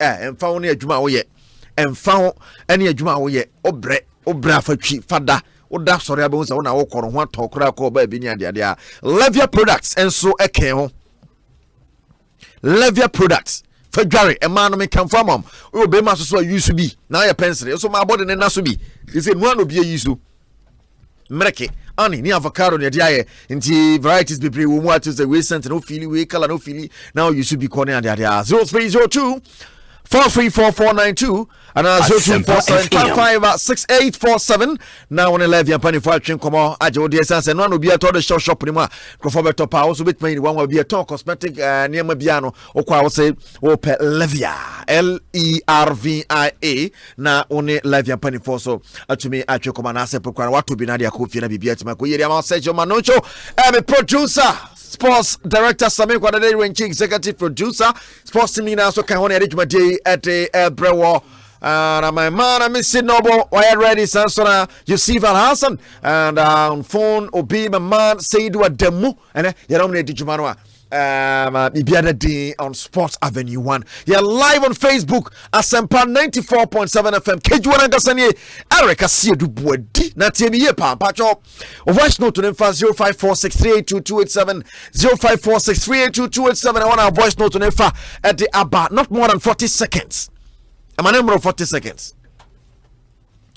emfa wo ne adwuma wo ye emfa wo ene adwuma wo ye obra fatwi fada oda sori abe unsa na wo koro ho atokora ko ba bi ni ade ade a Levia products enso eken ho Levia products for Jerry, a man me come from him. Oh, be master so used to be. Now your pencil. So my body na so be. He said one will be a use to Mereke. Ani ni avocado ni dia inti varieties be pre wo to say we sent no feeling we color no feeling. Now you should be calling and dia 0302 4344492 and 0247556847. Now on 11 and penny for train come on ajo dey sense no no be at all the shop ni mu crofo beto pa also bit me one will be a ton cosmetic near biano okwa say o pe Levia LERVIA na on 11 penny for so atumi atwe come na Asempa kwa wato bi na dia ko fie na bibia tima ko yeri am Sergio Manocho and producer sports director Samir Kwadade Chief executive producer sports team na so kan ho na edjuma dey at Brewo and my man I'm missing noble why ready Sansona Yusuf Al Hassan and on phone obi my man Asiedu Ademu and you know me edjuma no Ibiada day on Sports Avenue 1. You're live on Facebook, Asempa 94.7 FM. Kejuana Gasani, Eric Asiedu Boadi. Natimi Yepa, Pacho. Voice note to them for 0546382287. 0546382287. I want our voice note to them for at the about not more than 40 seconds. I'm a number of 40 seconds.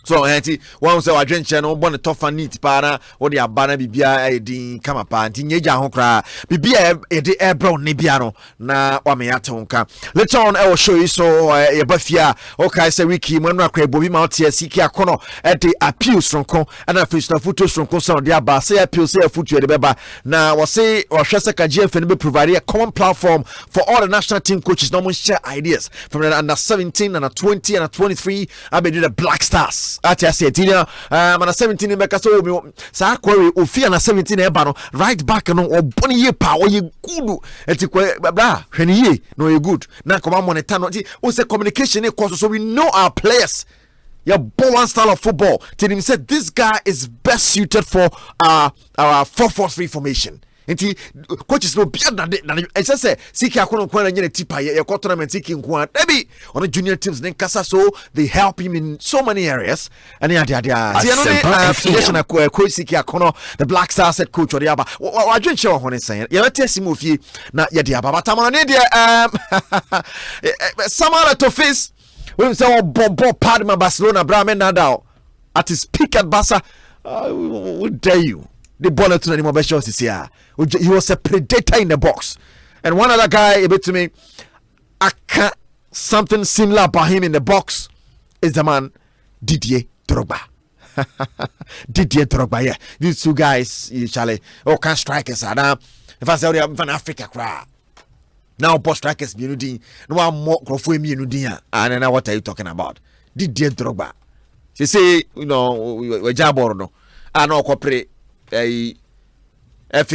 So enti one say wadwenche no bon tofa neat para wo de abana bibia edin kama pa nti nyeja ho kra bibia e de ebro ne bia no na wa me atonka later on I will show you so e bafia okay say wiki mo no akra bobi ma otia siki akono e de appeals from kon and face na photos from kon so de aba say appeals say foot e de beba na wo say wo hwese ka GFN be provide a common platform for all the national team coaches no more share ideas from the under 17 and 20 and 23 I be do the Black Stars at Asiedu man 17 in make so sa kwari ofia na 17 e ba no right back no oboni ye pa o ye good enti bra hwene ye no ye good na come monitor no o say communication e course so we know our players your one style of football till him said this guy is best suited for our 4-4-3 formation. Enti coaches no bia na say siki akono kwa na tipa ye tournament siki nko debi on junior teams then kasa so they help him in so many areas and they affiliation coach siki akono the Black Stars head coach ori aba wadwen che ho ne sen ye betesi mo fie na ye de aba batama ne de Samara to face when say bobo Padma Barcelona Brahman Nadal at his peak at Barca would dare you the ball to any more shots this year. He was a predator in the box. And one other guy, a bit to me, something similar about him in the box is the man Didier Drogba. Didier Drogba, yeah. These two guys, usually, can strikers. Now, if I say they are from Africa, cry. Now, post strikers, you know, no one more crofui, you know, and then what are you talking about? Didier Drogba. You say, you know, we job or no, I know corporate. FA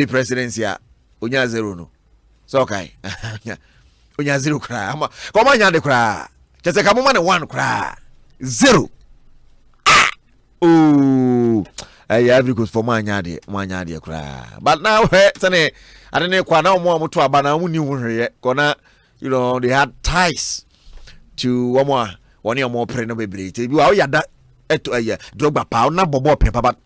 presidency unya zero no so okay unya zero kra koma nya de kra chese ka mama ne 1 kra zero every good for manya de kra but now sane adene kwa na omo amoto aba na mu ni hwehwe kona you know they had ties to omo woni omo pre no bebre te bi wa yada eto Drogba pa na bobo pe papa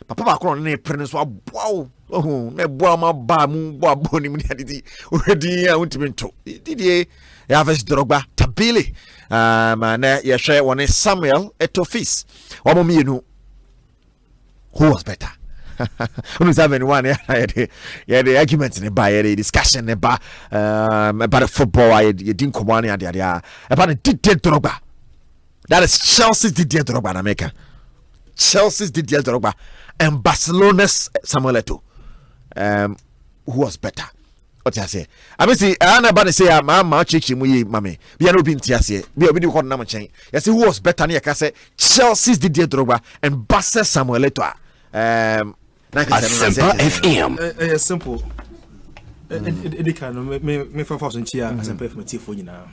ba kro ne pre so aboa ne boa ma ba mu boa boni mu adidi already untimi nto didie ya vs Drogba tabili man ye hwe woni Samuel Etofis omo mienu who was better Who is having one? Yeah, the argument in the bar, the discussion in the bar about the football. You didn't come on about the Didier Drogba. That is Chelsea's Didier Drogba, America. Chelsea's Didier Drogba and Barcelona's Samuel Eto'o. Who was better? What I say? I mean, see, I'm about to say, I'm chichi muyi mame. We are not being tiasi. We are being called number chain. You see, who was better? I can say Chelsea's Didier Drogba and Barcelona's Samuel Eto'o. Asempa FM. Simple. It can me for force and cheer Asempa FM for you now.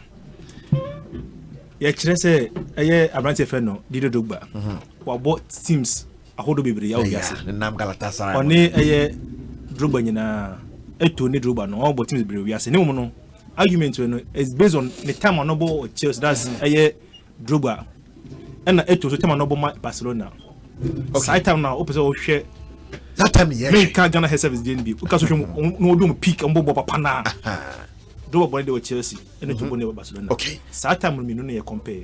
Yeah, say a branch of no Didier Drogba. What bought teams a whole baby? Oh, yes, the name Galatasaray. Only a Drogba, Eto'o, Drogba, no, all but teams be yes, no, argument is based on the time on noble Chelsea. That's Drogba, and it was the time on noble Barcelona. Okay. Time now, opposite share. That time, yeah. Me can't Ghana have service DNB because we no do peak on Bobo Pana. Drogba boy they were Chelsea, and it was Barcelona. Okay. That time we no compare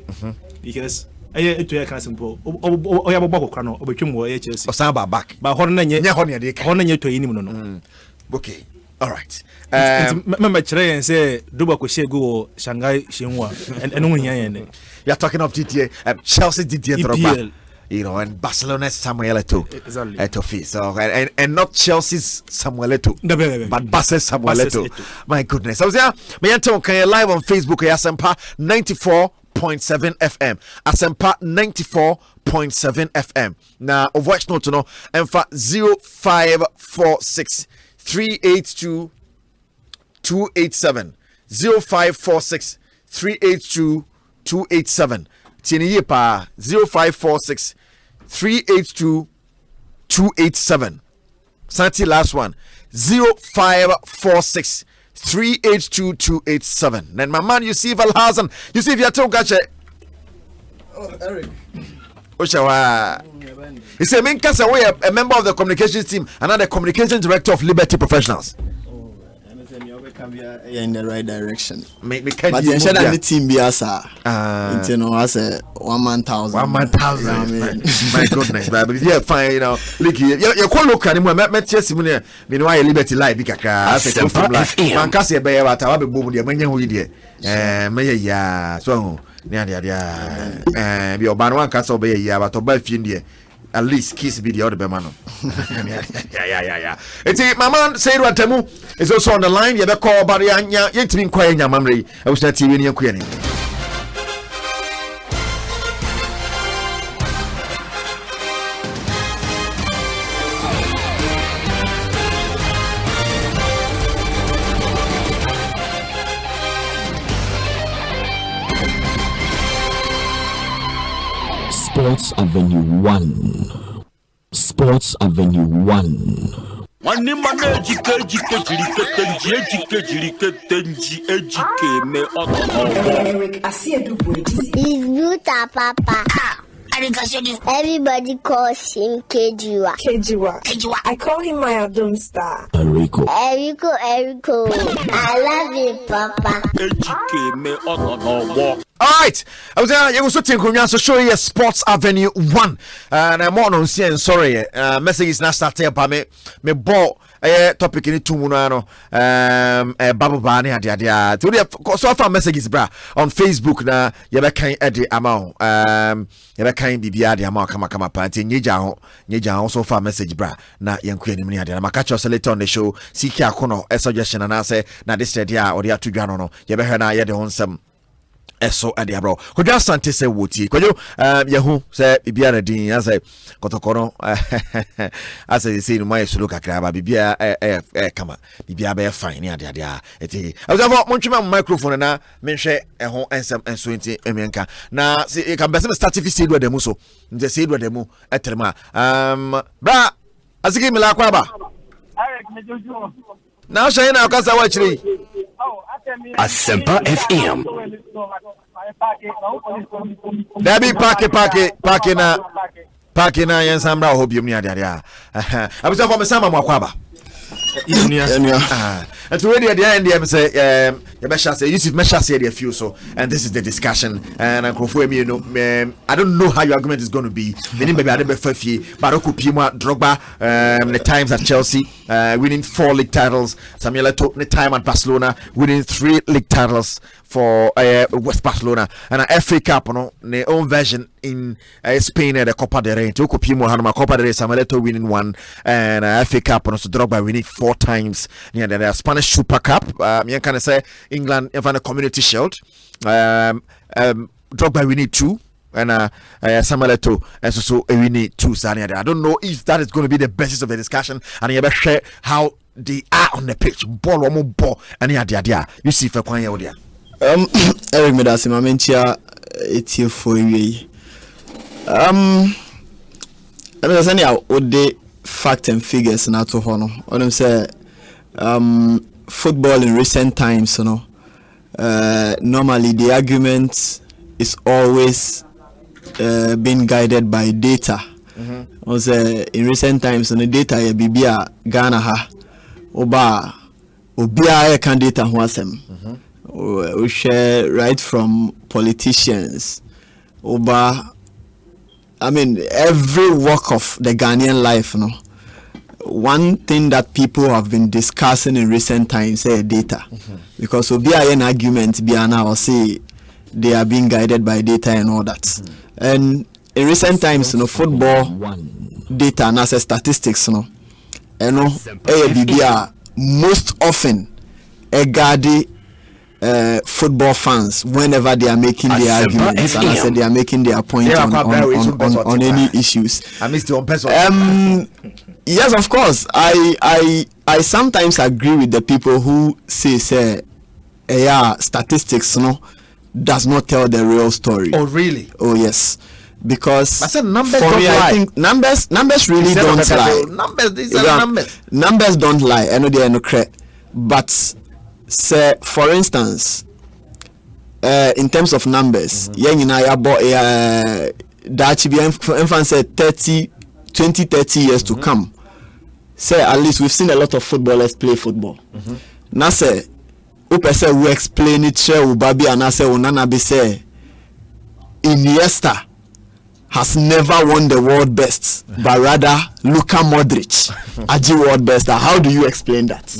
because. It was a simple. Oh, I have a bubble crown or became more Chelsea. Or Saba back. But Hornet, Hornet to any. Okay. All right. Remember, Chere and say, Duba could go Shanghai Shinwa and only you're talking of GTA, Chelsea DTA, you know, and Barcelona's Samuel Eto'o. So, and not Chelsea's Samuel Eto'o, but Barcelona's Samuel Eto'o. My goodness. I was there. Me and Tom, can you live on Facebook? Asempa 94.7 FM. Asempa 94.7 FM. Now, of voice note to know, and for 0546 382 287 0546 382 287 Tieni pa 0546 382 287 Santi last one 0546 382 287. Then my man Yusuf Alhassan, Yusuf Yatogache. Oh, Eric. Oshawa. He said, "Main case away a member of the communications team, another communications director of Liberty Professionals." Oh, and then you can be in the right direction. But you should have the team be as you know, as a 1,000. 1,000. My goodness, but yeah, fine. You know, look, you call look at him. Met yes, meanwhile, Liberty Live, because man, case a bear at our boom, the many who did. Yeah, so. Be Obanwan Castle Bay, yeah, but to buy Findia. At least kiss video the Bemano. Yeah. It's my man said what Temu is also on the line. You have a call about Yanya, yet to be quiet, your memory. I was not TV in your query. Sports Avenue 1. Sports Avenue 1. Eric Asiedu is Buta Papa. Everybody calls him Kejiwa. I call him my Adom Star. Erico. I love you, Papa. All right, I was there. You also think so show you Sports Avenue 1, and I'm on saying sorry. Message is not started by me bought topic in 2 muno Babu Bani adia so far messages bra on Facebook na you be kind edit amount you be kind bibia the amount kama party nyeja also far message bra na yanku anim ni adia maka cho later on the show siki akono suggestion na say na this dia or dia to dwa no you be na ye de honsam eso ade abro kodwa sante se woti kodwo yehu se bibia na din ase kotokoro ase se no mai sulu kakra ba bibia kama bibia be fine ni ade eti abuzafo montwema microphone na menhwe eho ensem enso enti emenka na se ka bese start fi se do demu so nje se do demu etrema bra asiki mila kwa ba na shay na akasa wa chiri Asempa FM. Dabi pake na yensambra hobium ni ade abisa for me sama makwaba and already at the end they say Yusuf Mesha said a few so and this is the discussion and you know I don't know how your argument is going to be maybe I don't be but Okupima Drogba the times at Chelsea winning 4 league titles Samuel Eto'o the time at Barcelona winning 3 league titles for West Barcelona and a FA Cup no their own version in Spain at the Copa del Rey to Okupima Hanuma Copa del Rey Samuel Eto'o winning 1 and FA Cup no so Drogba winning 4 times near the Spanish Super Cup me can say England even a Community Shield Drogba winning 2 and Samuel Eto'o and so we need 2 Sanya. I don't know if that is going to be the basis of the discussion and you better share how they are on the pitch ball or more ball and yeah you see for Kwanya Odia Eric Medasi Mamentia etie for you I mean say now the fact and figures na to hono on them say football in recent times you know normally the argument is always being guided by data. Also, in recent times, on the data, Bibia Ghana ha, Oba, Obia can data wasem. We share right from politicians, Oba. I mean, every walk of the Ghanaian life, no. One thing that people have been discussing in recent times is data, because Obia an argument, Biana or say they are being guided by data and all that. And in recent times, football data and as statistics, Bibia most often guide football fans whenever they are making their arguments and I said they are making their point on any issues. I missed your person. Yes, of course. I sometimes agree with the people who say statistics does not tell the real story. Oh really? Oh yes. Because I said numbers for don't me, lie. I think numbers really don't lie. Numbers don't lie. I know they are no correct. But say for instance, in terms of numbers, that said 20-30 years to come. Say at least we've seen a lot of footballers play football. Now say we explain it share Ubabi and I say Unana be say Iniesta has never won the world best, but rather Luka Modric Aji world best. How do you explain that?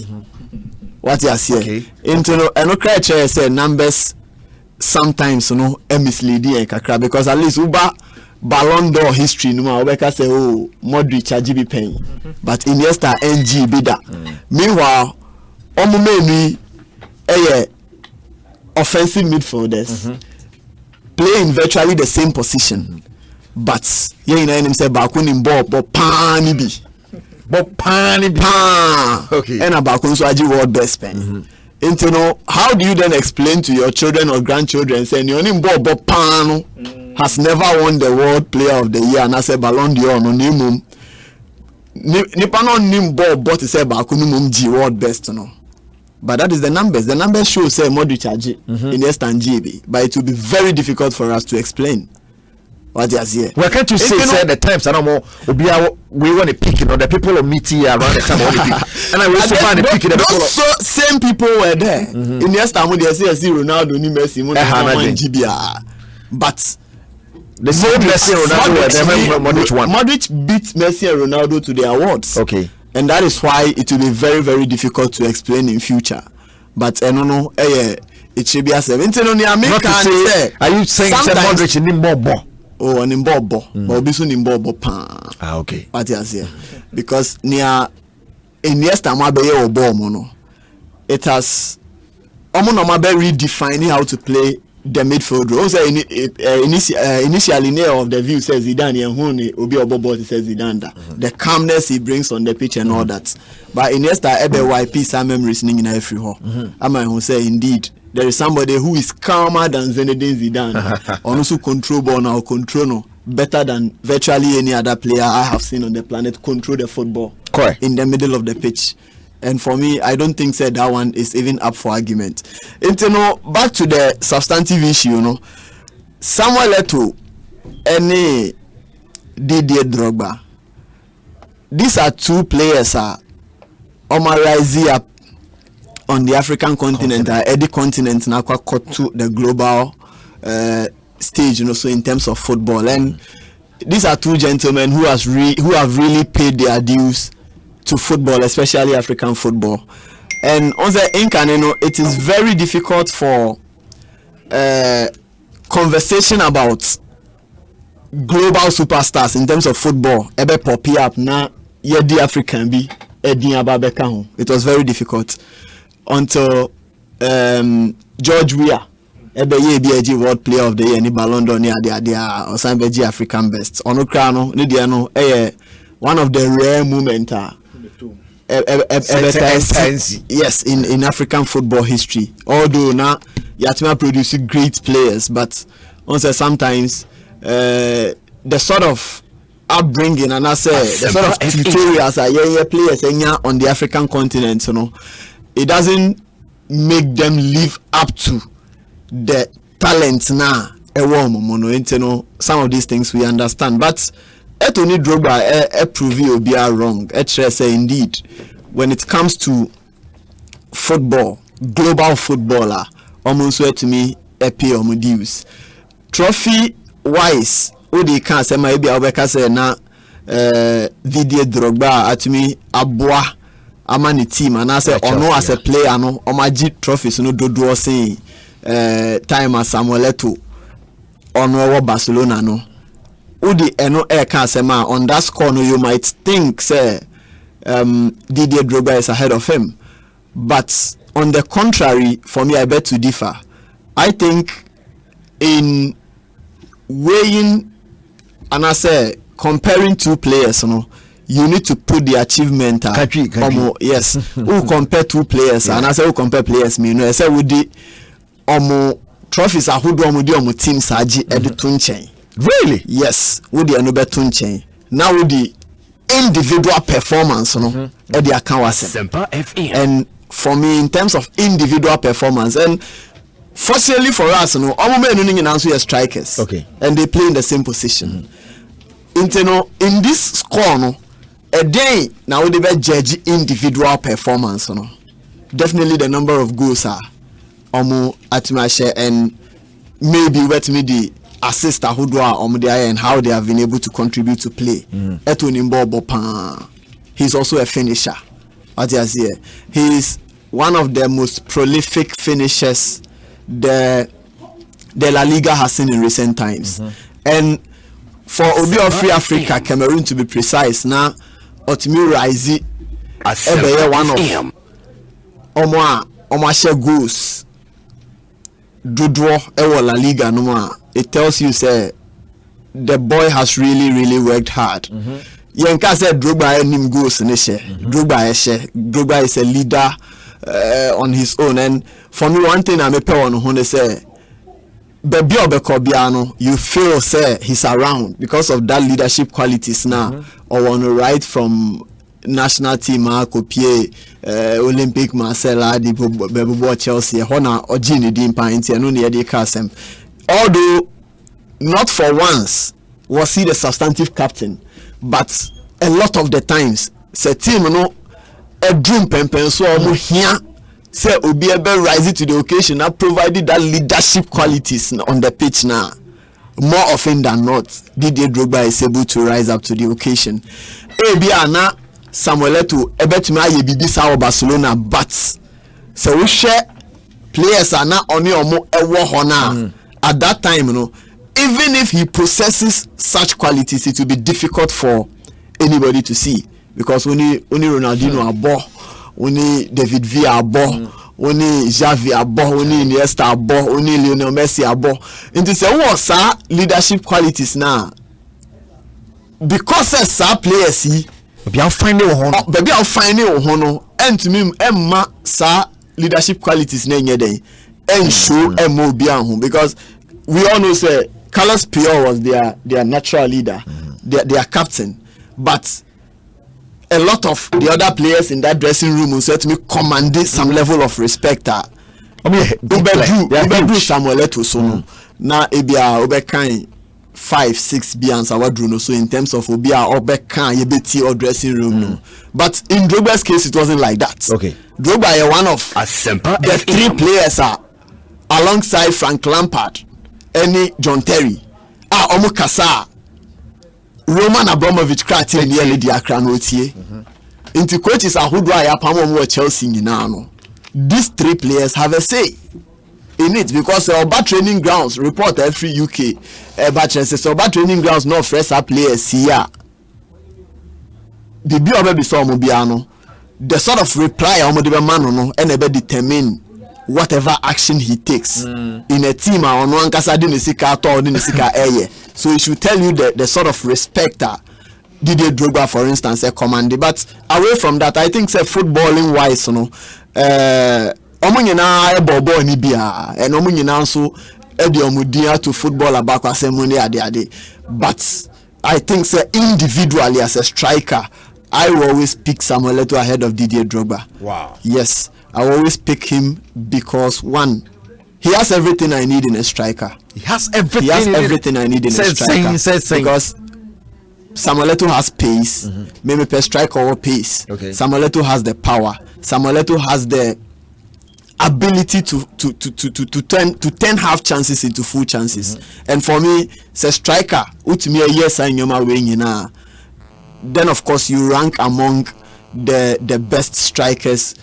What you are saying? Okay. Into no cry say numbers sometimes misleading because at least Uba Ballon d'Or history no Obeka say Modric Aji be paying, but Iniesta NG be that. Meanwhile, omumeni offensive midfielders playing virtually the same position. But say bakun ball but pani bi okay and bakun so aji world best pen. How do you then explain to your children or grandchildren saying your name ball but pan has never won the world player of the year and I say Ballon d'Or no nimum nipa no nim ball but say bakun mum G world best but that is the numbers show say Modric aji in Eastern GB, but it will be very difficult for us to explain. What you say? Well, can't you say the times I don't know we want to pick the people of meeting around the time of the pick. And I was to find the pick the people same people were there. In the time they say Ronaldo ni Messi but the same Messi Ronaldo Modric beat Messi and Ronaldo to the awards. Okay. And that is why it will be very, very difficult to explain in future. But I don't know, it should be a 17 on the American. Are you saying Modric in Nimbobo? Oh, an imbobo, but also Nimbobo pan. Ah, okay. What you say? Because near in yesterday, my baby or bomb, it has redefining how to play the midfield role. Initially, near of the view says Zidane and Huni Obi Obobo says Zidane. The calmness he brings on the pitch and all that. But in yesterday, YP some memories in every hole. I might say indeed. There is somebody who is calmer than Zinedine Zidane, also control ball now, control better than virtually any other player I have seen on the planet. Control the football in the middle of the pitch, and for me, I don't think that one is even up for argument. And back to the substantive issue, Samuel Eto'o, any Didier Drogba. These are two players rising up on the African continent, the continent now got to the global stage, so in terms of football. And these are two gentlemen who have really paid their dues to football, especially African football. And on the Incan, it is very difficult for conversation about global superstars in terms of football. Ebe poppy up na yedi African be edin ababeka. It was very difficult until George Weah ebe ye bi World Player of the Year ni Ballon d'Or ni ade or Osanbeji African Best. Onokrano ni dia no one of the rare moments yes in African football history. Although na Yatima produce great players, but also sometimes the sort of upbringing and I say the sort of tutorials are players on the African continent, it doesn't make them live up to the talent now. Some of these things we understand, but Tony Drogba prove you be wrong. Say indeed, when it comes to football, global footballer, almost to me pay dues. Trophy wise, Odi can say maybe I'll say na Didier Drogba at me abwa amani team, and I say ono as a player no omaji trophies no do say time as Samuel Eto'o ono Barcelona no. Udi eno can say ma on that score no, you might think say Didier Drogba is ahead of him, but on the contrary, for me I bet to differ. I think in weighing and I say comparing two players, you need to put the achievement. Yes, who compare two players, and I say who compare players. I say with the trophies are who do the team Saji Edutun. Really? Yes, with the Anubet Tunchain. Now with the individual performance, at the account Asempa FM. And for me, in terms of individual performance, and fortunately for us, all men in answer strikers. Okay. And they play in the same position. In this score, a day now they be judge individual performance. Definitely the number of goals are at my share, and maybe what me the assist who do and how they have been able to contribute to play. He's also a finisher. He is one of the most prolific finishers the La Liga has seen in recent times. And for Obi of Free Africa, Cameroon to be precise, now Otimi Raizi one of Omashe goals Dudwo Ewo La Liga no. It tells you say the boy has really worked hard. Yenka said Drogba nim goals nishe. Drogba is a leader on his own, and for me one thing I may pay on who say Baby Obekobiano, you feel say he's around because of that leadership qualities now, or on the right from national team Kopie Olympic Marcella di Bebo Chelsea Hona Ojini di Painti and only Eddie Kasem. Although not for once was he the substantive captain, but a lot of the times say team no a dream pempen so here say obi ebe rise to the occasion that provided that leadership qualities on the pitch now. More often than not, Didier Drogba is able to rise up to the occasion. Ana Samuel Eto'o ebetuma ye bibi sa Barcelona, but so we share players are now only omo ewo hona at that time, even if he possesses such qualities, it will be difficult for anybody to see, because only Ronaldinho abo, only David Villa abo, only Xavi abo, only Iniesta abo, only Lionel Messi abo. Into say what's leadership qualities now, because sa players see Baby, I'll find it. And to me, Emma sa leadership qualities na nyede and show Emma bianhu, because we all know say Carlos Puyol was their natural leader, their captain, but a lot of the other players in that dressing room will certainly command some level of respect. I mean, Ubedu Samuel Eto'o so na ebia obekan 5-6 bians awadru, so in terms of obia obekan yebeti or dressing room but in Drogba's case it wasn't like that. Okay, Drogba is one of Asempa the three players alongside Frank Lampard, any John Terry, Omukasa, Roman Abramovich krati nearly the Accra Notie. Into coaches who do I Chelsea now. These three players have a say in it, because our training grounds report every UK says our training grounds no fresh players here. The be obe so mobiano, the sort of reply man and ebe determine whatever action he takes in a team on one kasa dinisika or dinisika eye. So it should tell you the sort of respect Didier Drogba, for instance, commanded. But away from that, I think say footballing wise, omunyina bobo ni bia and omunyina so ediomudia to football about asemuni ade. But I think say individually as a striker, I will always pick Samuel Eto'o ahead of Didier Drogba. Wow. Yes. I always pick him because one, he has everything I need in a striker. He has everything. He has everything I need in a striker. Because Samuel Eto'o has pace. Maybe per striker or pace. Okay. Samuel Eto'o has the power. Samuel Eto'o has the ability to turn half chances into full chances. And for me, say striker, utimi a yes I nyoma we nyina. Then of course you rank among the best strikers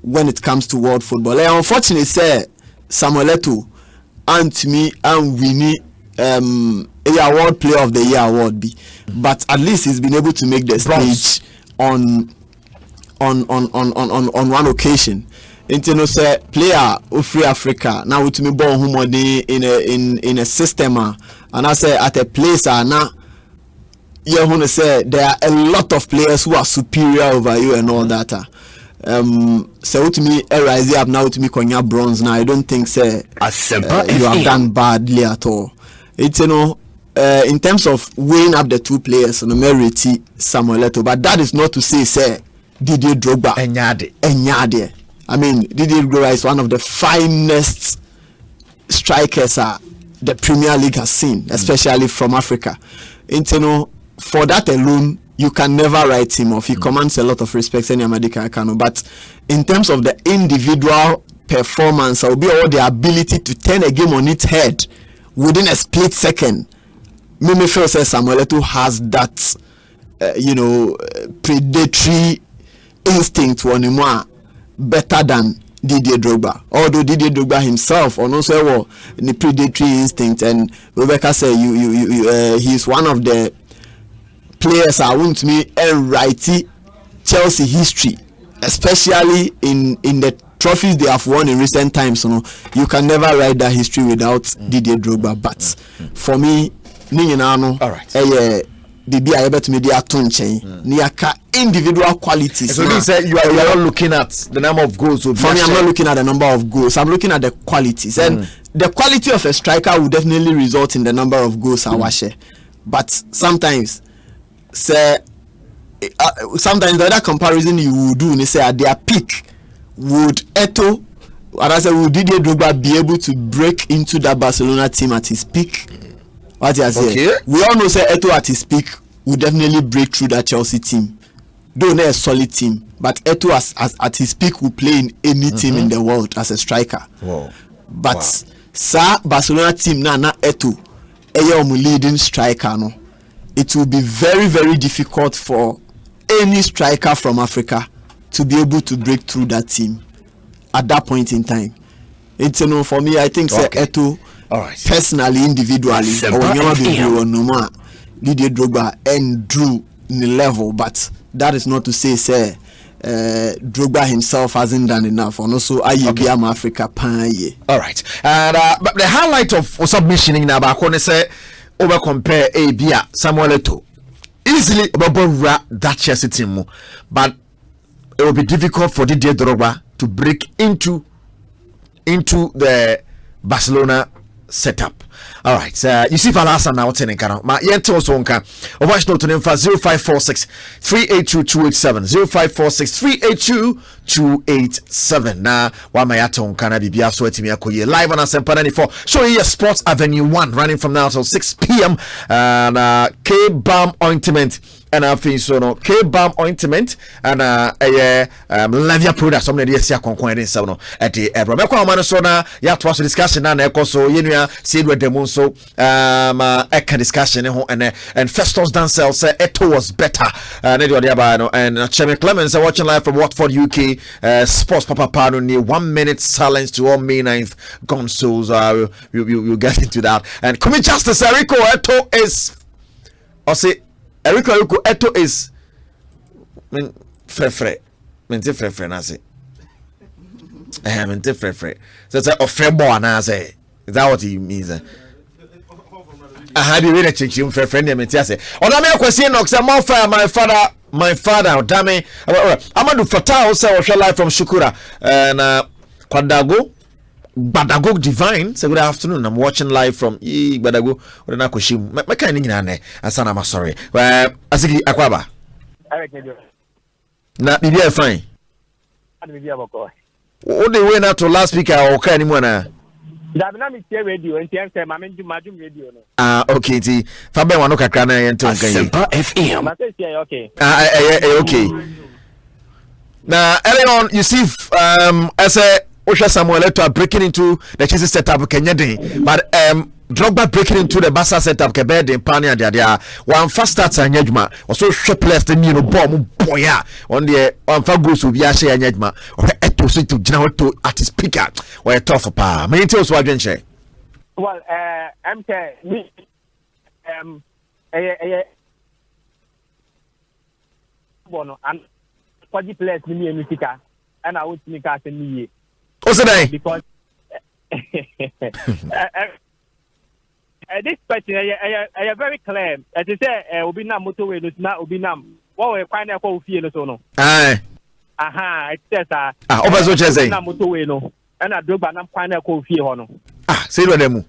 when it comes to world football. And unfortunately, say Samuel Eto'o and me and Winnie award player of the year award be, but at least he's been able to make the stage on one occasion. Into say player of Free Africa now with me born humodi in a system and I say at a place now you want to say there are a lot of players who are superior over you and all that. So to me rise up now to me konya bronze now. I don't think say Asempa you have done badly at all. It's in terms of weighing up the two players on merit Samuel Eto'o, but that is not to say Didier Drogba Enyade. I mean, Didier Drogba is one of the finest strikers the Premier League has seen, especially from Africa. For that alone, you can never write him off. He commands a lot of respect, but in terms of the individual performance, or the ability to turn a game on its head within a split second, me feel say Samuel Eto'o has that, predatory instinct one more better than Didier Drogba. Although Didier Drogba himself also the predatory instinct, and Rebecca said he's one of the players I want me and write Chelsea history, especially in the trophies they have won in recent times. You can never write that history without Didier Drogba. But for me, all right. Bibi I bet media tunche niaka individual qualities. So you say you are not looking at the number of goals. For me, I'm not looking at the number of goals. I'm looking at the qualities, and the quality of a striker will definitely result in the number of goals I watch. But sometimes, sometimes the other comparison you will do, they say at their peak, would Eto'o, and I say would Didier Drogba be able to break into that Barcelona team at his peak? What you say? Okay. We all know say Eto'o at his peak will definitely break through that Chelsea team. Though they're a solid team, but Eto'o as at his peak will play in any team in the world as a striker. Wow. But sa Barcelona team na Eto'o leading striker no. It will be very, very difficult for any striker from Africa to be able to break through that team at that point in time. It's for me, I think say Eto'o. All right. Personally, individually, Didier Drogba and Drew in the level, but that is not to say Drogba himself hasn't done enough. And also, am Africa pan. All right. And but the highlight of submission in Abakone say over compare Bia Samuel Eto'o easily over that Chelsea team, but it will be difficult for Didier Drogba to break into the Barcelona setup. All right. You see Valasa now telling Kano. Ma yente osonka. Ovash no to them for 0546 382 287 0546 382 287. Na wa mayata onkana bibia so etimi akoye live on Asempa 94. Show you Sports Avenue 1 running from now till 6 p.m. and K-Balm ointment and I think so no K-Balm ointment and Lavia product some dey see akonkon dey say no at the ebro me kwa man so na ya to so discussion na ekoso yenua Asiedu demo so eka discussion and Festus Dancel say Eto'o was better na the other ba no and Chemi Clemens watching live from Watford UK Sports Papa Pano near 1 minute silence to all May 9th consoles. We'll get into that. And Coming Justice Eriko Eto'o is Eriko Eto'o is frefre nase mente frefre so say ofrebo anase. Is that what he means? I had you read a chick frefre name mente say ona me question no say my father damn me Amadou Fatah say we live from Shukura and Badago Divine say good afternoon. I'm watching live from Badago we na koshim me kan nyina na asana am sorry asiki akwaba na bibia fine What they went out to last week or okay anymore? Dynamic radio and TM Majum radio. Okay, T. Fabian Wanoka Kana and Asempa FM. Okay. Okay. Now, early on, you see, as a Osha Samuel Eto'o breaking into the Chelsea setup, Kenya Day, but Drogba breaking into the Barca setup, Kebede and Pania, there one fast starts and Yejma, or so shapeless than you know, bomb, boya, on the on Fagus will be a share and Yejma, or Eto to General to at his picker, or a tough power. Many tales what I share. Well, I'm saying, and quality players in the musica, and I would make us in the What's the name? because this question I very clear. As I say, Obinam motorway is not Obinam. What we find out for fear no. Aye. Aha, it says Over so Chelsea. Motorway no, and I do but I'm find out for fear no. Say what them.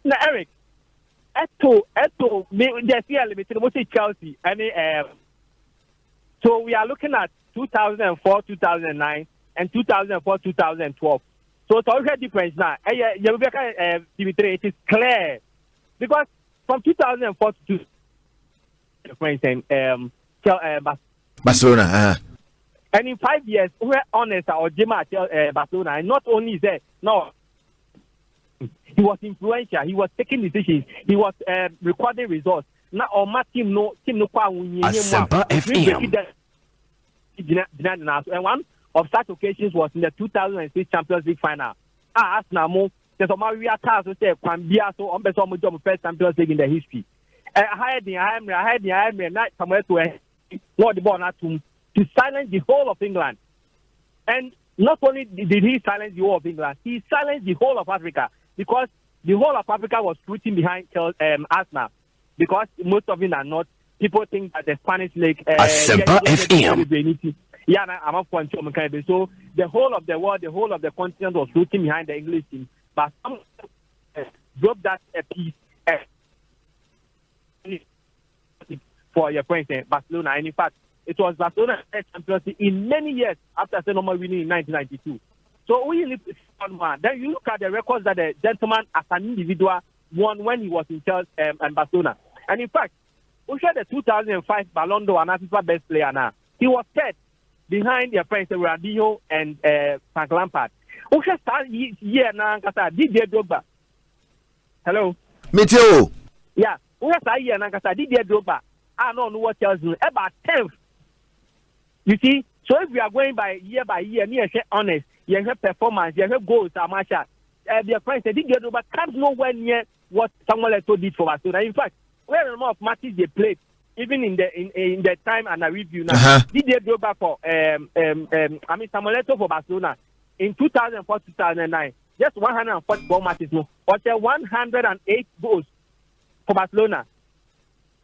Now Eric, Eto, me just here limited. What is Chelsea? Any so we are looking at 2004, 2009, and 2004, 2012. So it's already different now. Dimitri, it is clear because from 2004 to for instance, Barcelona. And in 5 years, we're honest or Jima Barcelona, and not only that, no, he was influential. He was taking decisions. He was recording results. Now, or my team no Asempa FM. And one of such occasions was in the 2006 Champions League final. Arsenal, there's a Maria Taz who said, "Kwambia so on besom job first Champions League in the history." I had the night somewhere to what the ball not to silence the whole of England. And not only did he silence the whole of England, he silenced the whole of Africa because the whole of Africa was rooting behind Arsenal because most of them are not. People think that the Spanish league. Asempa FM. Yeah, I'm up for so the whole of the world, the whole of the continent was rooting behind the English team. But some dropped that piece for your friends in Barcelona. And in fact, it was Barcelona Champions League in many years after Arsenal winning in 1992. So we need one. Then you look at the records that the gentleman as an individual won when he was in Chelsea and Barcelona. And in fact, we share the 2005 Ballon d'Or and FIFA best player now. He was third behind their friends Ronaldinho and Frank Lampard. We share start year now Didier Drogba. Hello. Me too. Yeah. We share year now Didier Drogba. I don't know what Chelsea about 10th. You see, so if we are going by year, near honest, you have performance, you have goals, Amasha. Their friends said Didier Drogba comes nowhere near what Samuel Eto'o did for Barcelona. In fact, where the number of matches they played, even in the time and a review now, Didier Drogba for Samuel Eto'o for Barcelona in 2004-2009, just 144 matches, no, or 108 goals for Barcelona.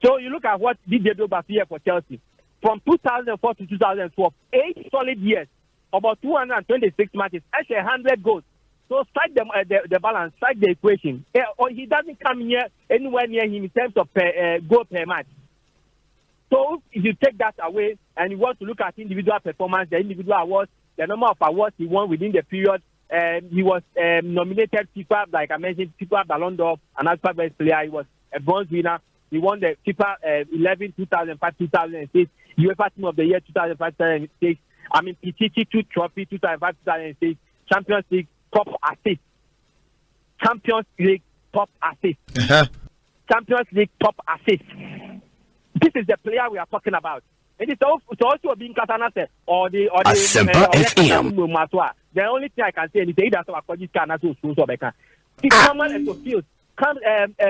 So you look at what Didier Drogba here for Chelsea from 2004 to 2012, 8 solid years, about 226 matches, actually 100 goals. So strike the balance, strike the equation. Or he doesn't come here anywhere near him in terms of goal per match. So if you take that away and you want to look at individual performance, the individual awards, the number of awards he won within the period, he was nominated FIFA, like I mentioned, FIFA Ballon d'Or, an FIFA best player. He was a bronze winner. He won the FIFA 11, 2005, 2006, UEFA Team of the Year 2005, 2006. Pichichi 2 Trophy 2005, 2006, Champions League top assist. Champions League top assist. Champions League top assist. This is the player we are talking about. It is also being Katana said, or the Asempa FM. The only thing I can say is either so Akoji can also so better. The Samuel Eto'o field comes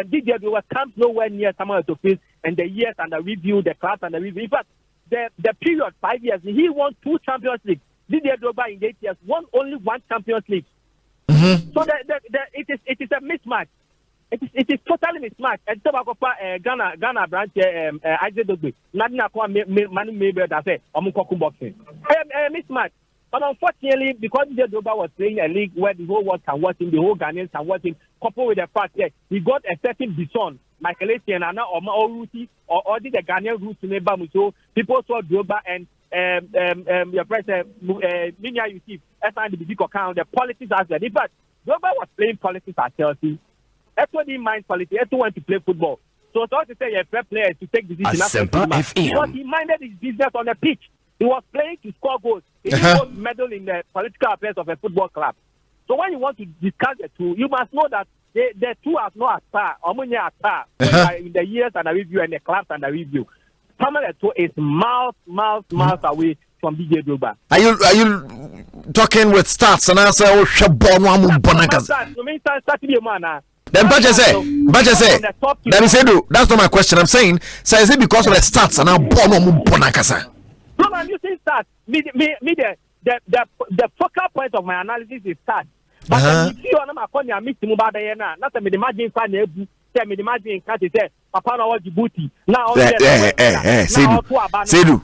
Didier Drogba comes nowhere near Samuel Eto'o field, and the years and the review, the class and the review. In fact, the period 5 years, he won 2 Champions League. Didier Drogba in 8 years won only 1 Champions League. So it is a mismatch. It is totally mismatch. And so Ghana branch Asiedu nothing manu maybe that say boxing. A mismatch. But unfortunately, because Drogba was playing a league where the whole world can watch him, the whole Ghanaians can watch him, coupled with the fact that he got a certain bison, Michael Essien and now Ruti or did the Ghanaian roots in Nebamu. So people saw Drogba and your president, Minya Yusuf, and the big account, the politics aspect. In fact, Drogba was playing politics at Chelsea. Eto didn't mind politics. Eto went to play football. So it's to say a fair player to take decisions. Asempa FM. Because he minded his business on the pitch. He was playing to score goals. He didn't meddle in the political affairs of a football club. So when you want to discuss the two, you must know that the two have no attack, in the years under review and the clubs under review. Samuel Eto'o is miles away from DJ Drogba. Are you talking with stats and answer? Oh, then Baja say, let me say, that's not my question. I'm saying, so is it because of the stats and now bonakasa? No, I'm using stats. The focal point of my analysis is stats. But if you are not going to miss him about the now, not me imagine fan ebu, tell me imagine can't say Papa no Djibouti. Now Sedu.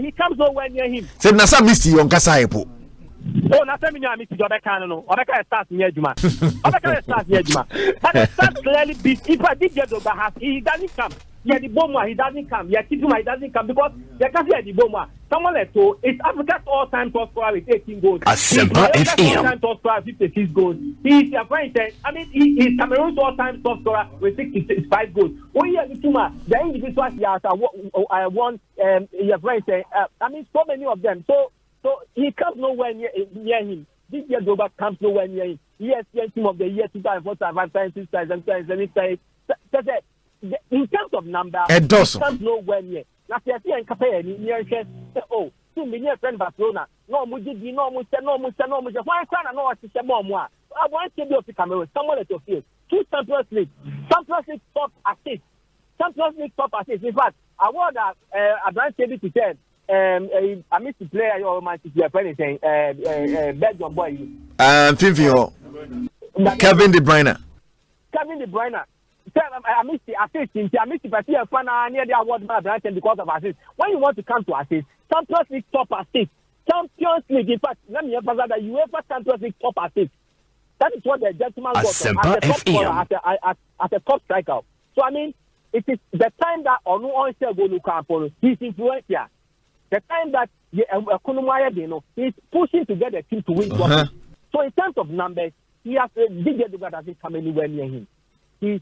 He comes nowhere near him. Said Nasa Misty on Kasaepo. Oh, nothing me Mr. Jobeka no. Obeka starts near Juma. Obeka starts near Juma. But the stats clearly beat. If I did get over, he doesn't come. Yeah, the bomber, he doesn't come. Yeah, Kituma, he doesn't come because they can't hear the bomber. Someone like so, it's Africa's all-time top scorer with 18 goals. Asempa FM. All-time top scorer with 56 goals. He's a friend. I mean, he's Cameroon's all-time top scorer with 65 goals. Oh yeah, Kituma, the individuals he has won. Your friend say, I mean, so many of them. So he comes nowhere near him. This year, Drogba comes nowhere near him. ESPN team of the year 2004, 2005, 2006, in terms of number, it comes nowhere near. Now, see, and compare near oh, 2 million friend Barcelona. No, Mujidi, no, Musa. One son, I know what to say more. I want to be of the Cameroon, someone at your field. 2 Champions League top assist. Champions League top assist. In fact, I want that Abraham Sebi to say, I missed the player or my friend is saying, Belgium boy. Fifio. Kevin De Bruyne. I missed the assist. I missed the party of fun near the award by Brighton because of assist. When you want to come to assist, Champions League top assist. Champions League, in fact, let me emphasize that UEFA Champions League top assist. That is what the gentleman got as a top scorer, as a top striker. So I mean, it is the time that Onu Onse go look for his influence here. The time that he's pushing to get the team to win. So in terms of numbers, he has a big doesn't come anywhere near him. He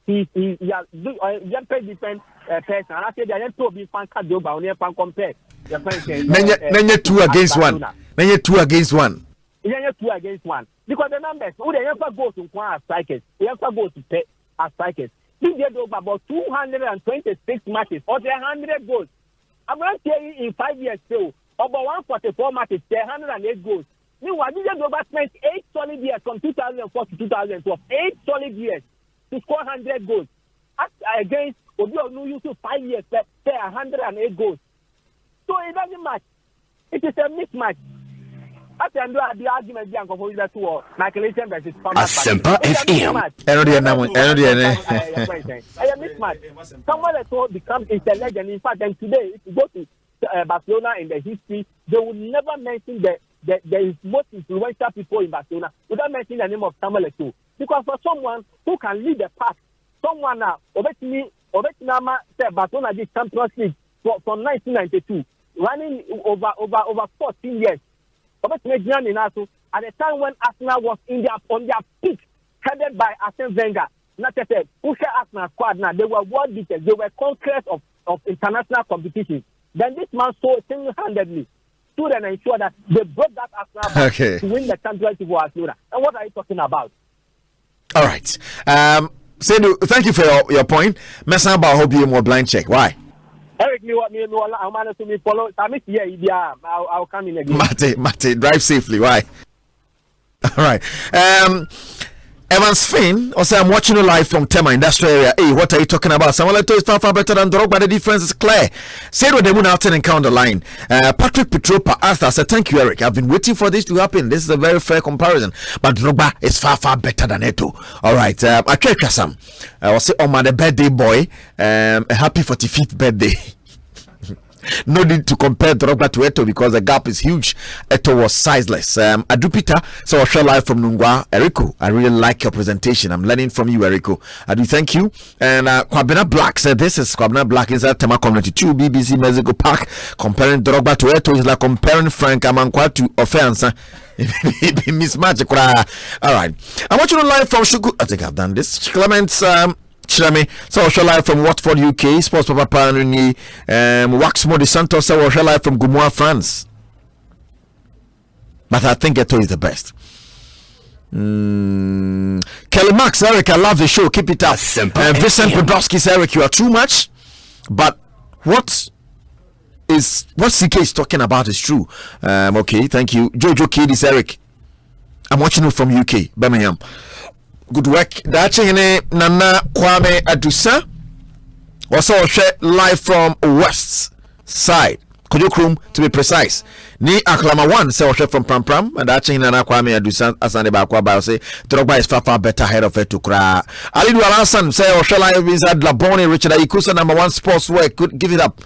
has different person. And I said I have to be fan card job on fan compare. Then 2 against 1. Then you 2 against 1. Yeah, 2 against 1. Because the numbers, who they never go to as strikers, they never go to pay as strikers. He did about 226 matches or 100 goals. I'm going to tell you in 5 years still, about 144 matches, 108 goals. Meanwhile, this year spent 8 solid years from 2004 to 2012. 8 solid years to score 100 goals. Against Obionu used to 5 years, 108 goals. So it doesn't match. It is a mismatch. I can do the argument for that to Michaelation versus Asempa FM. I mismatch. Someone that becomes a legend. In fact, and today, if you go to Barcelona in the history, they will never mention the most influential people in Barcelona without mentioning the name of Samuel Eto'o. Because for someone who can lead the pack, someone now, Barcelona did Champions League from 1992, running over 14 years. At the time when Arsenal was on their peak, headed by Arsene Wenger, not just a pusher Arsenal squad now, they were world beaters, they were conquerors of international competition. Then this man so single-handedly stood and ensured that they broke that Arsenal to win the championship for Barcelona. And what are you talking about? All right. Sedu, thank you for your point. Mesamba, I hope you're more blind check. Why? Eric, I'll come in again. Mate, drive safely. Why? All right. Evans Finn, also I'm watching you live from Tema Industrial Area. Hey, what are you talking about? Samuel Eto'o is far better than Drogba, but the difference is clear. Say what they went out and count the line. Patrick Petropa Arthur said, thank you, Eric. I've been waiting for this to happen. This is a very fair comparison. But Drogba is far better than Eto'o. All right. I check some. I was say on my birthday boy. A happy 45th birthday. No need to compare Drogba to Eto because the gap is huge. Eto was sizeless. Adu Peter, so I'll share live from Nungwa. Eriko, I really like your presentation. I'm learning from you, Eriko. Adu, thank you. And Kwabena Black said, this is Kwabena Black inside Tema Community 2, BBC Mexico Park. Comparing Drogba to Eto is like comparing Frank Amankwa to Offense. Mismatch. All right. I want you to live from Shuku. I think I've done this. Clements, Chirame, so I'll show live from Watford, UK. Sports Papa Panuni, Waxmo de Santos, so I'll show live from Gumois, France. But I think Eto is the best. Kelly Max, Eric, I love the show. Keep it up. Vincent Podolsky, Eric, you are too much. But what CK is talking about is true. Okay, thank you. Jojo Kid is Eric. I'm watching you from UK, Birmingham. Good work. Dachene Nana Kwame Adusa. Also live from West Side. Kujukrum to be precise. Ni Aklama 1 say from Pram Pram and Dachene Nana Kwame Adusa Asane Bakwa Ba say Drogba is far better head of it to cry. Alidu Alasan say live inside Labone Richard Ikusa number 1 sports work. Could give it up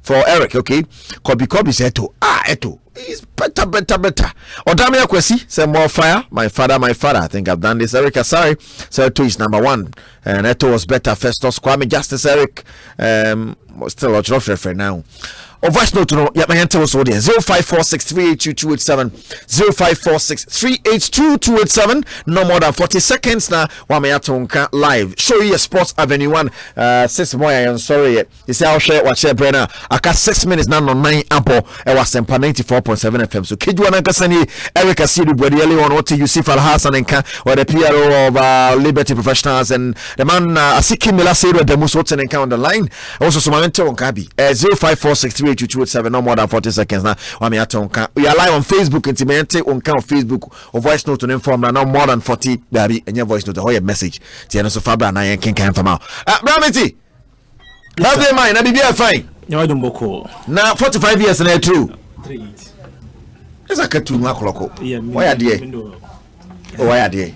for Eric, okay? Kobe said to Eto. He's better. Odamia Kwesi say more fire. My father. I think I've done this. Eric Asari so Eto is number 1. And Eto was better. Festus Kwame Justice Eric. Still a rough referee now. Or voice note no, yeah, my answer was audience 0546382287 0546382287. No more than 40 seconds now. Wamayatonka live. Show you Sports Avenue 1. 6 more. I'm sorry. You say I'll share what share Brenner. I got 6 minutes now on 9 Apple. I was Asempa 94.7 FM. So Kidwana Kasani, Eric Asiedu, Boadi on what you see for Hassan and or the PRO of Liberty Professionals and the man Asiki Mila said the Musotsen and on the line. Also, some mentor on Kabi 0546382287. No more than 40 seconds now. We are live on Facebook. Intimate on Facebook or voice note to inform now more than 40. Baby, and your voice note or your message. Tiana so Fabra and I can come out. Bramity, how's your mind? I be fine. No, I don't boko. Now 45 years and true. 3 years. It's a cartoon. Yeah, why are they? Why are they?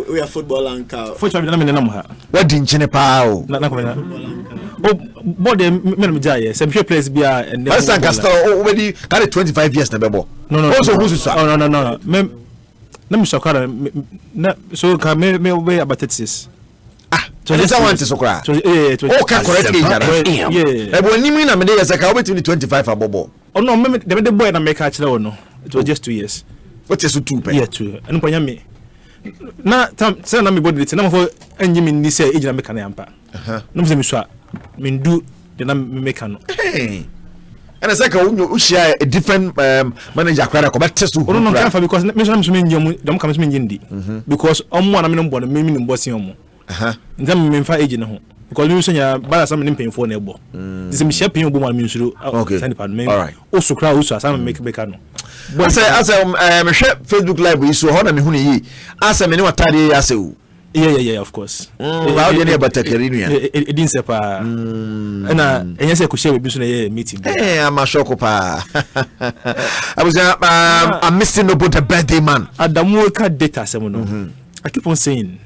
We are football and cow. What didn't Chinepao? Oh, but the men Jaya, some place be and that's like already got 25 years. No. Also, who's no. Let me so can me way about this. So this one to Sokra. Oh, can correct yeah. When you mean I'm a like I went to 25 for Bobo. Oh no, the boy and make catch no. It was just 2 years. What is 2 pay? Yeah, 2. And me. Na tam say na me body te na mo enyi me ni say ejina me kan yampa. No say me so a me do the na me make no. Hey. And I say ka you share a different manager kwara ko better so. No no can because me so me nyam dem kam so me nyindi. Because omo na me no mbo me no bosi omo. Ntam me mfa ejina ho. Because me so nya balance am ne mpemfo na ebo. This me share pen obo ma me nsuro. Okay. All right. Also kra also asam make no. But say as me share Facebook live we so ho na me hu ni yi. As me ne watade ase o. Yeah, of course. How do you about Kerinu? It didn't say pa. And I say share with you meeting. Hey, I'm a shock pa. I was I'm missing about the birthday man. At the Moka data semono. I keep on saying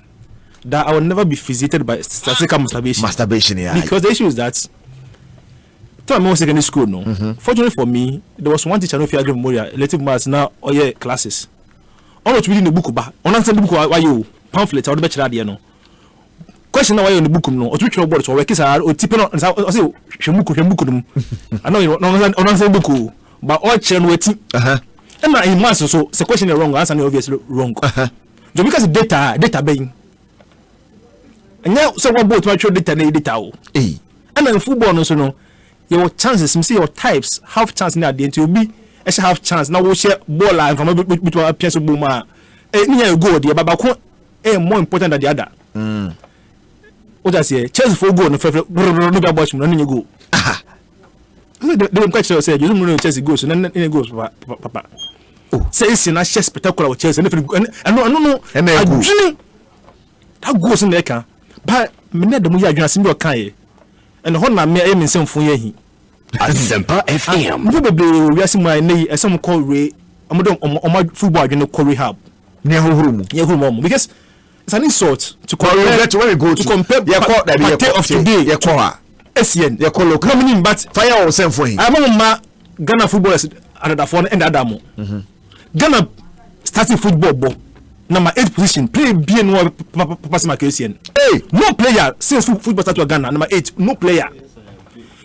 that I will never be visited by statistical masturbation. Yeah. Because the issue is that time I was secondary school, no. Fortunately for me, there was one teacher no fear grade memorial, elective maths now or classes. All not reading the book ba. On answer the book why you pamphlet or the bachelor there no. Question why you in the book no. Or which your board or work is or tipping on say shemuku no. I know you on answer book but all children waiting. And now in maths so the question is wrong, answer obviously wrong. Just because data being. And now so what both my data. Eh. And then football no so no. Your chances, see your types, half chance now the to be a half chance. Now we share ball line from between a piece of boomer. Near go, the Babako more important than the other. What I say, chance for go no watch running you go. Don't question say you don't know Chelsea goes and then it goes, papa. Say it's in a chess spectacular with Chelsea and no, and that goes in the car. But me the muya you simple kai. And Hona me aim in some for ye. Asempa FM. Probably we are some my some call Ray. I'm my football you know call rehab. Near home. Because it's an insult to compare to where we go to compare of today. SCN you call local meaning but fire or send for him I'm ma Ghana footballers at the phone and Adamu Ghana starting football ball number 8 position play BN pass my SCN hey no player since football start to Ghana number 8 no player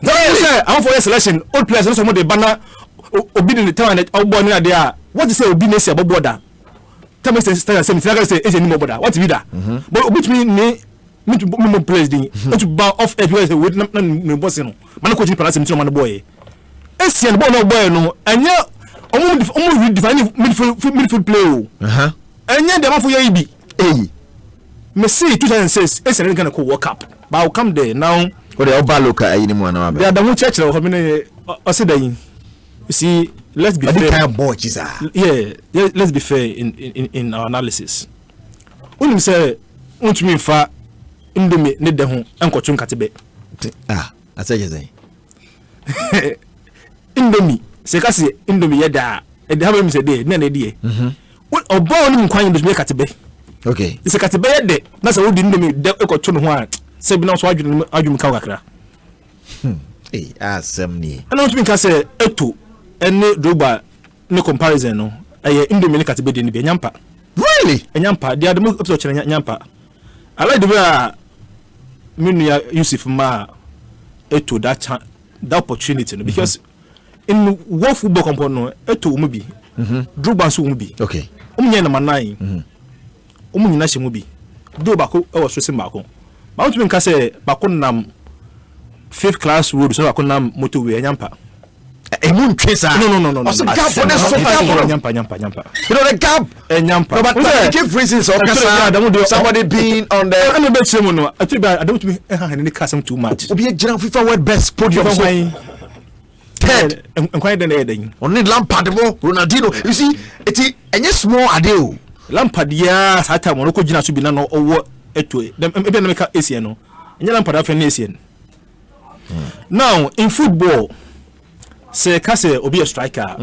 I'm for a selection old players also the banner obi the time and born there what you say obi nesi about border tell me say is any more border what be that but obi me to players dey to bow off everywhere with no boss no man coach palace me man boy SCN boy no boy no anya omo define midfield play o anya dem for your ibi me see 2006 SCN gonna go World Cup but I'll come there now what the oba local anymore now they are the church now me you see let's be fair kind of boy Jesus let's be fair in our analysis when you say want me fa Indomie ne de ho enkotu nkatebe I say you say Indomie se ka se Indomie yeda e de ha me se de na de obo onu nkwan do me katebe okay se katebe yede na se wodi Indomie de ekotu no ho a se bi na so adwum ka kakra asem ni ana want me ka se eto ene Drogba ne comparison no eye Indomie ne katebe de ni be nyampa really nyampa dia de mo episode chere nyampa I like the way Minya Yusuf Ma to that opportunity because in what football component to mubi Drogba so mubi okay na manai nyina hye mubi do bako e was so bako ma won tumi nka say bako nam 5th class road so bako nam motorway nyampa Emun Tresa. No. Also, gap for the sofa. Nyampa. You know the gap. Nyampa. But give reasons or somebody being on the. I'm a bit similar. I don't mean any custom too much. Obi a general FIFA World Best podium. Third. And quite an ending. Only Lampard, Ronaldinho. You see, it's a small adeo. Lampard, yeah, Sata Morocco Gina Subinano or what it way. Then maybe make a Asian. And Lampard of an Asian. Now, in football. Say Kase obi a striker.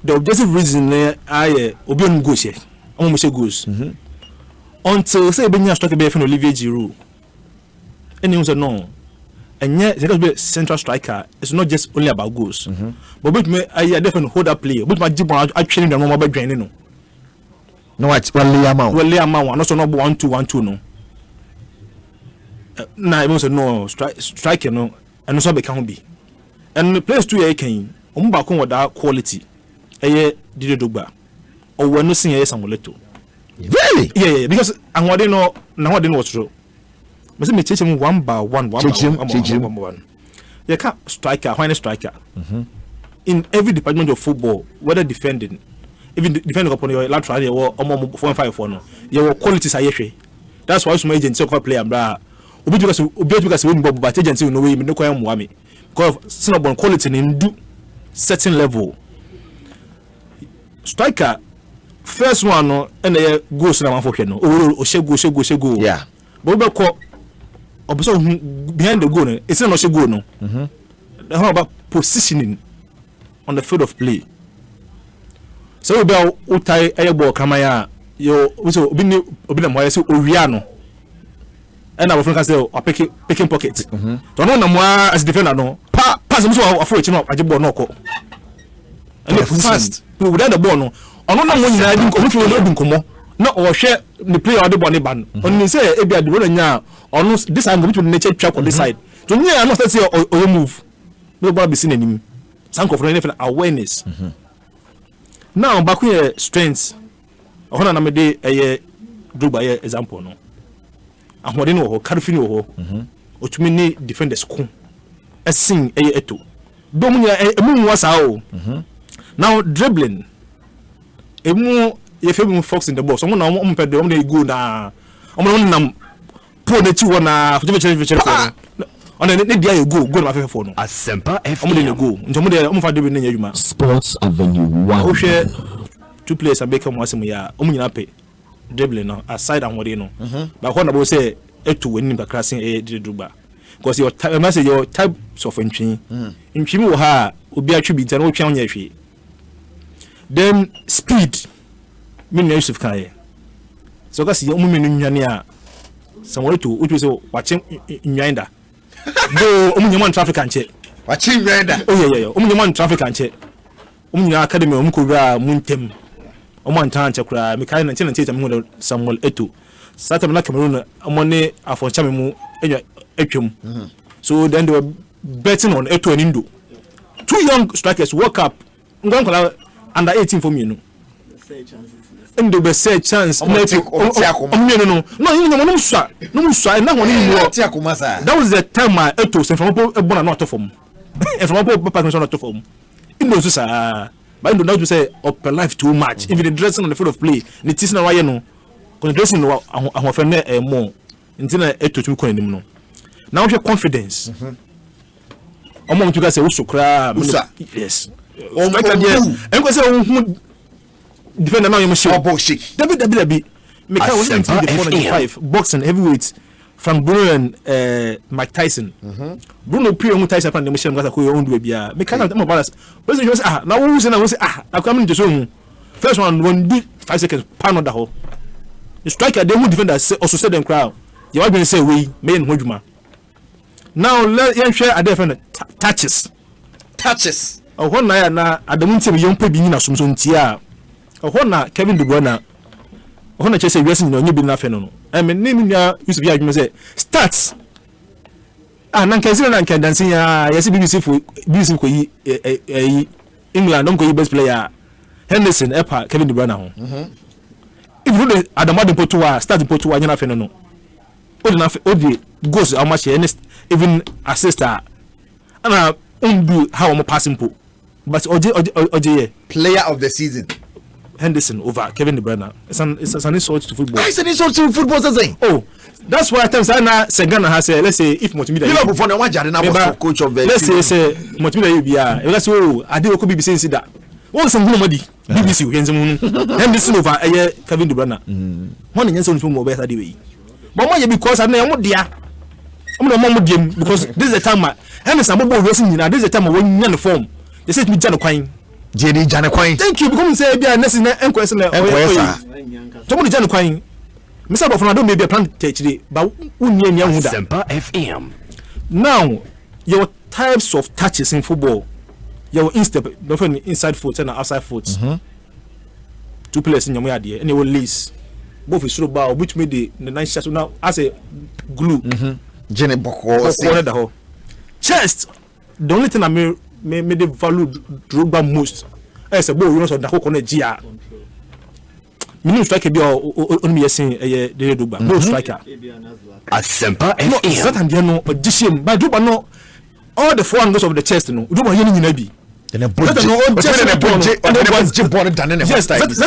The objective reason I obi on goals here. I'm say goals. Until say Benya striker be from Olivier Giroud. And he was no. And yet there be central striker. It's not just only about goals. But with me I definitely hold up play. But my jibon I training them mobile join no. No it's well amount. Well amount and also no 1-2 no. Na even say no striker no and also be can be. And the players too can back on that quality. Did Drogba or when no sing Samuel. Really? Yeah, because I'm what they know now what they know what's true. But me teach him one by one. You can't striker, when a striker. In every department of football, whether defending, even defending upon your lateral or 4-5 no, your qualities are yeshe. That's why some agents so-called play and blah. Because we win but agency no way no kwa mwami. Because Sinabon quality in do certain level. Striker first one no and the goals na for no. O she go. Yeah. But we call behind the goal it's not she go no. How about positioning on the field of play? So we be utai ayebo kamaya yo so obi na mo say owiano. And our friend say picking pocket. So no na as defender no. Pass him so afro no ajebo no ko. And fast. We without the ball no. Ono na mo nyina din ko fi no dun komo. Na o hwe the player o de ball ne ban. Oni say e bia de wona nya ono this angle between nature track on this side. So nya no say o move. No ball be seen anim. Sanko for any awareness. Now back here strengths. Ona na me de Drogba example no. Ahode no ho karfi no ho otumi ni defenders ko esin eto dom nya emu wasa o now dribbling emu ye femu fox in the box omo na omo pede omo dey go na omo nam po na ti wona fuje ona ne dia ye go na afefo no Asempa FM omo dey go ntomo dey omo fa de na nyadwuma Sports Avenue 1 o hwe two players abeka mo asem ya omo nyina pe dribbling no aside and what you know but what about say eto when the crossing did Drogba because your message your types of entry wo ha obi atwi bi tan wo twa onya hwe then speed Midfield Yusuf kai so kasi omo menu nwane a somewhere to which say watching nyanda do omunyama traffic anche wachi reda oh yeah omunyama traffic anche omunya academy omukura muntem omanta anche kura mikai na nche nche mu Samuel Eto satam na Cameroon amone afonchame mu enwa atwam so then they were betting on Eto and Indo. 2 young strikers woke up under 18 for me no and the best chance no that was the time my Eto sent from born not from and from permission not from in those but I don't say up life too much if the dressing on the field of play it is why you know dressing more until Eto to call him no now your confidence among you guys say also cry yes and go say defender now you must show bullshit David me can was into the 495 boxing heavyweight from Bruno and Mike Tyson Bruno Pio Tyson and the machine got a own way bia me can am balance but you say now who say I come into so first one do 5 seconds pan on the hole the striker they would defender also said them crowd you are going to say we me and Hojuma now let you share a different touches oh one na adamu ntse young pe bi na somso ntia oh na Kevin De Bruyne oh na chese wiase na onye bi na fe no I mean name nya Yusuf ya adwuma say starts na nkazira na nkandansi ya yesi BBC ko yi England ko yi best player Henderson epa Kevin De Bruyne ho if you the adamu de potuwa start potuwa nya na fe no odi goes how much even assist and undo how am passing po but oje player of the season Henderson over Kevin De Bruyne it's an insult to football. It's an insult to football saying oh that's why at times na Segana has say let's say if Multimedia you before na jare na was coach of the let's say Multimedia you bia let's say oh ade ko BBC say that won some modi BBC we nzemu Henderson over Kevin De Bruyne won nyen so mo better dey we but mo because na mo dia because this is the time Henderson Bobo racing this is the time when you form they say to me Jane Kwan thank you because say bia next na enkwese na to mo Jane Kwan Mr. Bofana maybe a plan today but unye nya hu da Asempa FM now your types of touches in football your instep inside foot and outside foot two players in your ade and you will lease both is through ball which made the nice shot now as a glue Jenny Boko chest the only thing I made the value Drogba most as a ball you know so the whole corner GR minimum striker be on me saying the Drogba no striker Asempa FM that and no audition but Drogba no all the four angles of the chest no Drogba yen ni bi then a budget that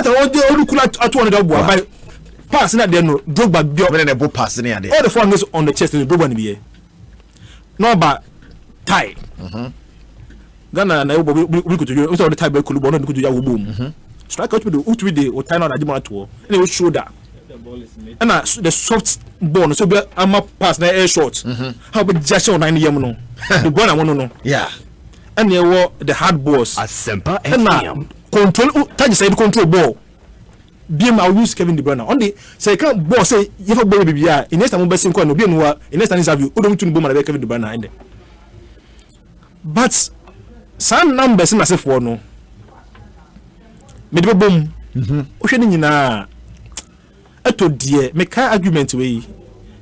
all the kula at one of by pass na there no Drogba bi when the ball pass in there all the four angles on the chest no Drogba ni bi no about tie Ghana na we could do so the tie by kulubo no could do ya wo bom strike out with the the tie na adimana to and we shoulder and the soft ball so be am pass na air short how be just on 9 yam no the ball na one no yeah and the hard balls Asempa FM control touch side control ball BM I use Kevin De Bruyne on the say can ball say you for ball bibia in next time be sin ko no be no in next time interview o don tun ball na Kevin De Bruyne and but some numbers na say for no me de bom o hwe ni nyina eto die me ka argument we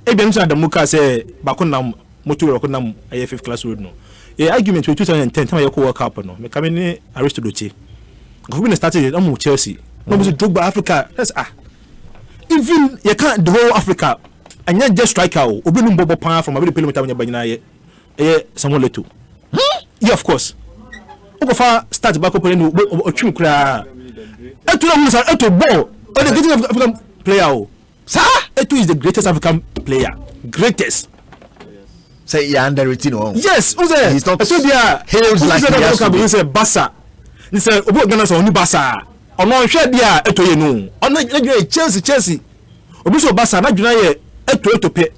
e bi nso adamu ka say bakonam motor bakonam aye 5th class road no argument we 2010 time you World Cup no me come ni Aristotle government started am Chelsea no be Drogba Africa that's even you can't the whole Africa and you just striker obi no bobo pan from abi perimeter nya banyina ye Samuel Eto yeah of course go for start back up no otwim kura Eto no musa Eto ball or the greatest African player sir Eto is the greatest African player greatest say you underrated no yes he's not so dia hails like he say Basa he say obo Ghana so oni Basa ono hwe dia Eto ye no ono Chelsea obi so Basa na dwuna ye Eto pe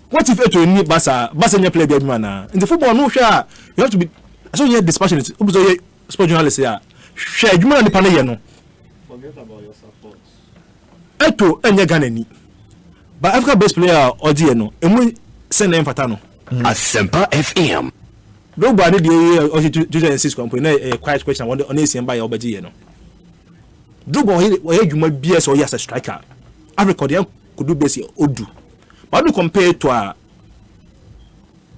what if Eto ni Basa nya play bia na in the football no hwe you have to be so you dispassionate obi so ye sport journalist ya hwe dwuma ni pa na ye no forget about your support Eto enya Ghana ni but Africa best player oje no emu send em fata no Asempa FM. Nobody the 2006 company quiet question on the same by Obaji no. Drogba why you might be as or as a striker. Africa could do best odu. But do compare to a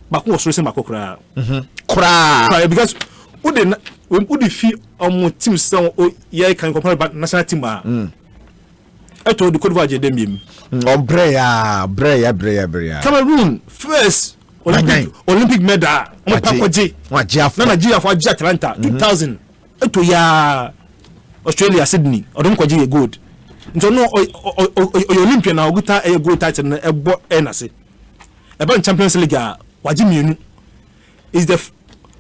Baku was racing Makokra. Kra because would the fee on team some yeah can compare back national team. I told the Cote d'Ivoire Dembim. Brea. Cameroon first Olympic medal. Nigeria for Atlanta 2000. Eto ya Australia Sydney. Odom kwaji gold. Nto no Olympian na oguta a gold title na ebo enase. Eba Champions League waji mienu. Is the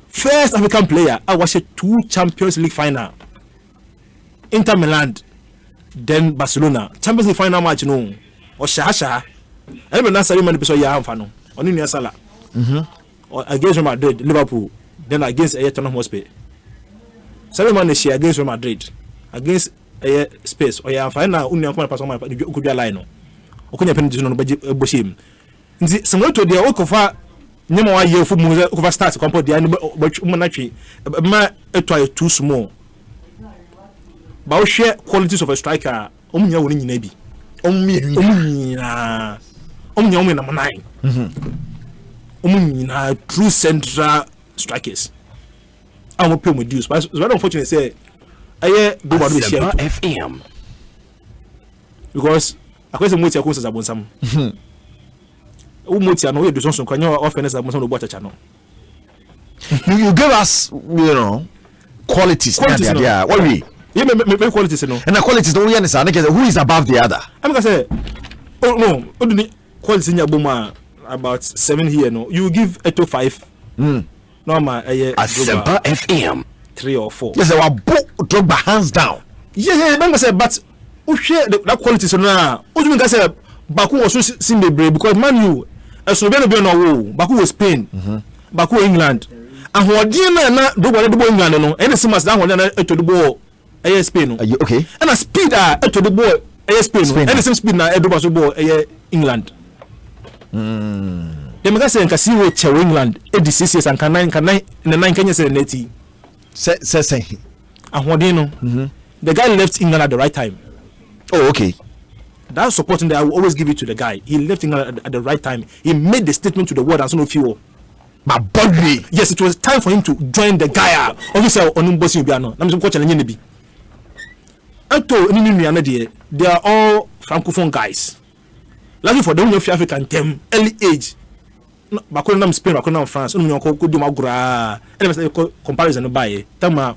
first African player I watched 2 Champions League final. Inter Milan, then Barcelona. Champions League final match no. Or Shasha. I remember that ceremony person ya amfano. Oni ni Salah. Against Real Madrid, Liverpool, then against Tottenham Hotspur. Ceremony she against Real Madrid, against Spurs. Or ya amfano uni akoma person ma ku bia line no. Okonya penalty no boshim. Nti somwe to dia okofa nyema wa ye fu mu okofa start compo dia no na twi ma etwa too small. Ba o share qualities of a striker omunya woni nyina bi. Omunya na manai. Na true central strikers. I will pay with dues, but it's very unfortunate say I do what we share FM because I question much I say about some. Much I know you do something. Can you offer us about some about channel? You give us, qualities. Yeah, what we? Yeah, me qualities no. And the qualities don't understand. Who is above the other? I'm gonna say, oh no, qualities in your boma. About 7 here, no. You give 8 to 5. No, ma. Asempa FM 3 or 4. Yes, I will drop hands down. Yeah, I'm say, but who share that quality so now? What do you mean? Say Baku was so seen the brave because man, you as no Baku was Spain, Baku England, and who did not do what the England no. Any summers down when to the ball, Spain. Okay. And a speed to the ball, Spain. Any same speed now, Edo ball, England. Dem ga say nka si we che England edc years and can 9 in the 9 Kenya say 80 say ahode no the guy left England at the right time. Oh, okay. That supporting that I will always give it to the guy. He left England at the right time. He made the statement to the world and so no few. My body. Yes, it was time for him to join the guy. Obviously on Mbosi Obiano. Na me ko challenge ne bi. Ato ni nua na they are all francophone guys. Lucky for them, you African term early age. Bakuna nam Spain, bakuna France. Unu nyoko ko dum agura. Ele say comparison no buy. Tama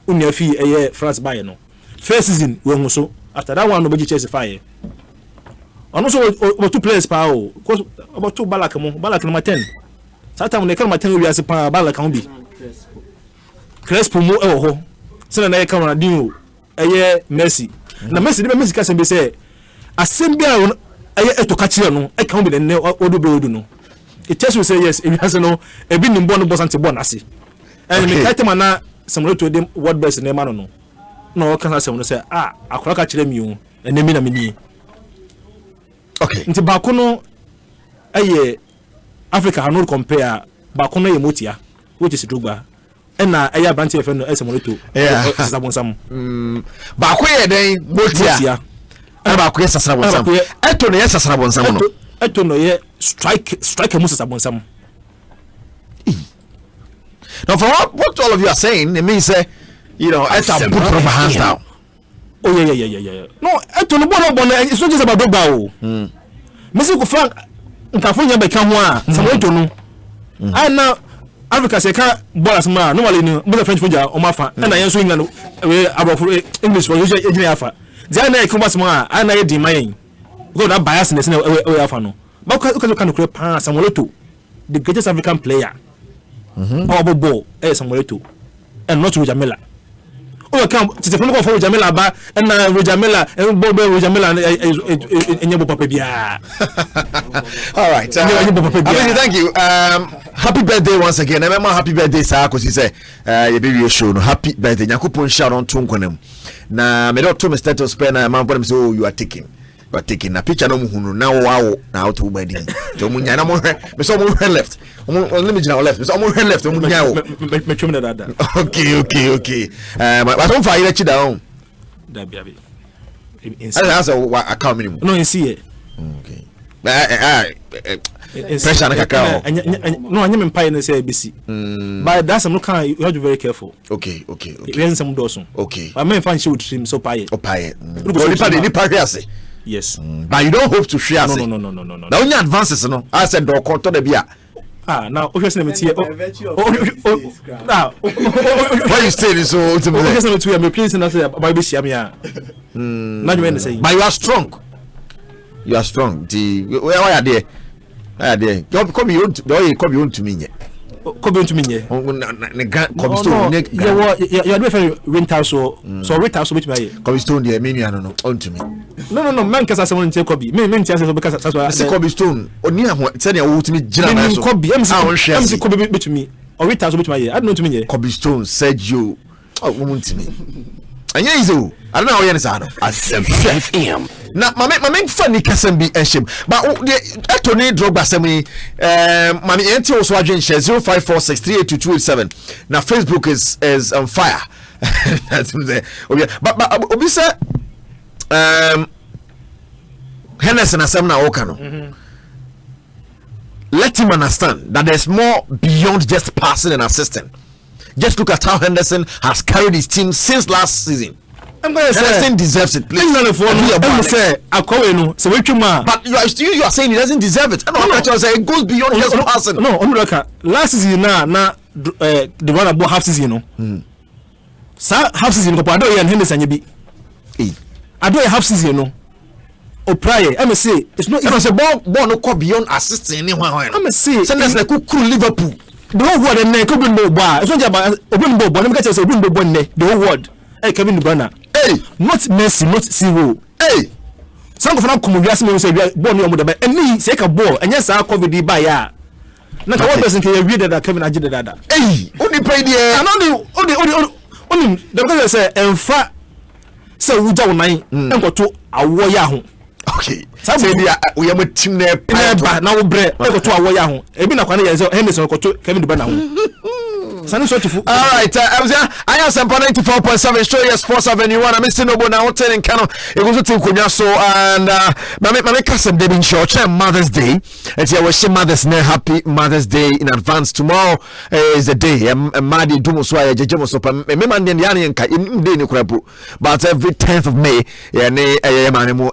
unu fi France buy no. First season we so after that one no be Chelsea fire. And also about 2 players pa o. Because about 2 Balak number 10. Satan when come 10 we as pa Balak kan bi. Crespo mo e ho. Say na come na din Messi. Na Messi ka say say Asempa to catch no I can't be the ne odo no. It tells you say yes if you has no e bi nimbo no boss anti-born ase. And me kite man na some to them word best na man no. No can say no say akora ka kire mi o enemi na me ni. Okay. Nti ba ko no Africa no compare ba ko no motia which is Drogba. Na branch FM no esemoreto. Sabonsam. Ba ko den motia. Aba ko yesasra bonsam. Eto no yesasra bonsam no. Eto no strike musa sabonsam. Now for what all of you are saying, it means Eto put rubber hands down. Oh yeah. No, Eto no it's not just about Drogba o. Messi ko Frank ntafo nya be kan ho a Samuel no. And now Africa say can ball ma normally no but French football o ma fa na yenso England we abofo English for usually ejina afa. Dia na ekomba ma ana ye di mayen. Go that bias ness na we afa no. But can create pa Samuel Eto'o, the greatest African player. Power ball Samuel Eto'o and not Roger Miller. Oh come to from go for Roger Miller ba and Roger Miller and Bobo Roger Miller enyebo papa bia. All right. Thank you. Happy birthday once again. Remember happy birthday sir cuz he say your baby show no happy birthday. Nyakopon shout on to nkonem. Na me do to me status pen na man for them say oh you are taking. but taking a picture no hunu now wow now to body to munya na mo hwe me so mo hwe left let me just left me so mo hwe left mo munya wo me twem na dada okay but don't fire it down da biabe that's a account minimum no in see okay pressure na kakao no anya me pai na say abc but that's some kind you have to be very careful okay when some do so okay I mean fan she would stream so pai ni pari ase yes but you don't hope to share ase no now only advances no I said do conto de bia now obviously me tie now why you stay so ultimately obviously me tie me please na say about be share me na you say but you are strong the where are there come you to me come to me ne cobblestone you are very rental so rental so bit me cobblestone there me no on to me no man kasa someone take kobi me tia say because that's cobblestone oni ho say na wo to me gina na so kobi am say kobi bit me or rental so bit me I don't know to me cobblestone said you wo to me anya izo I don't know how you understand Asempa FM na mama funny kasem bi enshim but Tony Drogba semi mama enti also adwen share 0546382287 na Facebook is on fire that's but obi say Henderson asem na woka no let him understand that there's more beyond just passing and assisting. Just look at how Henderson has carried his team since last season. I'm going to say Henderson deserves it. Please don't say so but you are saying he doesn't deserve it. I'm say it goes beyond just passing. No, last season na the one about half season no. Half season ko ado yan Henderson bi. Ado half season no. O prior, I say it's not even say ball no go beyond assisting anyone. I say Henderson like cool Liverpool. The whole world and could be bar. It's not about open board, but I'm going to say the whole world. Hey, Kevin De Bruyne. Hey, not Messi, not zero. Hey, some of them come with us and say, born on the and me, take a ball, and yes, I'll cover the buy. Not one person can read that Kevin Ajid that. Hey, only pay the only the guy say, and fat. So we don't mind and go to a warrior. Okay. So we are with team there. Now bread. I go to a warrior. Even a corner Henderson go to Kevin De Bruyne. All right, I have some 94.7 show your Sports Avenue. One, I'm Mr. Noble now telling Kano. It was a team so and my cousin Devin Church Mother's Day. And here was Mother's Day. Happy Mother's Day in advance. Tomorrow is the day. Madi Dumuswaya Jamosopa. Memandiani and in Dini Krabu. But every 10th of May, Manemo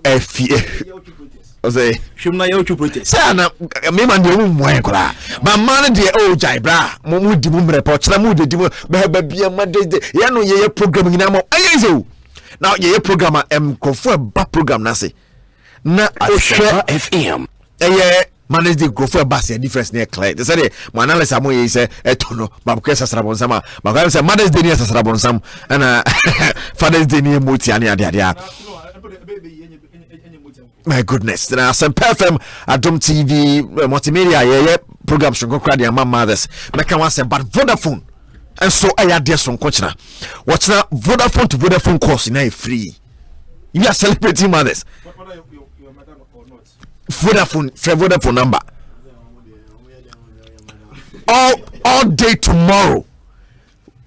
say shimna yo chu protest sana me man de mu moye kora ma man de o jai bra mo mu di mu report na mu de di mu ba bia ma de ya no ye program nyina mo ayezo now ye program konfo ba program na se na Asempa FM manage the go for bass difference near clear they say mo analysis am ye say etono ba ko sasrabon sama ba ko say Mother's Day ni sasrabon sam and Father's Day ni moti ani ade my goodness. Then Asempa FM Adom TV multimedia program should cry their mothers. Make one say but Vodafone and so I had this on coachna. What's that Vodafone to Vodafone course in free. You are celebrating mothers. Vodafone number. All day tomorrow.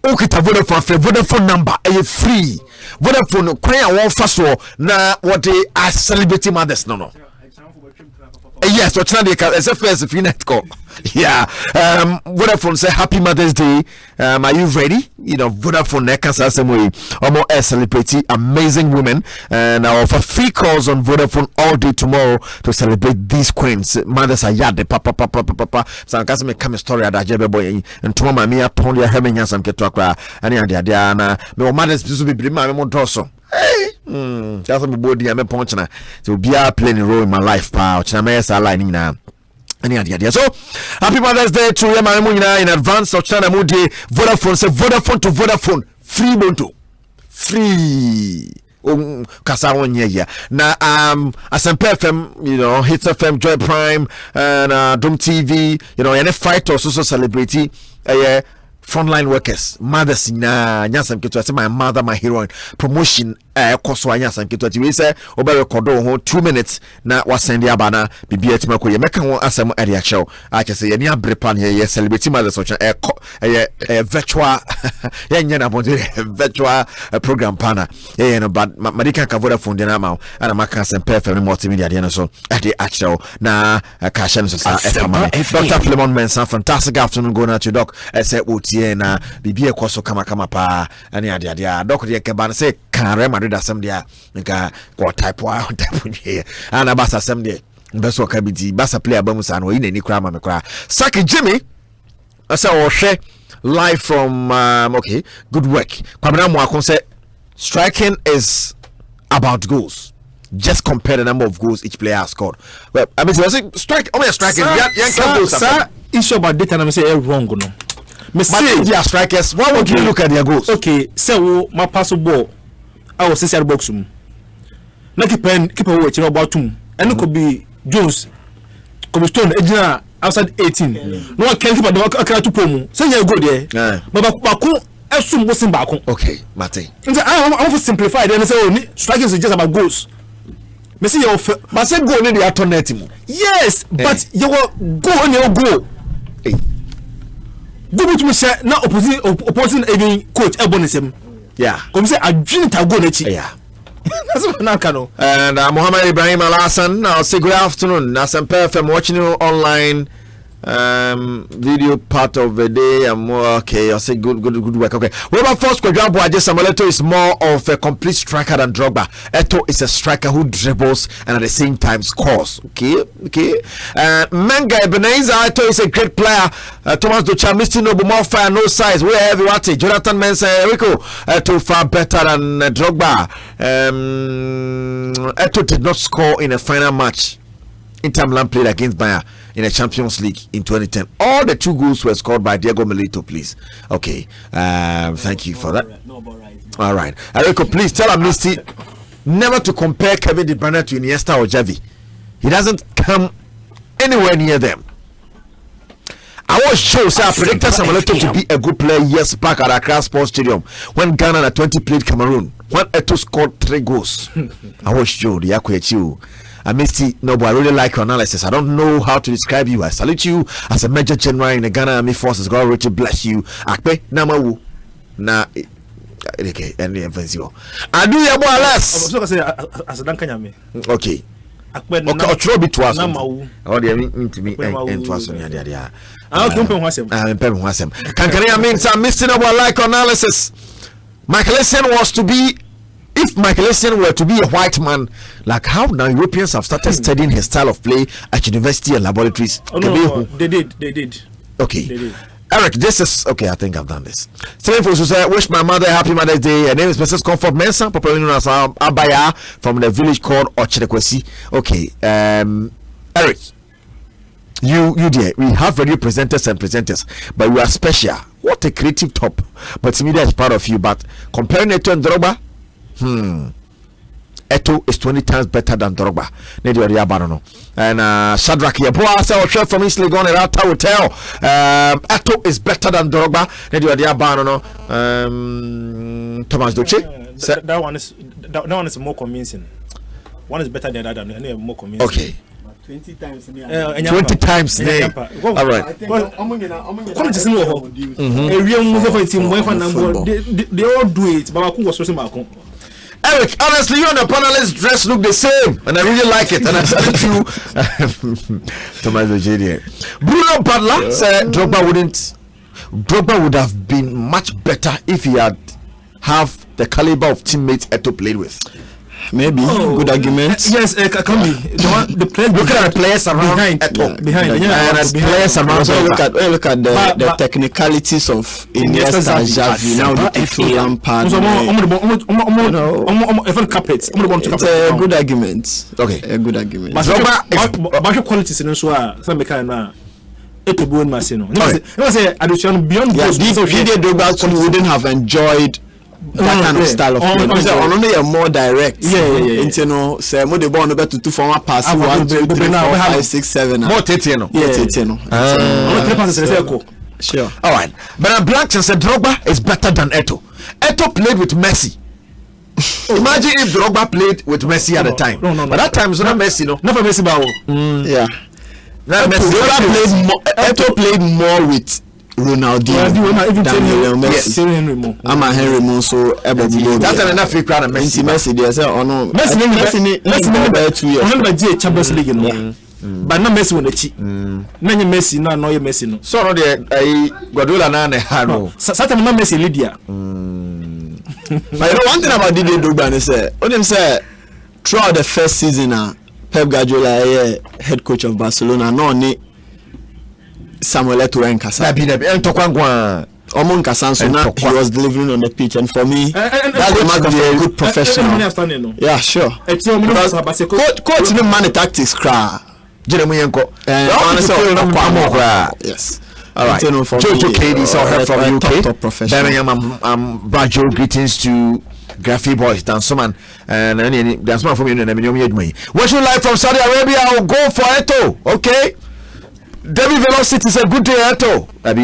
Okay, Vodafone number free. Vodafone kwan won faso na what they are celebrating mothers no yes so try the SFS if you net call yeah Vodafone say happy Mother's Day are you ready Vodafone na can say omo celebrate amazing women and I offer free calls on Vodafone all day tomorrow to celebrate these queens mothers are yard papa so can me come story ada jebe boy and to mama me upon your hemenya sam keto akra ani ade na me mothers bisu be ma me mo doso just me body am ponchna so be a playing a role in my life pa china me sa line na any idea so happy Mother's Day to you in advance so china mo dey Vodafone say Vodafone to Vodafone free bonto free kasa wonye ya na Asempa FM Hits FM Joy Prime and Dom TV any fight or so celebrity frontline workers mothers na nyasam keto say my mother my heroine promotion koso anya sanketo ati we say oba record ho 2 minutes na wasend ya bana bibia tima ko ye meka ho asem ade a chew a che say ye ni abre plan ye celebrate mothers so virtual ye nya na bonde virtual program pana ye no bad madika ka voda phone na ma ana maka Asempa FM multimedia de no so ade a chew na ka sha no so sa Dr. Philemon Mensah, fantastic afternoon going out to doc say otie na bibia koso kama pa ani ade doc de ke ban say kan Madrid asem dia nka ko type here and abasa asem dia beso ka biti basa player ba musa no yi nani kra ma me kra Saki Jimmy asa o hwe live from okay, good work kwabena mo akon say striking is about goals. Just compare the number of goals each player has scored. Well, I mean, strike only a striker sir issue about data na me say wrong no me say their strikers. Why would you look at their goals? Okay, so my pass ball I was inside box room. Na keeper watch about tum. And could be Jones. Could be Stone Ejina outside 18. No one can keep a to promo. Say you go there. But Baku assume what's in Baku. Okay, Mate. I want to simplify it and say striking is just about goals. Messi your but say go in the alternative. Yes, but you go on your goal. Go to me say na opposing even coach Ebonisem. Yeah. Come say I drink to go nechi. Yeah. That's what I can. And Muhammad Ibrahim Alasan, I'll say good afternoon. Asempa FM watching you online. Video part of the day. I'm more okay. I'll say good work. Okay. What about first Boadi Samueleto is more of a complete striker than Drogba. Eto is a striker who dribbles and at the same time scores. Okay. Menga Ebenezer Eto is a great player. Thomas Ducha, Mr. Noble, more fire, no size. Where have you at it? Jonathan Mensah, Rico Eto far better than Drogba. Eto did not score in a final match. Inter Milan played against Bayern in a Champions League in 2010. All the 2 goals were scored by Diego Milito, please. Okay. Thank you for that. All right. Erico, please tell Amnesty never to compare Kevin De Bruyne to Iniesta or Xavi. He doesn't come anywhere near them. I was sure, sir, I predicted Samueleto to be a good player years back at Accra Sports Stadium when Ghana under 20 played Cameroon. When Eto scored 3 goals. I was sure. The Yakwechu. I really like your analysis. I don't know how to describe you. I salute you as a major general in the Ghana Army Forces. God richly bless you. Akpe Namawu na okay, any offense you. I do your more or less. Okay. Okay, I'll throw it to us. Oh, they mean to me and to us. Can mean some missing about like analysis? Michael Essien was to be. If Michael Essien were to be a white man, like how now Europeans have started studying his style of play at university and laboratories. Oh, no, they did. Okay. They did. Eric, this is okay. I think I've done this. Same for say, wish my mother a happy Mother's Day. Her name is Mrs. Comfort Mensah, popularly known as Abaya, from the village called Ochirekwesi. Okay. Eric, you dear, we have radio presenters and presenters, but we are special. What a creative top. But media is part of you. But comparing it to Drogba. Eto is 20 times better than Drogba. And Shadrach Yeboah said from East Legon and Alta Hotel. Eto is better than Drogba. Thomas Duche. That one is more convincing. One is better than the other. And more convincing. Okay. 20 times. 20 times. All right. They all do it. But I was stressing Eric, honestly, you and the panelists dress look the same, and I really like it. And I salute you, Thomas Ojedier. Bruno Butler said Drogba would have been much better if he had have the caliber of teammates Eto played with. Maybe good argument. Yes, it can be. The players looking at the players around behind. And players around. So look at the technicalities of Iniesta, Xavi. Now the two Lampard. It's a good argument. Okay, a good argument. But qualities in some kind it will be Marcelo. It was a addition beyond those. Drogba wouldn't have enjoyed that kind of style of play. Only a more direct. Yeah. You know, say more the ball no better to form a pass 1, 2, 3, 4, 5, 6, 7. More Tetiano. Sure. All right. But Black said Drogba is better than Eto. Eto played with Messi. Imagine if Drogba played with Messi at the time. No. But that time, so not Messi, no. Not for Messi, but Yeah. Eto'o played more with Ronaldinho. Even Henry Mo. I'm a Henry Mo, so that's enough free crowd and Messi. Messi, they say, oh no. Messi 2 years. Messi Champions League, you know. But no Messi when the cheat. Many Messi, no Messi, no. So no, the Guardiola na ne haro. Certainly no Messi Lydia. But you know one thing about Didier Drogba is say throughout the first season, Pep Guardiola, head coach of Barcelona, no only Samuel Eto'o and Kasa. So now he was delivering on the pitch, and for me, that's the mark of a good professional. Yeah, sure. Coach no man tactics cry. Yes. All right. Jojo KD saw her from UK. Birmingham, Brajo, greetings to Graphy Boys, Dansoman, and there's one from you. Watching live from Saudi Arabia, I'll go for Eto'o. Okay. David Velocity is a good day, Eto'o. I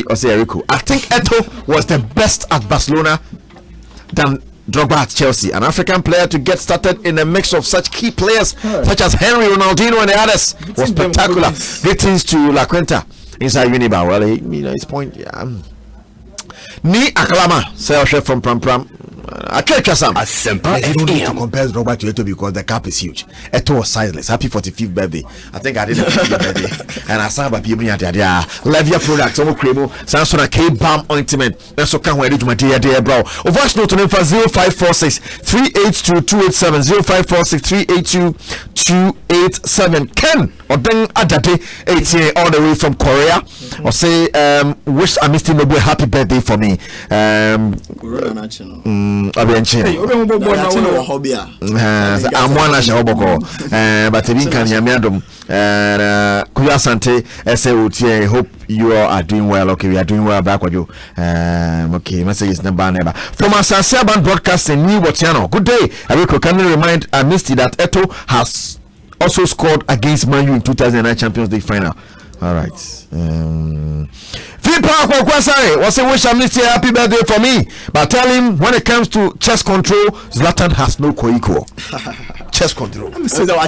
think Eto'o was the best at Barcelona than Drogba at Chelsea. An African player to get started in a mix of such key players such as Henry, Ronaldinho, and the others was spectacular. Greetings to La Quinta inside Unibar. Well, his point. Ni Akalama, Sir from Pram. Asempa FM. Compare Drogba to Eto'o because the cap is huge. Eto'o was sizeless. Happy 45th birthday. I think I did a 45th birthday. And I saw people at the Levia products, some cremo, Samsung K balm ointment. That's so can't wait to my dear bro. Of us note on for 0546 382 287 0546 382 287. Ken or then Adade 8 all the way from Korea. Or say wish I missed him a happy birthday for me. I'm one but hope you all are doing well. Okay, we are doing well back with you. Okay, message is number never from our Saban broadcasting new channel. Good day. I will kindly remind Misty that Eto'o has also scored against Man U in 2009 Champions League final. All right. Fipa was a wish I missed a happy birthday for me, but tell him when it comes to chest control, Zlatan has no co-equal. Chest control. Chest control.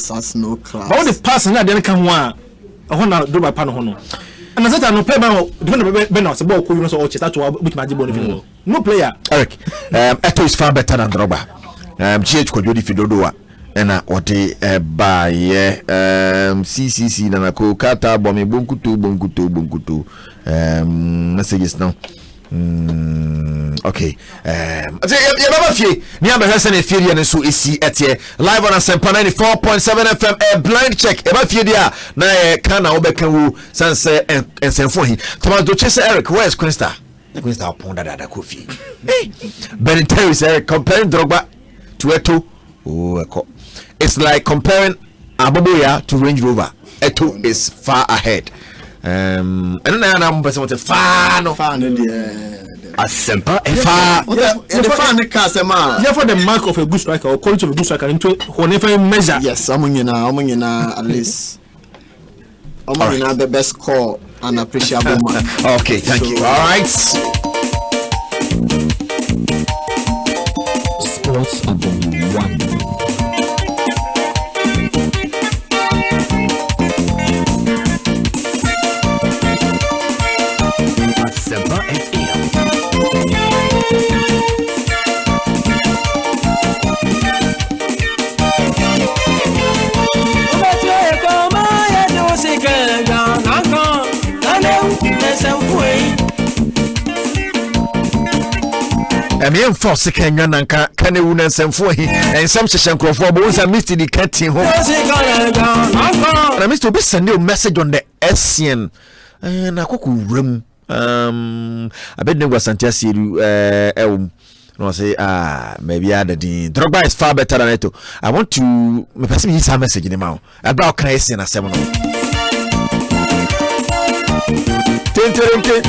That's no class. All the person that didn't come one. I want to do my panel. And as I no play by the ball, you know, chest with my jibon. No player. Eric, Eto'o is far better than Drogba. GH Kojodi Fidodoa. Ena ote baye CCC na ko kata bomi bonkutu messages now. Okay. You baba fie ni abehwese na fie ne so esi etie live on Asempa 94.7 FM a blind check e ba fie dia na kana obeka wu sanse ensenfo hi Thomas Dochese Eric where is Quinsta upon that coffee. Hey Ben Terry said comparing Drogba to Eto'o. Oh, it's like comparing Aboboya to Range Rover. Eto'o is far ahead. And then I'm far no. Asempa far. The fan the customer. Yeah, for the mark of a good striker or quality of a good striker into whenever measure. Yes, I'm at least. I'm the best score and appreciable man. Okay, thank you. All right. Sports Avenue 1. Asempa FM. Me enforce Kenya nanka kane wu nansemfo hi ensam hyehye nkrofo bo wonsa Mr. di kati ho na Mr. be send you message on the SCN na koku wram abednego Asante Asiedu no say maybe the Drogba is far better than Eto'o. I want to me person use a message in the mouth about can SCN asem no tenterenke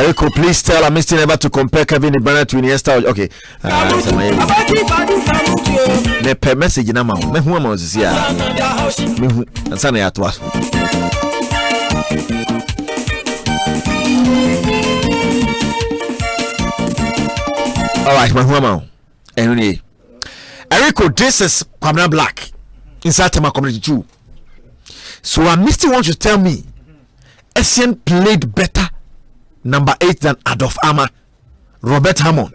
Erico, please tell Amisti never to compare Kevin De Bruyne to Iniesta. Okay. Me per message na ma. Me hu ma ozisi a. Me hu. Ansa na ya to aso. All right, me hu ma. Enuni. Erico, this is Pamela Black inside Tema Community 2. So Amisti wants to tell me Essien played better number 8 than Adolf Ama, Robert Hammond,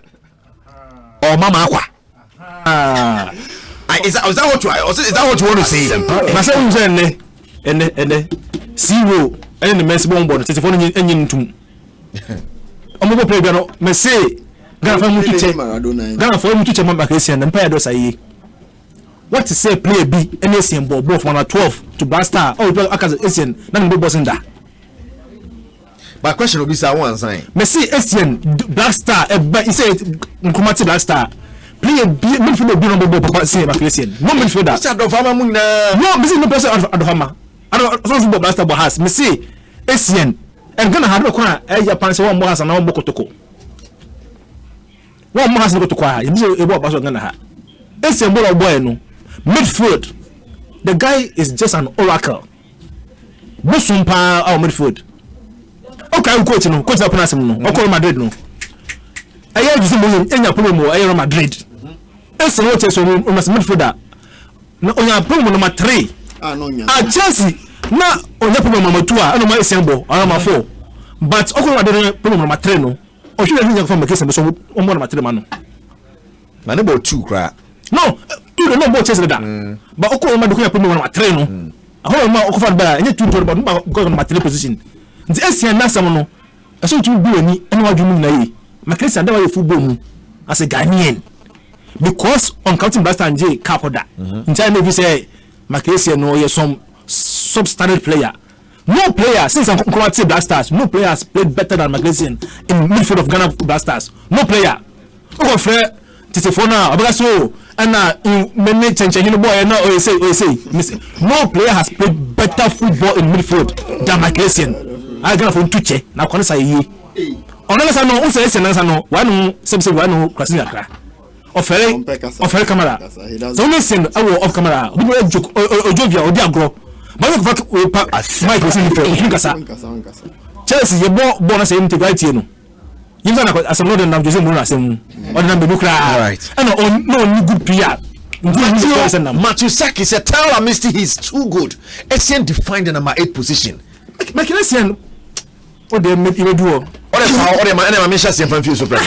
or Mama Aqua. Is that what you want to say? Myself and zero and the mess bomb on the phone engine to Omo play Gano, Messi, Ghana for him to check my Christian and Pedro say. What to say play B and Asian ball both 1 or 12 to Blaster or Asian, none of the that. My question will be one sign. Messi Asian Black Star, he said Nkumati Black Star. Play a midfielder be number ball say Christian. No midfielder. No, Messi no person Adhama. I don't football Black Star has Messi Asian and gonna have no corner Japan say one more has an hour Bokotoko. One more has no to quiet. You say about Basso Gana. Asian ball boy no. Midfield. The guy is just an oracle. Musumpa or midfield. Okay, I'm coaching no. Coach Apenasem no. Okay, Madrid no. I have this any problem with Real Madrid. Asian what is on midfielder. No, on your problem number 3. Chelsea. Na on your problem number 2. I know my Asian ball. I am 4. But okay, Madrid problem number 3 no. O should have from the case so on more number 3 man no. Na number 2 cry. No, you don't know about Chelsea that. But okay, Madrid problem number 3 no. I hold my okay for and you 2 about go on my 3 position. The Asian Nasa no, I saw you do any what you mean. My case and never football as a Ghanaian because on counting Blaster and J Capoda. In China, we say my case no, you're some substandard player. No player since I'm Black Stars, no players played better than Malaysian in midfield of Ghana Blasters. No player. Oh, Fred, Titifona, Abaso, and many change you boy, and now say, no player has played better football in midfield than Malaysian. I got from Tuche, now can I say ye? Unless I know, say, no, one, some one who crossing a crack. Of her camera. So listen, I will off camera. We will joke or Jovia or Diagro. But Mike was in the Chelsea, you bought bonus to write you. You know, as a modern now, Jose Mura, or number Bukra. Right. And no good PR. Matthew Saki said, tell Amisti he's too good. Essien defined the number 8 position. Essien. What they make you do? What am I mentioning from Fuse Supreme?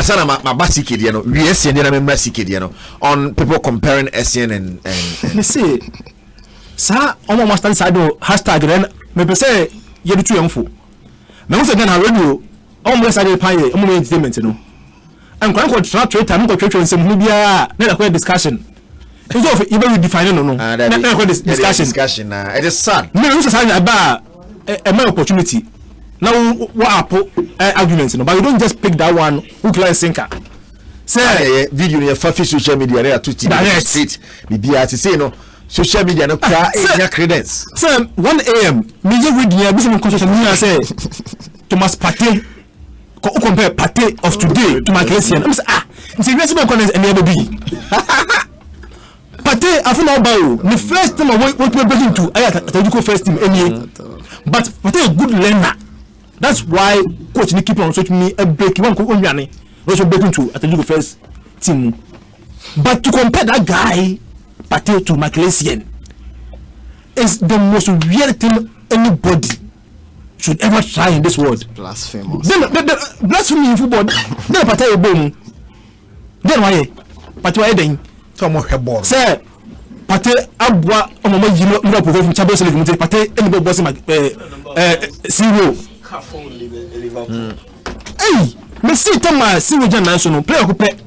Sana my basic kid, you know, we Essien, you know, basic kid, you know, on people comparing Essien and me say, sir, almost inside hashtag then, maybe say, you're too young for. Now, once again, I radio, almost I did pay entertainment, you know. I'm going to try to time to church and some media, not a discussion. It's all even defining no, discussion. It is sad. No, it's about a more opportunity. Now, what arguments, but you don't just pick that one who can sinker. Say, video your social media, they are too state. Say, no, social media, no credence. So, 1 a.m., media reading, business consultation, say, Thomas Pate, compare Pate of today to my Christian. I'm saying, it's a recipe of any other be. Pate, I feel about the first time I went to breaking to, I had a first team, but Pate is a good learner. That's why coach need keep on searching me a break. You want to go on Yanni, also breaking to at the first team. But to compare that guy, Pate to Malaysian, is the most real thing anybody should ever try in this world. Blasphemous. Then blasphemy in football. Then Pate a boom. Then why? Pate why then? Someone have ball. Sir, Pate abwa omo you know from Champions League. Pate anybody boss zero. Hey, me see Thomas see we national player who play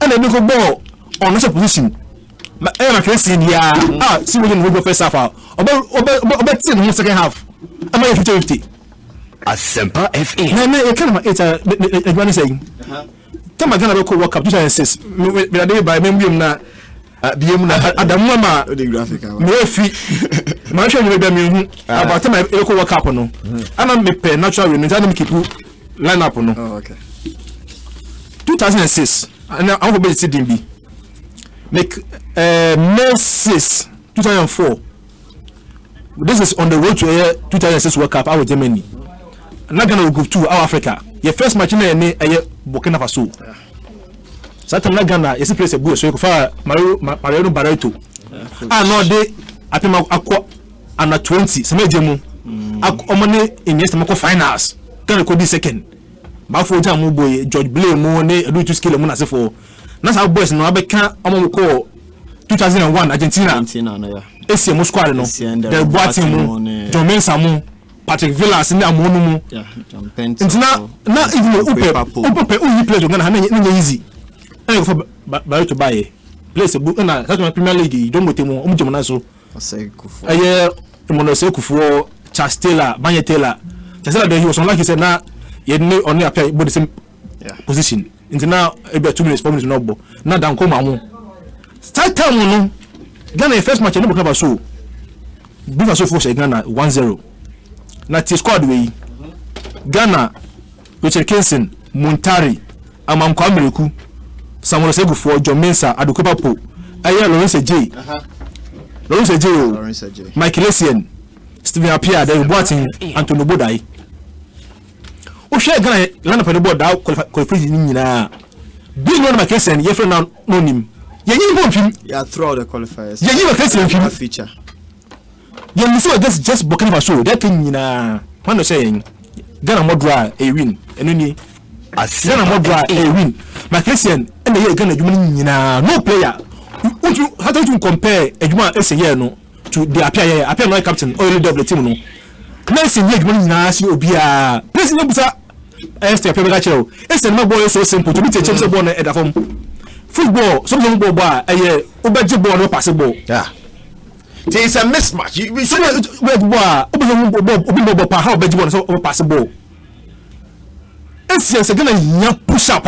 and then go ball on national position. My Christian here. See we go first half. About second half. Am I 50-50? Asempa FM. No, kind of it's what saying. Tell Ghana go World Cup 2006. Me dey by membium na Adamu ma the graphic. Me fi. Ma show you me about time I go World Cup no. Ana me pay natural win. Nta me keep lineup no. Oh, okay. 2006 and I'm going to see DB. Make May 6 2004. This is on the road to 2006 World Cup out with Germany. Not gonna go to our Africa. Your first match in Burkina Faso. Certain Nagana is a place a good so you can find Mariano Barreto. I know they at Aqua under 20. Some Jemu. Omane in yesterday finals. Can could be second. Bafo Jamu boy George Blair Mone do to skill Mona for. That's how boys no Abeka Amoko 2001 Argentina. Yeah. Esi mo squad no. The Boadi mo, John Mensamu, Patrick Villas in Amonumu. Yeah, John Pence. It's not even Upe who play to Ghana easy. I go for to buy. Place a book na that's my Premier League. You don't go to mo umjumana so. Asekufu. Monosekufu, Charles Taylor, Banya Taylor. Taylor he was unlike he said na you only appear both the same position. Into now about 2 minutes 4 minutes no. Now down come amu. Start time no. Ghana first match no Burkina Faso. Burkina Faso force Ghana 1-0. Na T squad way. Ghana Richard Kenson, Montari, Amam Kwamereku, Samuel Segufor, John Mensah, Adukopa Po, Aya Lawrence J. Lawrence J. Michael Essien, Steven Appiah, David Boateng, Antonio Bodai. O share Ghana land up the board that qualification nyina. Big one Michael Essien, ye friend no nim. Yeah, throughout the qualifiers. Yeah, you were facing feature. Yeah, you saw this just Burkina Faso. That thing in one was saying Ghana Modra a win. And only Ghana Modra a win. My Christian and the year Ghana no player. Would you how do you compare a Juma no to the Appiah no captain or leader of the team? No. Nice in year Obia. President Esther Peberacho. It's my boy so simple to be a chance of one at the home. Football, some young boy, Obaji ball, no possible. Yeah. There is a mismatch. We say, how bad you want so possible. It's again a push up.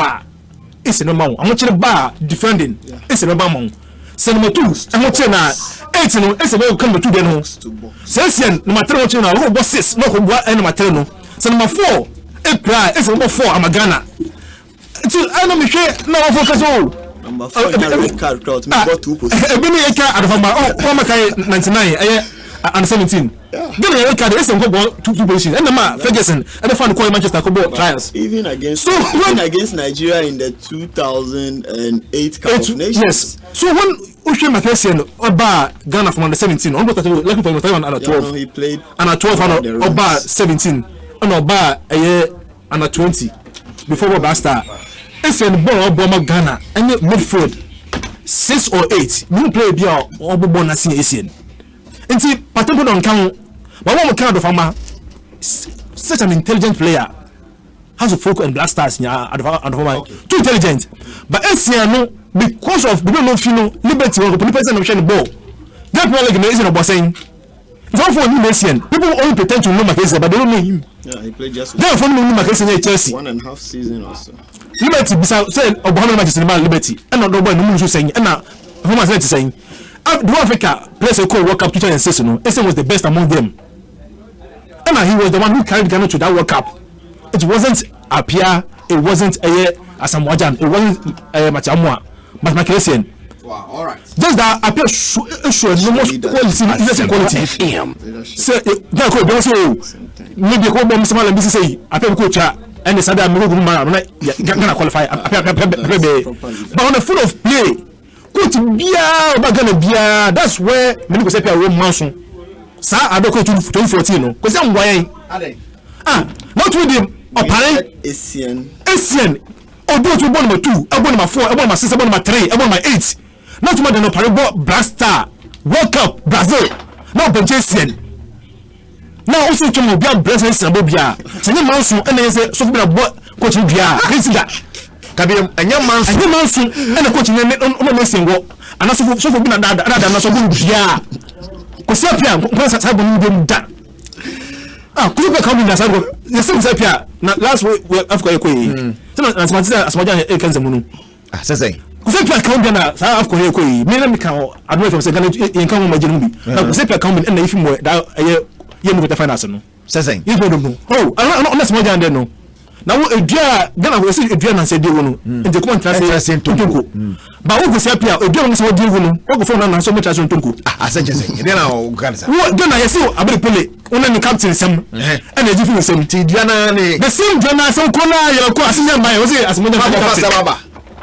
It's in a mount. I'm watching a bar defending. It's in a mount. Cinema 2. I'm watching 8. It's a way come to the host. Session, no matter what you know, who was 6, no what any maternal. Cinema 4. It's number 4. I'm a Ghana. I know me share no focus all. Number 4 red card crowd. Me got 2 positions. Be me a card out of my oh 99 and 17. Then a red card is go 2 positions. And the man Ferguson and the fan call Manchester Cup trials. Even against Nigeria in the 2008 Cup of Nations. Yes. So when Ushe Mackensen Oba Ghana from under 17 on what looking for Taiwan under 12. He played under 12 and Oba 17 and Oba a year under 20 before Oba start. It's a ball of Ghana and midfield 6 or 8. You play beer or bonus in Asian. And see, Patampo don't count. But one kind of Ama, such an intelligent player has a folk and blasters in too intelligent. But Asian, because of the no liberty or the person of the ball, that more like amazing about saying. It's all for him, Asian. People only pretend to know Mackenzie, but they don't know him. Yeah, he played just for me, Mackenzie at Chelsea. 1.5 seasons or so. Liberty said Obama matches in Liberty and not nobody no saying and now who was saying the Africa plays a World Cup 2006 Essien was the best among them and he was the one who carried Ghana to that World Cup. It wasn't Appiah, it wasn't Asamoah, it wasn't Machamua, but Michael Essien. Wow, all right. Just that Appiah showed the most quality. Say that could also maybe go bomb some and say Appiah coach and the Sada Muruman Ghana qualify. But on the full of play, could be Gonna be that's where many say Rome Manson. Sir, I don't go to 2014 because I'm why. Not with him. Essien. Or go to number 2, I want my 4, I want my 6, I want my 3, I want my 8. Not more than a Parabo Blaster World Cup Brazil. Now Essien. Now also to be a blessing Sabobia. Send Manson and they say so what coach Bia. This is that. Kabir and young Manson and a coach on missing work. And also so for being another not so good Bia. Kosapia, once I have been done. Could you come in as I go? The same Sapia. Last week we have got a quay. So as much as Kansamunu. Say. Kosapia come down as I have got a quay. Maybe I don't know if I'm saying in common my Jimmy. Kosapia come in and if you were that you with the finance. Say, you don't know. Oh, I'm not small than no. Now Edria Ghana will see Edria and say they will in the common translation Tunku. But what was happy Edria was what you will go for so much as Tunku. I said then I'll Gansa. What then I saw about Pele only the captain some and a different same Tidiana the same Ghana some corner your course in my was as much as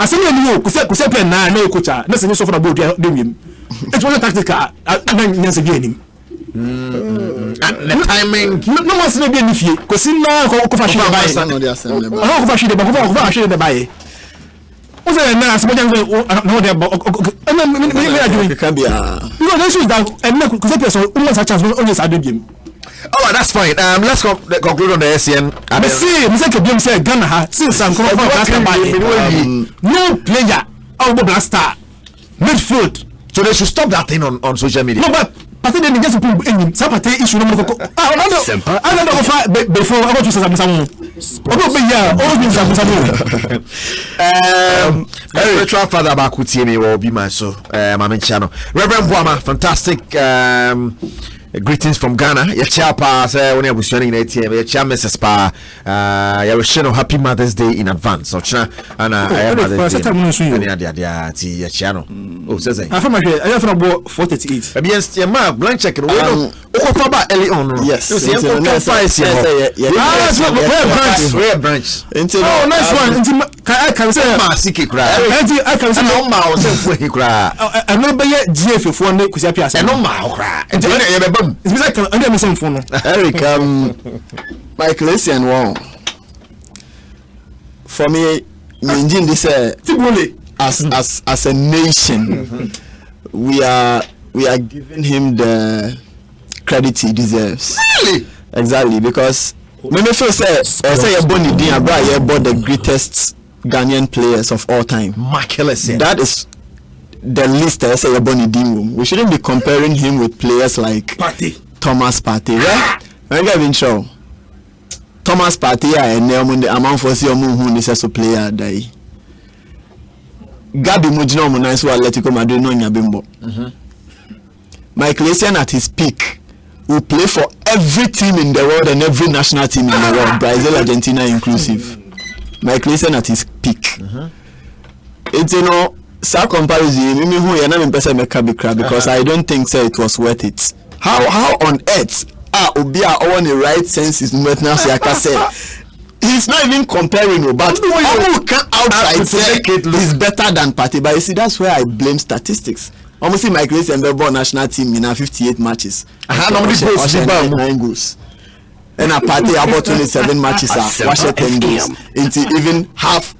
someone you could say na no coach let's say so for about him. It was a tactical and yes again. The timing No one's not being if you because now go fashion buy. Oh, fashion the buy. What's that now? Somebody know they about can be no, this is that and because person almost a chance always I do game. Oh, that's fine. Let's conclude on the SCN. I see, Mr. Kabim said Ghana since I'm coming from no player out blaster midfield. So they should stop that thing on social media. No, but I think they just put in some issue no more. I don't know before I want to say something. Spiritual father Bakuti me will be my so Mama Chano. Reverend Boama, fantastic greetings from Ghana. Your chapa say when you was showing ATM, your chama Mrs. Pa you wish you happy Mother's Day in advance. So and Mother's Day. Your channel. Oh, says I from about 438. Against your mark blank check. Early on. Yes. Where branch? Oh, nice one. I can say Masiki cry. I can say no ma cry. I remember GF for one Kusiapia. And no ma cry. And it's like under some phone. Eric, Michael Essien won. For me, Minjin this as a nation, we are giving him the credit he deserves. Really? Exactly, because when me feel say Bonnie Din Abra bought the greatest Ghanaian players of all time. Michael Essien. That is the list I say Bonnie Din. We shouldn't be comparing him with players like Thomas Partey. Right? I'm not sure. Thomas Partey and the amount for who is a player die. Gabi Mujino Munaiso Atletico Madrid no Nyabimbo. Michael Essien at his peak will play for every team in the world and every national team in the world, Brazil, Argentina inclusive. Michael Essien at his peak. It's sa comparison me who you na me person make crab because I don't think so it was worth it. How on earth obi a on the right senses movement now say aka say he's not even comparing but who can outright say he's better than Partey, but you see that's where I blame statistics. Almost see Michael Essien be national team in 58 matches. Nine goals. And a Partey about 27 matches watch 10 games into even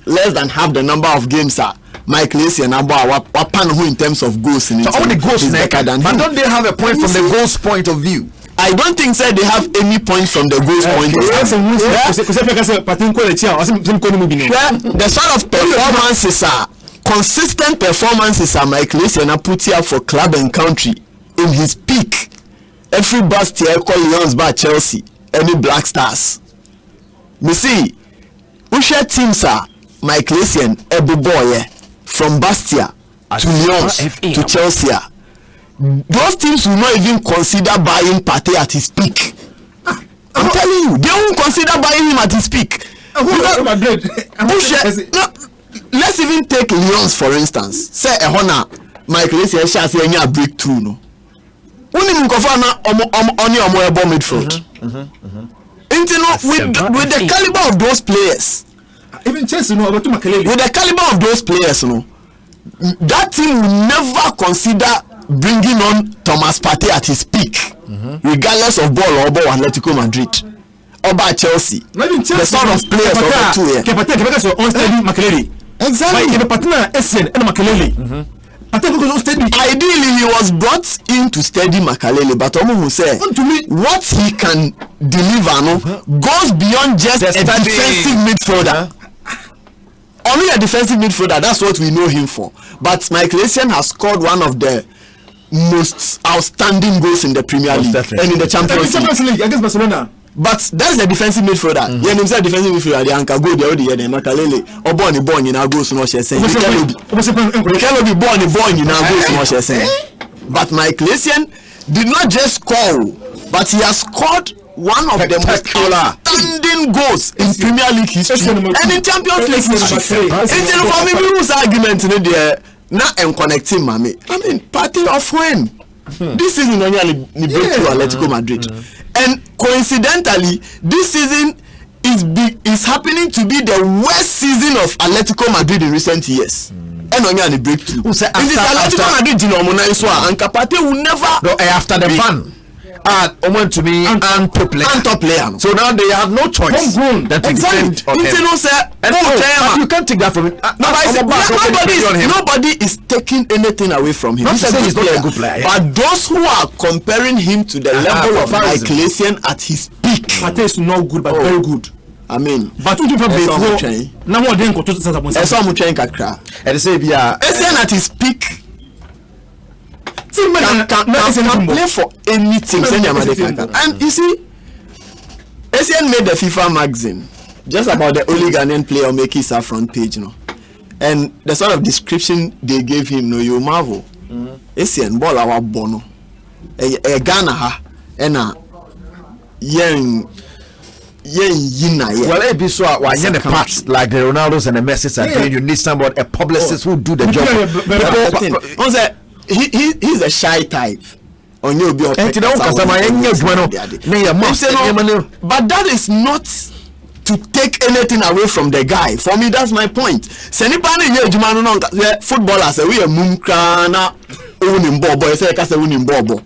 less than half the number of games Michael Essien Wapan who in terms of goals in so all the goals is better than but don't they have a point from the goals point of view? I don't think they have any point from the goals point of view. The sort of performances consistent performances Michael Essien put here for club and country in his peak. Every bust here call Lions by Chelsea, any Black Stars. Me see, we share teams Michael Essien every boy from Bastia to Lyons to Chelsea. Those teams will not even consider buying Partey at his peak. I'm telling you, they won't consider buying him at his peak. Let's even take Lyons for instance. Say a honor Michael Essien shall say any breakthrough no. Only Mukofana on your midfield. With the caliber of those players. Even Chelsea know about Makelele. With the caliber of those players, that team will never consider bringing on Thomas Partey at his peak, regardless of ball or Atletico Madrid or by Chelsea. The sort of players of the two here. Kepa unsteady Makelele. Exactly. But partner Essien and Makelele. Ideally, he was brought in to steady Makelele, but Omo say what he can deliver goes beyond just a defensive midfielder. Only a defensive midfielder, that's what we know him for. But Michael Essien has scored one of the most outstanding goals in the Premier League and in the Champions League against Barcelona. But that's the defensive midfielder. Yeah, himself defensive midfielder. The anchor go there already. The Makelele or born in our goals no share saying. Can be born in our goals no share saying. But Michael Essien did not just score, but he has scored one of the most outstanding goals in Premier League history and in Champions League history. It's for me, whose argument in there now and connecting, mommy. I mean, party of when this season only breakthrough Atletico Madrid, and coincidentally, this season is happening to be the worst season of Atletico Madrid in recent years. And only the breakthrough. Atletico Madrid, and Kapate will never after the ban. Want to be top player. So now they have no choice. Exactly. You can't take that from it. Nobody is taking anything away from him. He's not a good player. But those who are comparing him to the level of Michael at his peak, Mate is not good, but very good. I mean, but you have now what then go to at his peak. Can play for anything. And you see, Asian made the FIFA magazine just about the only Ghanaian player make his front page, you know. And the sort of description they gave him, no, you marvel. Asian ball our bono, a Ghana ha, and a young. Well, it be so. Why the parts like the Ronaldos and the Messi are doing? You need somebody, a publicist who do the job. He's a shy type. On you be but that is not to take anything away from the guy. For me, that's my point. Footballers say we are munkrana bobo. Say bobo.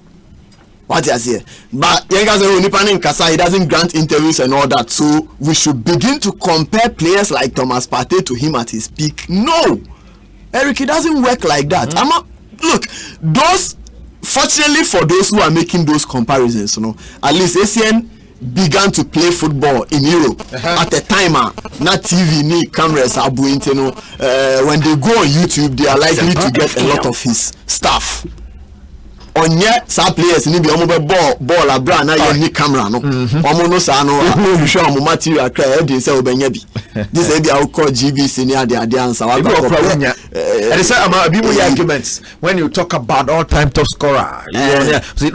What I say, but he doesn't grant interviews and all that. So we should begin to compare players like Thomas Partey to him at his peak. No, Eric, it doesn't work like that. Look, fortunately for those who are making those comparisons, you know, at least ACN began to play football in Europe at a time. Not TV, ni cameras, when they go on YouTube, they are likely to get a lot of his stuff. On yet some players need be ball a brand na ye camera no omo no sa no you show omo material cry e say obenyabi this e be I call GBC near the answer wa and say am be more arguments when you talk about all time top scorer so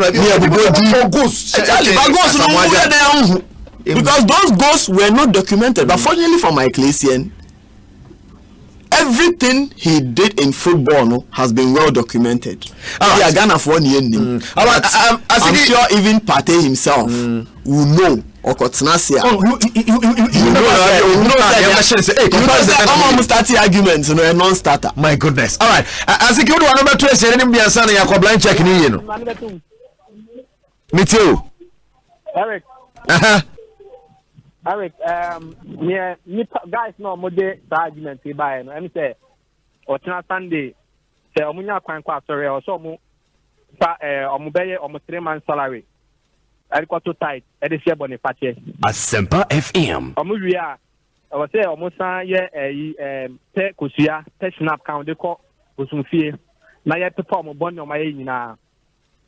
because those goals were not documented, but fortunately for my Ecclesian, everything he did in football has been well documented. I'm sure even Partey himself will know. Or Kotnasia. Arguments, you know, a non-starter. My goodness. All right. As a good one, number 2 is any Biasana Yakoblind checking in. Me too. Eric. Eric, yeah, guys, no more argument by and say, or Sunday, say, Omunya Quanqua, sorry, or so more, Omubeye, almost 3 months salary. I got too tight. At the share on the patch. Asempa FM. Omuria, I was say almost a Kusia, snap count the call with some fear. Now you have to form a bond on my now.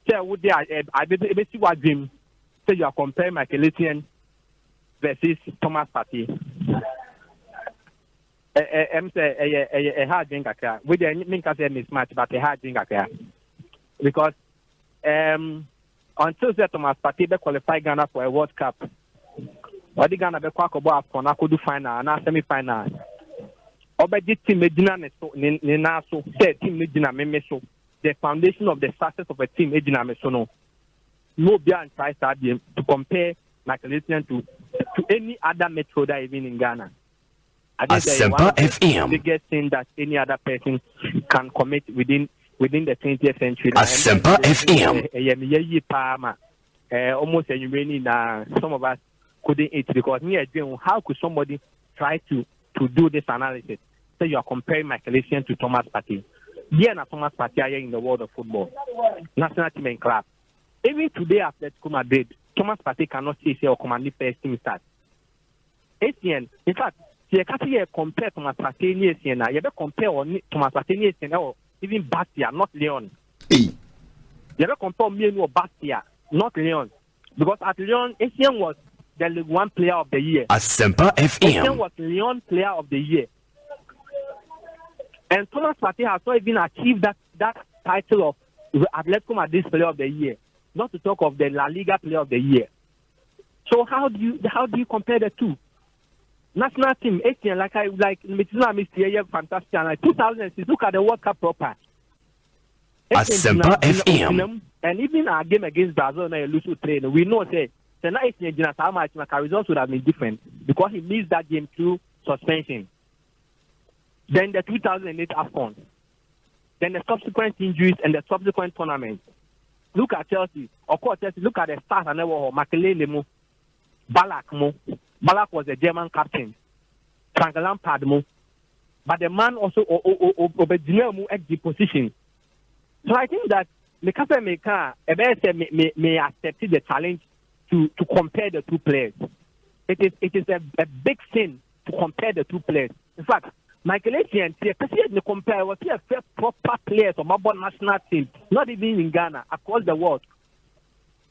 Say, would I did see what dream? Say you are comparing my Calitian versus Thomas Partey. A hard drink with the Minka mismatch, but a hard drink because until Thomas Partey be qualify Ghana for a World Cup, or the Ghana be quackable for na could final and semi-final. Obedi team Medina Nina so say team Medina Memeso. The foundation of the success of a team Medina Mesono. No beyond try to compare Michaelitian to any other midfielder even in Ghana. I think Asempa FM. The biggest thing that any other person can commit within the 20th century. Asempa FM. Almost some of us couldn't eat because how could somebody try to do this analysis? So you are comparing Michaelitian to Thomas Partey. Yeah, Thomas Partey in the world of football, national team and club. Even today, Atletico Madrid, Thomas Partey cannot say or command the first team start. ACN, in fact, you can't compare Thomas Partey and ACN. You better compare Thomas Partey and ACN or even Bastia, not Leon. You better compare me and Bastia, not Leon. Because at Leon, ACN was the League One player of the year. Asempa FM. ACN was Leon player of the year. And Thomas Partey has not even achieved that title of Atletico Madrid player of the year. not to talk of the La Liga Player of the Year. So how do you compare the two? National team, 18, like fantastic. And like 2006, look at the World Cup proper. Asempa FM. And even our game against Brazil, now lose to train. We know that how much my results would have been different because he missed that game through suspension. Then the 2008 AFCON. Then the subsequent injuries and the subsequent tournaments. Look at Chelsea. Of course, Chelsea. Look at the stars and Makelele mo, Balak mo. Balak was the German captain. Frank Lampard mo. But the man also obedient at the position. So I think that the captain may accept the challenge to compare the two players. It is a big sin to compare the two players. In fact, Michael Essien, compare was a proper players of our national team, not even in Ghana, across the world,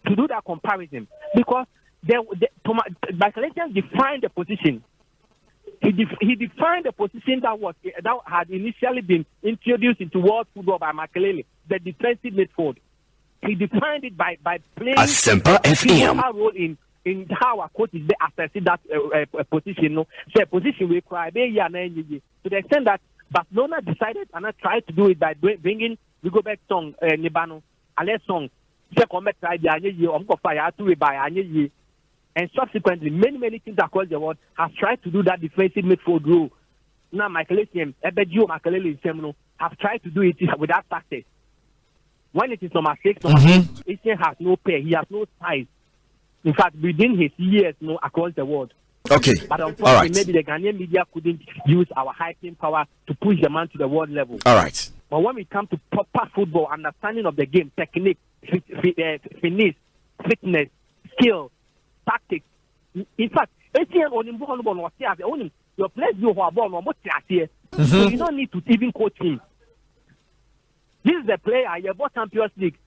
to do that comparison. Because Michael Essien defined the position. He defined the position that had initially been introduced into world football by Makelele, the defensive midfield. He defined it by playing Asempa FM. A role in how our coaches they assess that position. No, so a position we cry to the extent that Barcelona decided and I tried to do it by bringing Rigobert Song, Nibano, Ale Song, and subsequently, many teams across the world have tried to do that defensive midfield role. Now, Michael Essien, Ebedio Makelele have tried to do it without tactics. When it is number 6, Essien has no pair, he has no size. In fact, within his years, across the world. Okay. But unfortunately, maybe the Ghanaian media couldn't use our hyping power to push the man to the world level. All right. But when we come to proper football, understanding of the game, technique, finesse, fitness, skill, tactics. In fact, your players do so you don't need to even coach him. This is the player you bought Champions League.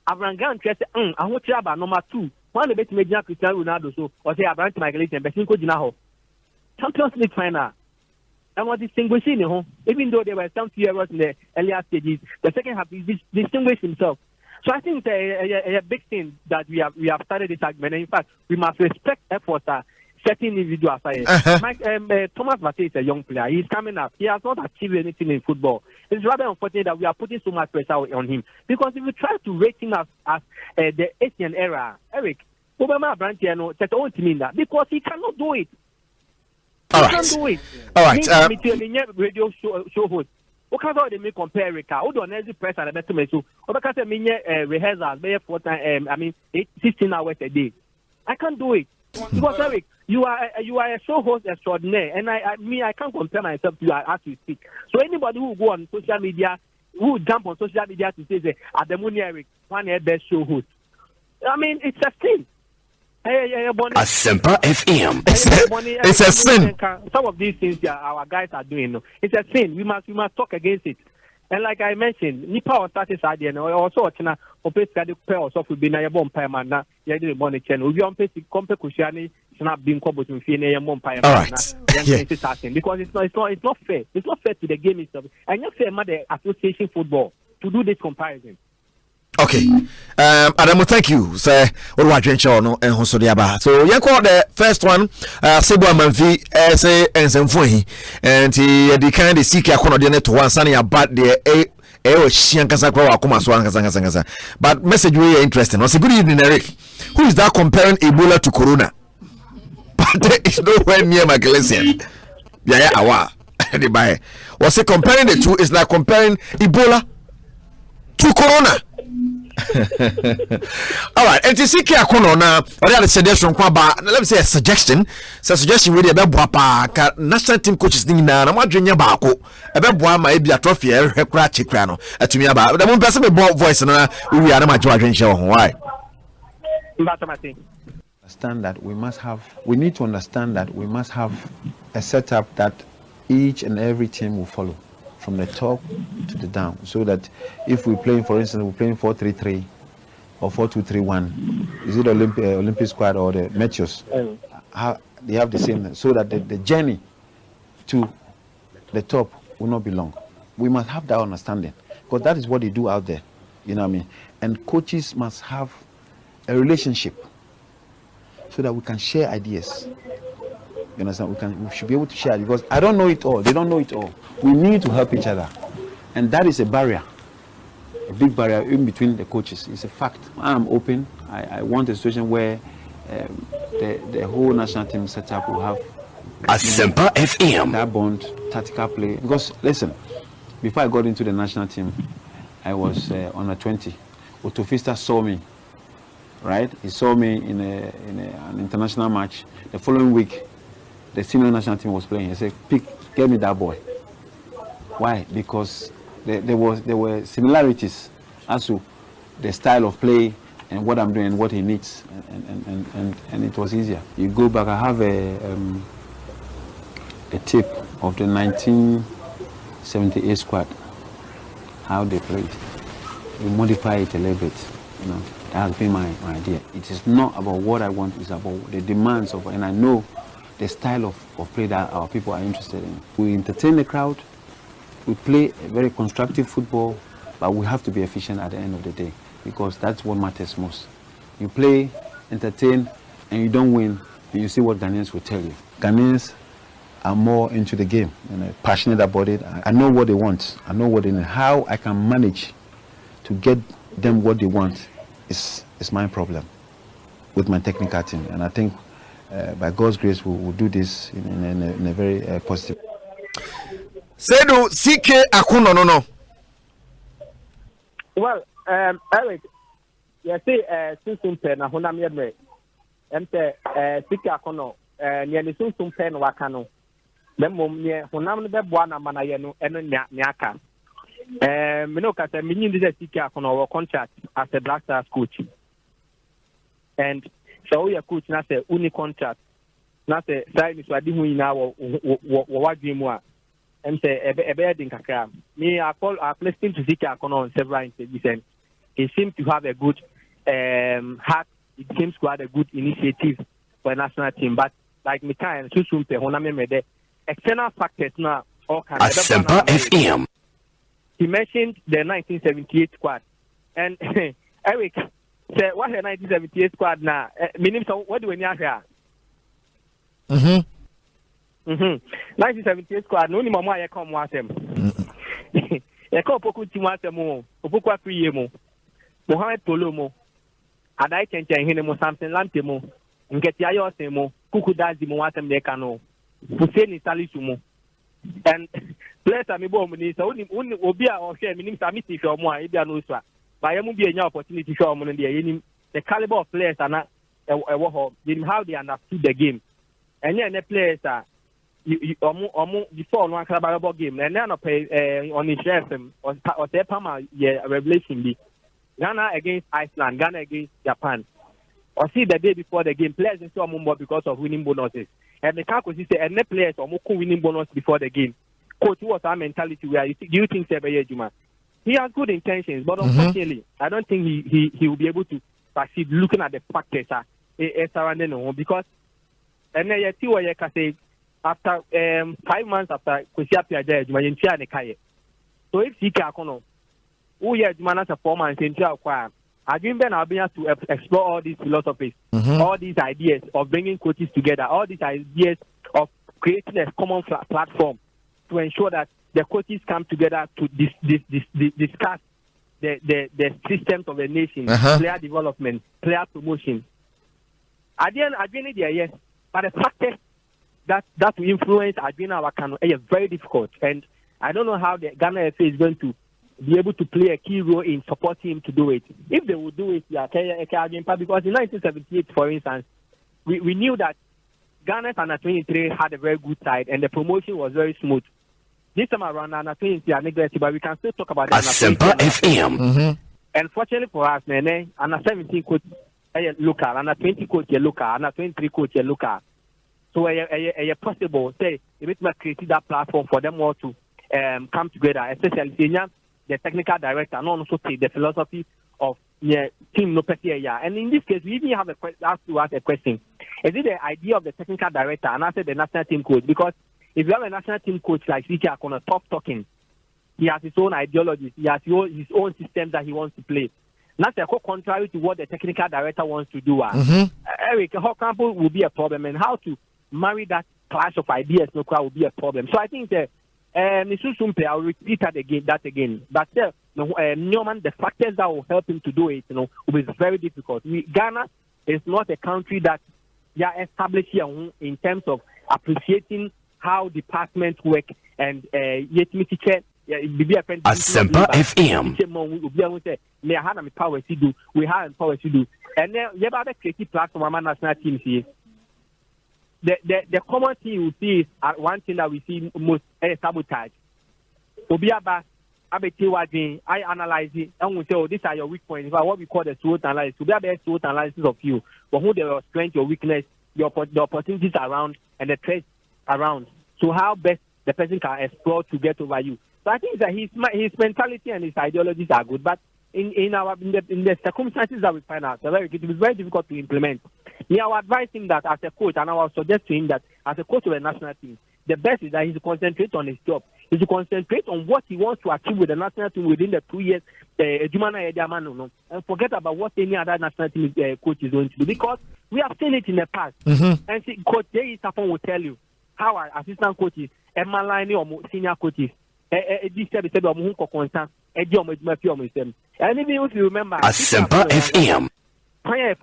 Avrangan said, I want to have number 2. One of the best major Cristiano Ronaldo, so or say Abraham Michael and Besinko Jinaho. Champions League final. And was distinguishing him, even though there were some few errors in the earlier stages, the second half he distinguished himself. So I think a big thing that we have started this argument. And in fact, we must respect efforts certain individuals. Thomas Partey is a young player. He's coming up. He has not achieved anything in football. It's rather unfortunate that we are putting so much pressure on him. Because if we try to rate him as the Asian era, Eric, Obama Brantiano, that won't mean that. Because he cannot do it. All right. Radio show host. Okay, so they may compare Rika. Who don't need press and the best to so. Because I mean, rehearsals, 16 hours a day. I can't do it because Eric, you are a show host extraordinaire, and I can't compare myself to you as we speak. So anybody who go on social media, who jump on social media to say, "Ademuni Eric, one of the best show host," I mean, it's a sin. Asempa FM. It's a sin. Some of these things our guys are doing, it's a sin. We must talk against it. And like I mentioned, Nipa or status idea, and also China, or Pesca pair or soft will be na bomb pie man. You did money channel. We on Pesci, Compe Kushani, not being coupled with Fina bomb pie. All right. Because it's not fair. It's not fair to the game itself. And not fair, the association football to do this comparison. Okay. Adamu, thank you. Say, what was drinking or no? And Hoso Diaba. So, you call the first one, Sebu Manfi, say, and Semfui, and the kind of seek a corner to one sunny about the but message really interesting. Was a good evening, Eric. Who is that comparing Ebola to Corona? But there is nowhere near my glacier. Yeah, awa. Anybody was it comparing the two? Is like comparing Ebola to Corona. All right, and to see Kiakono now, or the suggestion, let me say a suggestion. So, suggestion really about Buapa, national team coaches thing now. I'm watching your Bako, about Buama, maybe a trophy, a crack crano, to me about the one person with bold voice, and we are not watching show. Why? Understand that we need to understand that we must have a setup that each and every team will follow. From the top to the down, so that if we play, for instance, we're playing 4-3-3 or 4-2-3-1, is it Olympic squad or the Meteors? They have the same, so that the journey to the top will not be long. We must have that understanding, because that is what they do out there. You know what I mean? And coaches must have a relationship so that we can share ideas. You understand? We should be able to share, because I don't know it all. They don't know it all. We need to help each other, and that is a barrier, a big barrier in between the coaches. It's a fact. I'm open. I want a situation where the whole national team setup will have Asempa FM. that bond, tactical play. Because listen, before I got into the national team, I was under 20. Otofista saw me. Right? He saw me in an international match. The following week, the senior national team was playing. He said, get me that boy. Why? Because there were similarities as to the style of play and what I'm doing and what he needs, and it was easier. You go back. I have a tip of the 1978 squad, how they played. We modify it a little bit, you know. That has been my idea. It is not about what I want, it's about the demands of, and I know the style of play that our people are interested in. We entertain the crowd, we play a very constructive football, but we have to be efficient at the end of the day, because that's what matters most. You play, entertain, and you don't win, and you see what Ghanaians will tell you. Ghanaians are more into the game, and passionate about it. I know what they want. I know what they need. How I can manage to get them what they want is my problem with my technical team, and I think by God's grace we'll do this in a very positive. Sedu CK Akuno no. Well, Eric, you see, since na honam yedme, ente CK Akuno, ni since na wakano. Memo ni honam ne beboa na manaye no eno nyaka. Me no kasa me nyi dey CK Akuno our contract as a Black Stars coach. And so we are coach na say uni contract. Na say sai ni swadi hu ina wo wadwe mu a. Em say ebe din kakra. Me I listened to CK Akuno on several interviews, and he seemed to have a good heart. It seems to have a good initiative for a national team, but like me kind susumpe honam me de external factors na all kind of Asempa FM. He mentioned the 1978 squad, and Eric said, "What's the 1978 squad now? Meaning, so what do we need here?" 1978 squad. No, ni mama ya come wasem. Ya come poku ti wasem o. Poku afiye mo. Mohamed Polo mo. Adai chenchen hine mo Samson Lante mo. Nketi ayo se mo. Kuku dazi mo wasem de kano. Hussein Salisu mo. And players are me bo money, so only obia or share meaning Samisi show more, Ibia no swa. But I be any opportunity show on the caliber of players are not how they understood the game. And then the players are before one club game, and then on the chef or Tepama revelation be Ghana against Iceland, Ghana against Japan. Or see the day before the game, players in some more because of winning bonuses. And the can't say and the players are more winning bonus before the game. Coach, what's our mentality? Do you think Juma? He has good intentions, but unfortunately, I don't think he will be able to succeed looking at the factors surrounding him, because and then you see what you can say after 5 months after Kusiapia Juma Yentia Nekaye. So if he can who yeah Juma as a 4 months in Tia I think Ben Albania to explore all these philosophies, all these ideas of bringing coaches together, all these ideas of creating a common platform to ensure that the coaches come together to discuss the systems of the nation, player development, player promotion. Adrian yes, but the fact is that will influence Adrian Wakano is very difficult, and I don't know how the Ghana FA is going to be able to play a key role in supporting him to do it. If they would do it, because in 1978, for instance, we knew that Ghana's under 23 had a very good side and the promotion was very smooth. This time around, under 20 are neglected, but we can still talk about that. Asempa FM. And fortunately for us, under 17 coach local, under 20 coach local, under 23 coach local. So a possible say it might create that platform for them all to come together, especially the technical director, and also the philosophy of team no area. And in this case, we even have to ask a question: is it the idea of the technical director and after the national team coach? Because if you have a national team coach like CK Akuno, tough talking, he has his own ideologies, he has his own system that he wants to play. That's contrary to what the technical director wants to do. Eric, how Campbell will be a problem, and how to marry that clash of ideas will be a problem. So I think that I'll repeat that again. But Newman, the factors that will help him to do it, will be very difficult. Ghana is not a country that they are established here in terms of appreciating how departments work and yet me teacher. Asempa FM. We have power to do. And then you have a creative platform among national teams here. The common thing you see is one thing that we see most sabotage. Obiaba, I analyze it and we say, oh, these are your weak points. What we call the SWOT analysis. Obiaba SWOT analysis of you, but who the strength, your weakness, the opportunities around, and the threats around. So how best the person can explore to get over you. So I think that his mentality and his ideologies are good, but in the circumstances that we find ourselves, it is very difficult to implement. Me, I would advise him that as a coach, and I will suggest to him that as a coach of a national team, the best is that he should concentrate on his job. He should concentrate on what he wants to achieve with the national team within the 2 years, and forget about what any other national team coach is going to do, because we have seen it in the past. And see, Coach Jay Sapon will tell you how our assistant coaches, Emma Line or senior coaches, and even if you remember, Asempa FM. Many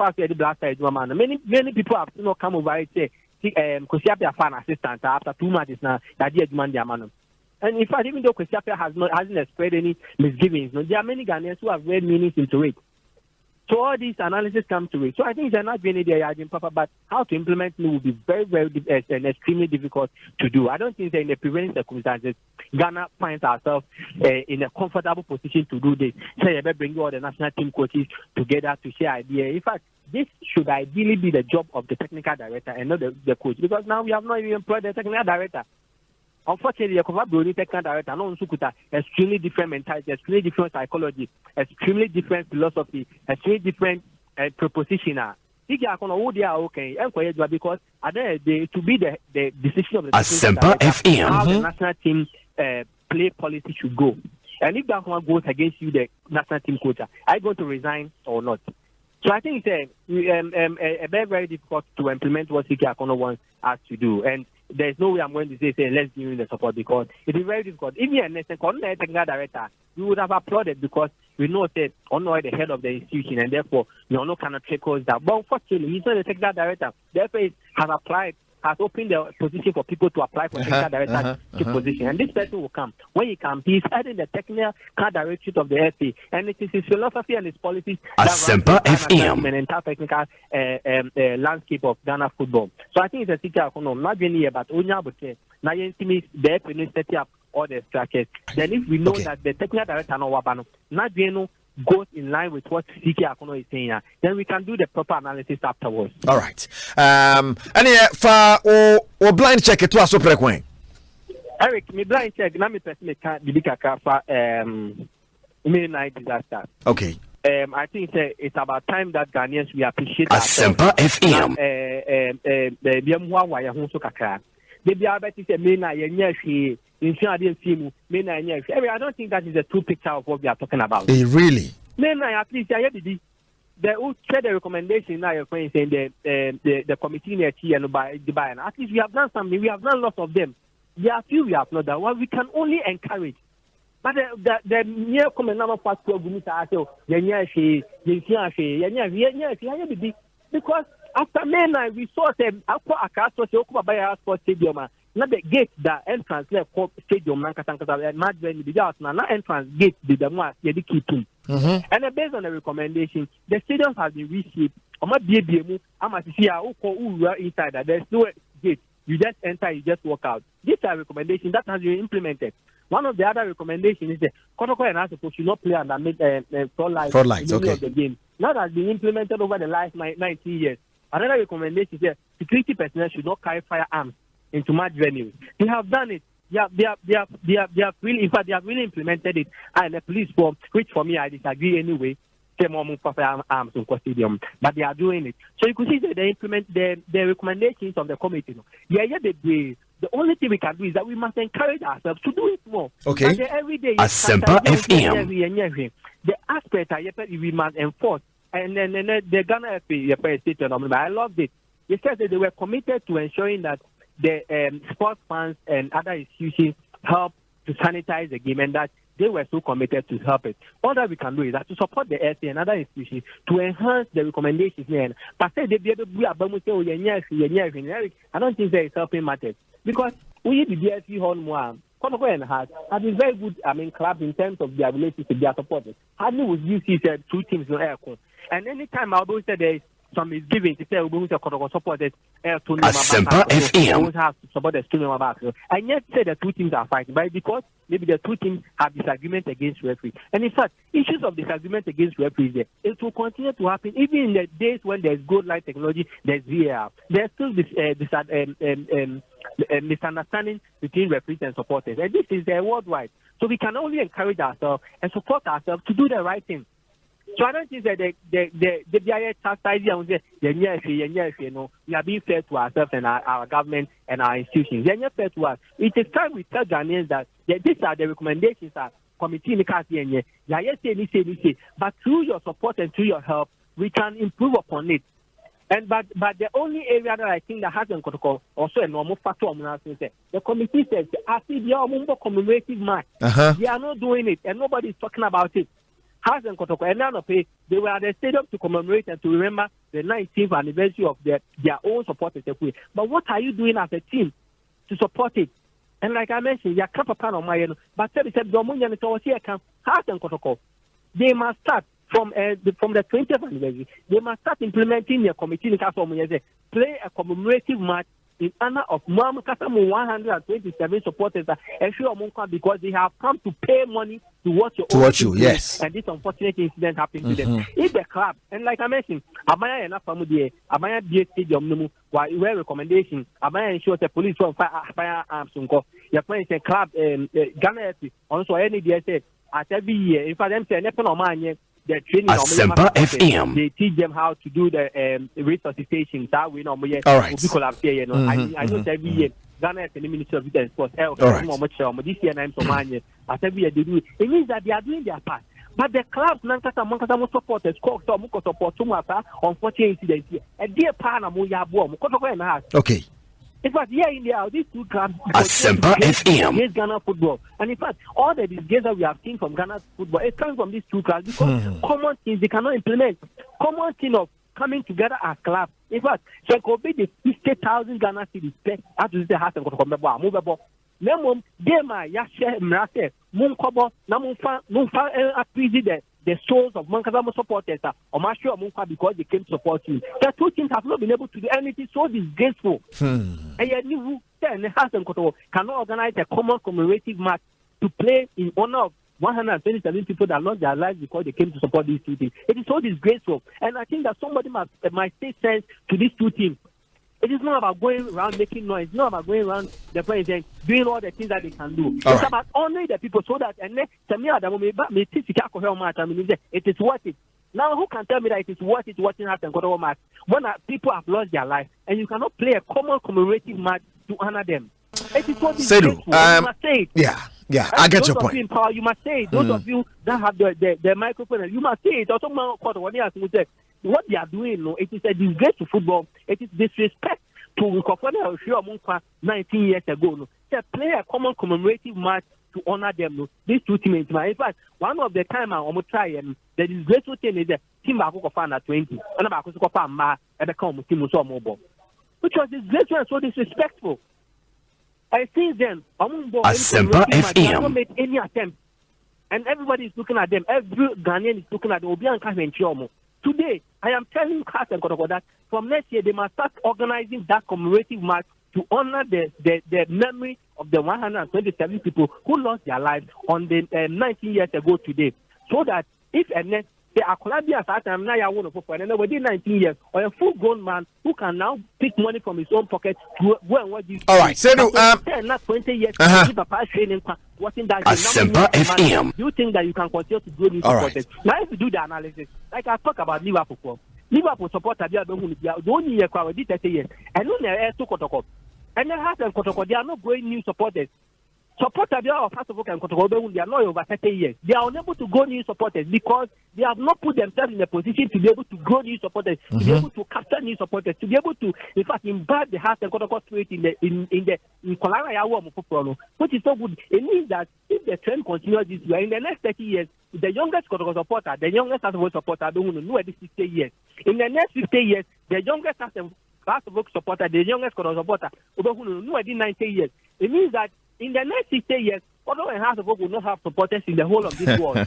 people have not come over and say, Kosiapia fan assistant after 2 months now, that year demand their man. And in fact, even though Kosiapia hasn't spread any misgivings, there are many Ghanaians who have read meanings into it. So all these analysis come to it. So I think they're not being there, Papa, but how to implement it will be very, very and extremely difficult to do. I don't think that in the prevailing circumstances, Ghana finds ourselves in a comfortable position to do this. So you better bring all the national team coaches together to share ideas. In fact, this should ideally be the job of the technical director and not the coach, because now we have not even employed the technical director. Unfortunately, the technical director, no extremely different mentality, extremely different psychology, extremely different philosophy, extremely different proposition. Okay, because to be the decision of the Asempa FM. How the national team play policy should go. And if that one goes against you, the national team coach, are you going to resign or not? So I think it's very, very difficult to implement what Siki Akono wants us to do. And there's no way I'm going to say let's give him the support, because it is very difficult. If you're a technical director, we would have applauded, because we know that Ono is the head of the institution, and therefore you know cannot trickles that. But unfortunately, he's not the technical director. Therefore, he has opened the position for people to apply for technical director position, and this person will come. When he comes, he's heading the technical directorate of the FA, and it is his philosophy and his policies Asempa FM. and entire technical landscape of Ghana football. So I think it's a secret, not really here, but only about the FA set up all the structures. Then if we know that the technical director not goes in line with what CK Akono is saying, then we can do the proper analysis afterwards. All right. And for blind check it to us, Eric, me blind check. Now me person me can't be for midnight disaster. Okay. I think it's about time that Ghanaians we appreciate Asempa FM. I don't think that is a true picture of what we are talking about. Really? At least who said the recommendation now you're saying the committee near and by Dubai. At least we have done something. We have done lots of them. There are few we have not done. Well, we can only encourage. But the near common number for because after midnight we saw them after a castle to Sports Stadium. Not the gate, the entrance left stadium, not entrance gate, the one you keep to. And based on the recommendation, the stadium has been reshaped. I'm not inside. There's no gate. You just enter, you just walk out. These are recommendations that has been implemented. One of the other recommendations is that Kotoko and Asiedu should not play under floor lights of the game. That has been implemented over the last 19 years. Another recommendation is that security personnel should not carry firearms into match venues. They have done it. They have really implemented it. And the police form, which for me I disagree anyway, say more arms in stadium, but they are doing it. So you could see that they implement the recommendations of the committee. The the only thing we can do is that we must encourage ourselves to do it more. Okay. Every day, Asempa FM. The aspect we must enforce. And then the Ghana FA statement, I loved it. They said that they were committed to ensuring that the sports fans and other institutions help to sanitize the game, and that they were so committed to help it. All that we can do is that to support the FA and other institutions to enhance the recommendations. But say they be able to I don't think that is helping matters, because we the DSC Hall more have been very good. Clubs in terms of their relationship with their supporters. Hardly would you see two teams in aircon. And anytime I always say there is some misgiving to say we supporters Asempa FM. Have to support the student back. And yet say the two teams are fighting, but because maybe the two teams have disagreement against referees. And in fact, issues of disagreement against referees, it will continue to happen even in the days when there's good light technology, there's VAR. There's still this misunderstanding between referees and supporters. And this is worldwide. So we can only encourage ourselves and support ourselves to do the right thing. So I don't think that the BIA chastise we are being fair to ourselves and our government and our institutions. They are not fair to us. It is time we tell Ghanaians that these are the recommendations that committee but through your support and through your help, we can improve upon it. And but the only area that I think that hasn't also a normal factor the committee says Asiedu commemorative match. They are not doing it and nobody is talking about it. And they were at the stadium to commemorate and to remember the 19th anniversary of their own supporters. But what are you doing as a team to support it? And like I mentioned, you can't on my end, but they must start from the 20th anniversary. They must start implementing their committee play a commemorative match in honor of 127 supporters because they have come to pay money to watch you. Yes. And this unfortunate incident happened to them. If the club, and like I mentioned, Amaya and Afamu Amaya BA Stadium, where recommendation, Amaya ensures the police from firearms. Your friends a club, Ghana also any DSA at every year. In fact, them say, the training Asempa FM. They teach them how to do the resuscitation. That we know. All right. I know every year Ghana is the Ministry of Youth and Sports. This year I'm Somalia. As every year they do. It means that they are doing their part. But the clubs, Nankasa supporters, support unfortunate incidents here. A dear partner, okay. In fact, here in these two clubs, Asempa FM. Ghana football. And in fact, all the disgrace that we have seen from Ghana football, it comes from these two clubs because common things they cannot implement. Common thing of coming together as clubs. In fact, so it could be the 50,000 Ghana cities. After the house and movable. Nemum, Dema, Yashe, Mrase, Munkobo, Namunfa, appreciate the souls of Mankazamo supporters or Mashio Munka because they came to support you. The two teams have not been able to do anything so disgraceful. And yet, you cannot organize a common commemorative match to play in honor of 127 people that lost their lives because they came to support these two teams. It is so disgraceful. And I think that somebody might say sense to these two teams. It is not about going around making noise. It's not about going around the president doing all the things that they can do. It's about honoring the people so that it is worth it. Now, who can tell me that it is worth it watching happen match when people have lost their life and you cannot play a common commemorative match to honor them? It is what Asedu, you must say it. Yeah, I get your point. Those of you in power, you must say it. Those of you that have the microphone, you must say it. Also, what they are doing, it is a disgrace to football. It is disrespect to 19 years ago. They play a common commemorative match to honor them. These two teams. In fact, one of the time I'm try and the disgraceful thing is that team back under 20 and about which was disgraceful and so disrespectful. I think then Asempa FM not made any attempt, and everybody is looking at them. Every Ghanaian is looking at them. Today, I am telling Cast and Kotoko that from next year they must start organizing that commemorative match to honor the memory of the 127 people who lost their lives on the 19 years ago today. So that if the Akolabia at time now want to for and within 19 years or a full-grown man who can now pick money from his own pocket to go and watch this. All right, so not 20 years training watching that. Asempa FM. Do you think that you can continue to grow these supporters? Now, if you do the analysis, like I talk about Liverpool supporters, the only year 30 years, and no air to Kotoko. And then Hearts and Kotoko, they are not growing new supporters. Supporters, they are of Hearts and Kotoko, they are not over 30 years. They are unable to grow new supporters because they have not put themselves in a position to be able to grow new supporters, to be able to capture new supporters, to be able to, in fact, imbibe the Hearts and Kotoko spirit in Kolara, which is so good. It means that if the trend continues this way, in the next 30 years, the youngest Kotoko supporter, the youngest Hearts supporter, don't know at 60 years. In the next 50 years, the youngest Hearts supporter, the youngest supporter, who at 90 years. It means that in the next 60 years, Kodo and House of Oak will not have supporters in the whole of this world.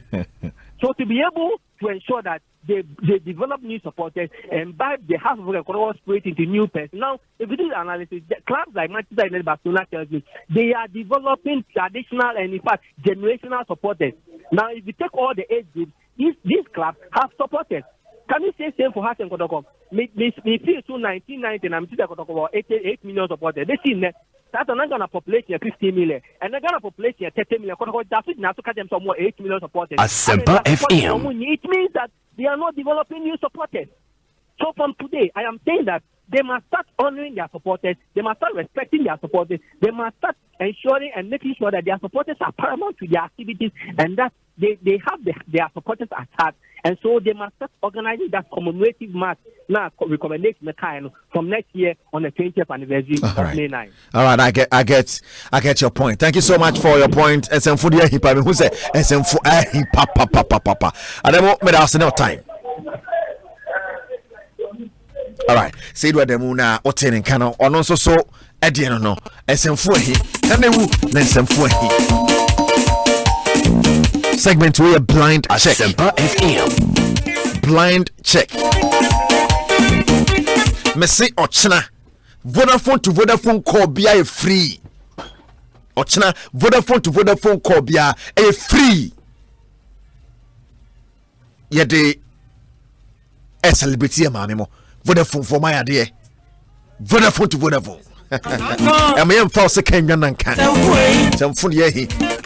So to be able to ensure that they develop new supporters and imbibe the House of Oak and Kodo spirit into new players. Now, if you do the analysis, the clubs like Manchester United, Barcelona, Chelsea, they are developing traditional and in fact generational supporters. Now, if you take all the age groups, these clubs have supporters. Can you say same for Hearts and Kotoko? Midfield to 1990, and I'm still about 8 million supporters. They see that's an Ghana population of 15 million, and the Ghana population of 30 million. Kotoko just now to catch them some more 8 million supporters. Asempa FM. It means that they are not developing new supporters. So from today, I am saying that they must start honoring their supporters. They must start respecting their supporters. They must start ensuring and making sure that their supporters are paramount to their activities and that they have their supporters at heart. And so they must start organizing that commemorative match now recommendation from next year on the 20th anniversary of May 9. All right, I get your point. Thank you so much for your point. Esemfudia hipa me who say esemfu hipa papa. I don't me that no time. All right, say do the muna otenin kana ono so edie no esemfu hi emewu na esemfu hi. Segment we a blind check. Asempa FM. Blind check. Messi Ochna. Vodafone to Vodafone call bia free. Ochna Vodafone to Vodafone call bia free. Yede celebrity mama mo. Vodafone for my idea. Vodafone to Vodafone. I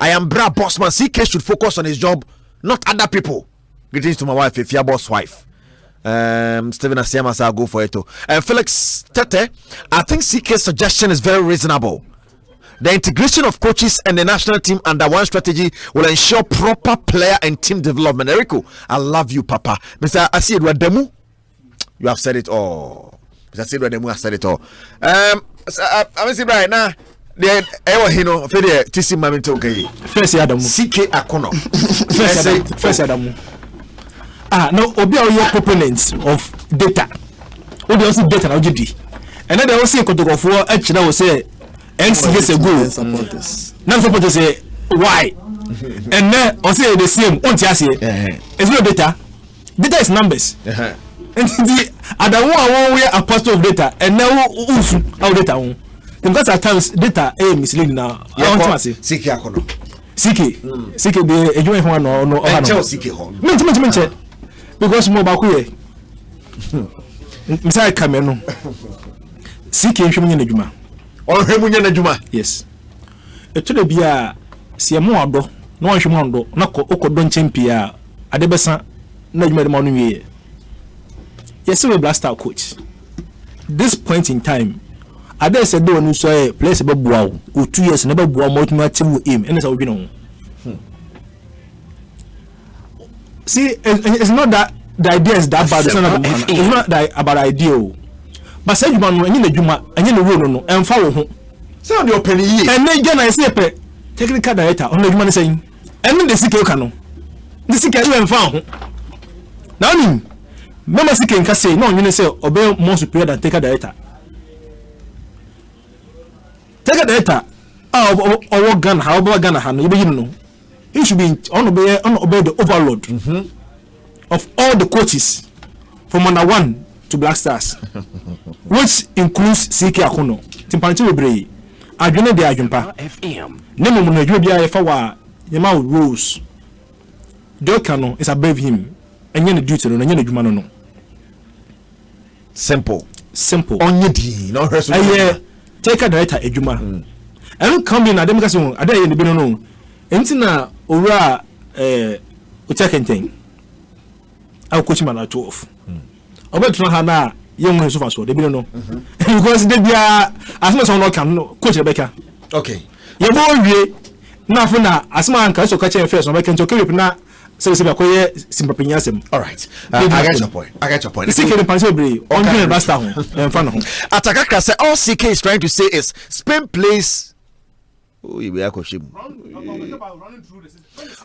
am bra bossman. CK should focus on his job, not other people. Greetings to my wife, if your boss wife. Steven Asiama, I'll go for it too. Felix Tete, I think CK's suggestion is very reasonable. The integration of coaches and the national team under one strategy will ensure proper player and team development. Erico, I love you, Papa. Mr. Asiedu Ademu, you have said it all. Mr. Asiedu Ademu has said it all. I'm saying right now, the Ewahino, Fede, Tisi Mamito Gay. First Adamu. CK Akono. First Adamu. No, Obia are your proponents of data. Obia also data now, GD. And then they also say, Kotoko, actually, I will say, NCS a go. Now, supporters say, why? And then I say the same, it's not data. Data is numbers. And the other one we are apostle of data and now our data because at times data misleading now. I want to say CK Akono. CK be a joint one or no CK home. Because more back here. Mr. Cameron. CK in Juma. Or Remunia Juma. Yes. It should be a Siamo, no one should not Oko Don Champia. Adebesa, no money. Yes, we blast our coach. This point in time, I dare say do no say place about wow or 2 years never wow more to him and it's all been on. See, it's not that the idea is that bad. It's not that about idea. But say you man and you Juma and you know no and follow home. Sound your penny and then Jana is a technical director on the human saying and then the CK cano. The CK and found now. Mama CK can say no, you say obey more superior than take a director. Take a director. Or gun, however, Ghana hand, you know. It should be unobey the overload of all the coaches from under 1 to Black Stars, which includes CK Akono, Timpanti Obrey, Adjuna de Ajumpa, Nemo Munajubia Fawa, Yama rules. Dokano is above him, and you're duty on any Jumano. Simple. On your D, no person. Take a director, a Juma. I don't come in at them, I dare in the Bino. Entina Ura Utakente. I'll coach man at 12. I bet to Hana, young so far, so they don't know. Because they be asma so no can no coach Rebecca okay ye bo wie na fo na asma anka so ka chen first no Rebecca nto keep na se be koye simpapenya sem. All right, I get your point. CK the panso bre on the basta ho emfa no. Atakakra say all CK is trying to say is Spain plays. Oh, we are koshim.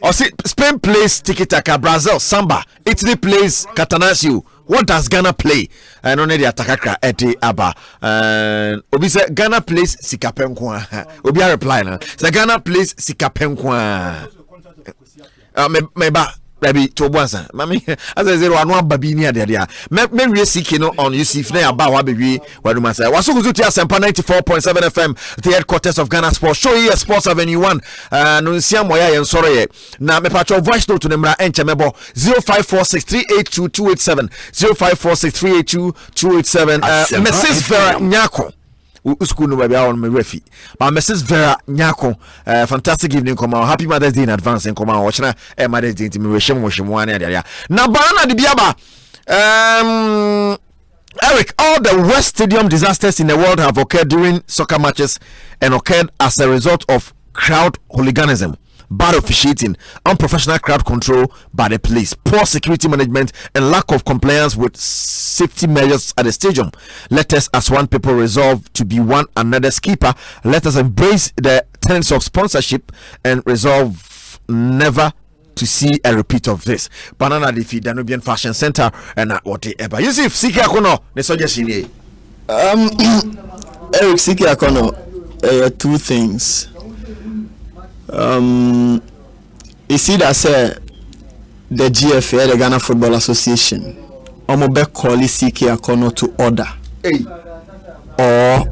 Or see, Spain plays tiki-taka, Brazil Samba, Italy plays Catanaccio. What does Ghana play? I don't know the Atakakra eti aba. Obi say Ghana plays Sikapenkwa. Obi a reply na. Say Ghana plays Sikapenkwa. Meba baby to bonsa. Mami as I say one baby ni ade dia. Me we CK no on Yusuf na aba wa baby waduma say. Wasukuzu to Asempa 94.7 FM, the headquarters of Ghana Sports. Show here Sports Avenue 1. No nsia moya yen soro ye. Na me patcho voice note to nemra enche mebo 0546382287 0546382287 Mrs. Vera Nyako. School no baby on me refi. But Mrs. Vera Nyako, fantastic evening come on. Happy Mother's Day in advance and come on. Watch na Mother's Day to me we shemo one area. Na bana di biaba. Eric, all the West Stadium disasters in the world have occurred during soccer matches and occurred as a result of crowd hooliganism, bad officiating, unprofessional crowd control by the police, poor security management, and lack of compliance with safety measures at the stadium. Let us, as one people, resolve to be one another's keeper. Let us embrace the tenets of sponsorship and resolve never to see a repeat of this. Banana defeat Danubian Fashion Center and whatever. Yusuf, CK Akono, the suggestion here. Eric, CK Akono, two things. You see that say the GFA, the Ghana Football Association, Omobe call CK Akono to order, or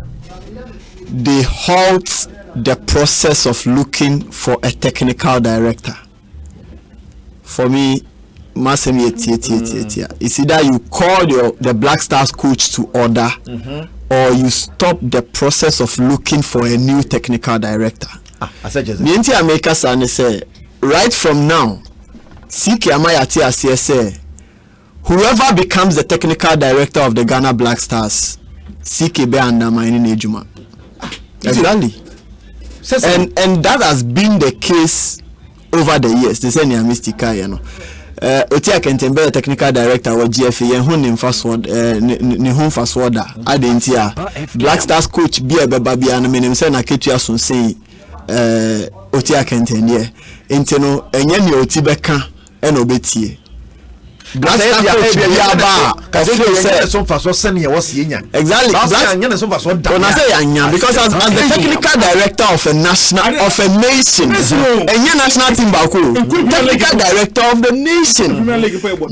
they halt the process of looking for a technical director. For me, it's either you call the Black Stars coach to order, or you stop the process of looking for a new technical director. The America say right from now, CK Amayati Asie say whoever becomes the technical director of the Ghana Black Stars, CK be undermining Ejuma. Exactly. And that has been the case over the years. They say Nia Mystica, you know. Otia Kentembe, technical director of GFA, Yehun Fasword, Nihun Fasworda, Adentia, Black Stars coach, Bia Babi, and Menemsen Aketia Sun say, Otia Kentembe, Inteno, and Yen Yotibeka, and Obetie. Black Stars coach, exactly. Because as the technical director of a nation, and your national team, technical director of the nation,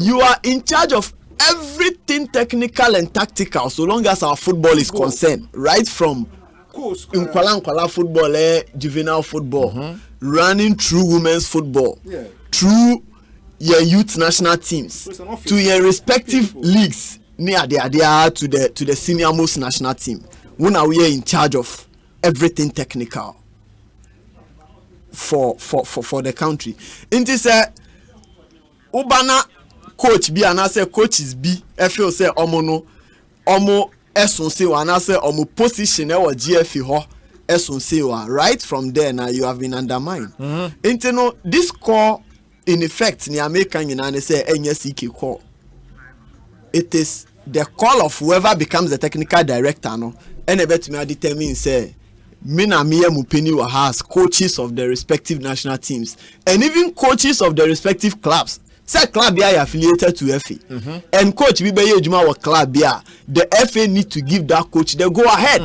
you are in charge of everything technical and tactical, so long as our football is concerned, right from Nkwala football, juvenile football, running through women's football, through your youth national teams, to your respective leagues near to the senior most national team. When are we in charge of everything technical for the country? Inti say Ubana coach B and I say coaches B FO say omo esun say wa na say omo position e wa GFA ho esun say wa. Right from there now you have been undermined. Inti no this call in effect ni American United say NSC call. It is the call of whoever becomes the technical director no and a bet me determine say mina miye mupeni wa has coaches of the respective national teams and even coaches of the respective clubs. Say club here affiliated to FA and coach Bibeye Ejuma wa club here, the FA need to give that coach the go ahead.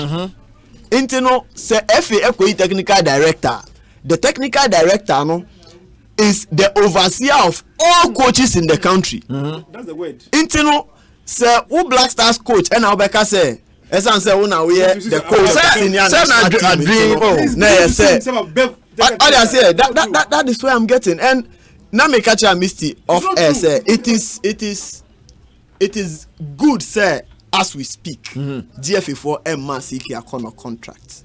Intino say FA technical director. The technical director no is the overseer of all coaches in the country. That's the word. Intino say who Black Stars coach and Obeka say esan say who na we the coach senior national that is where I'm getting. And now me catch a misty of air say it is good say as we speak GFA4 MCK corner contract,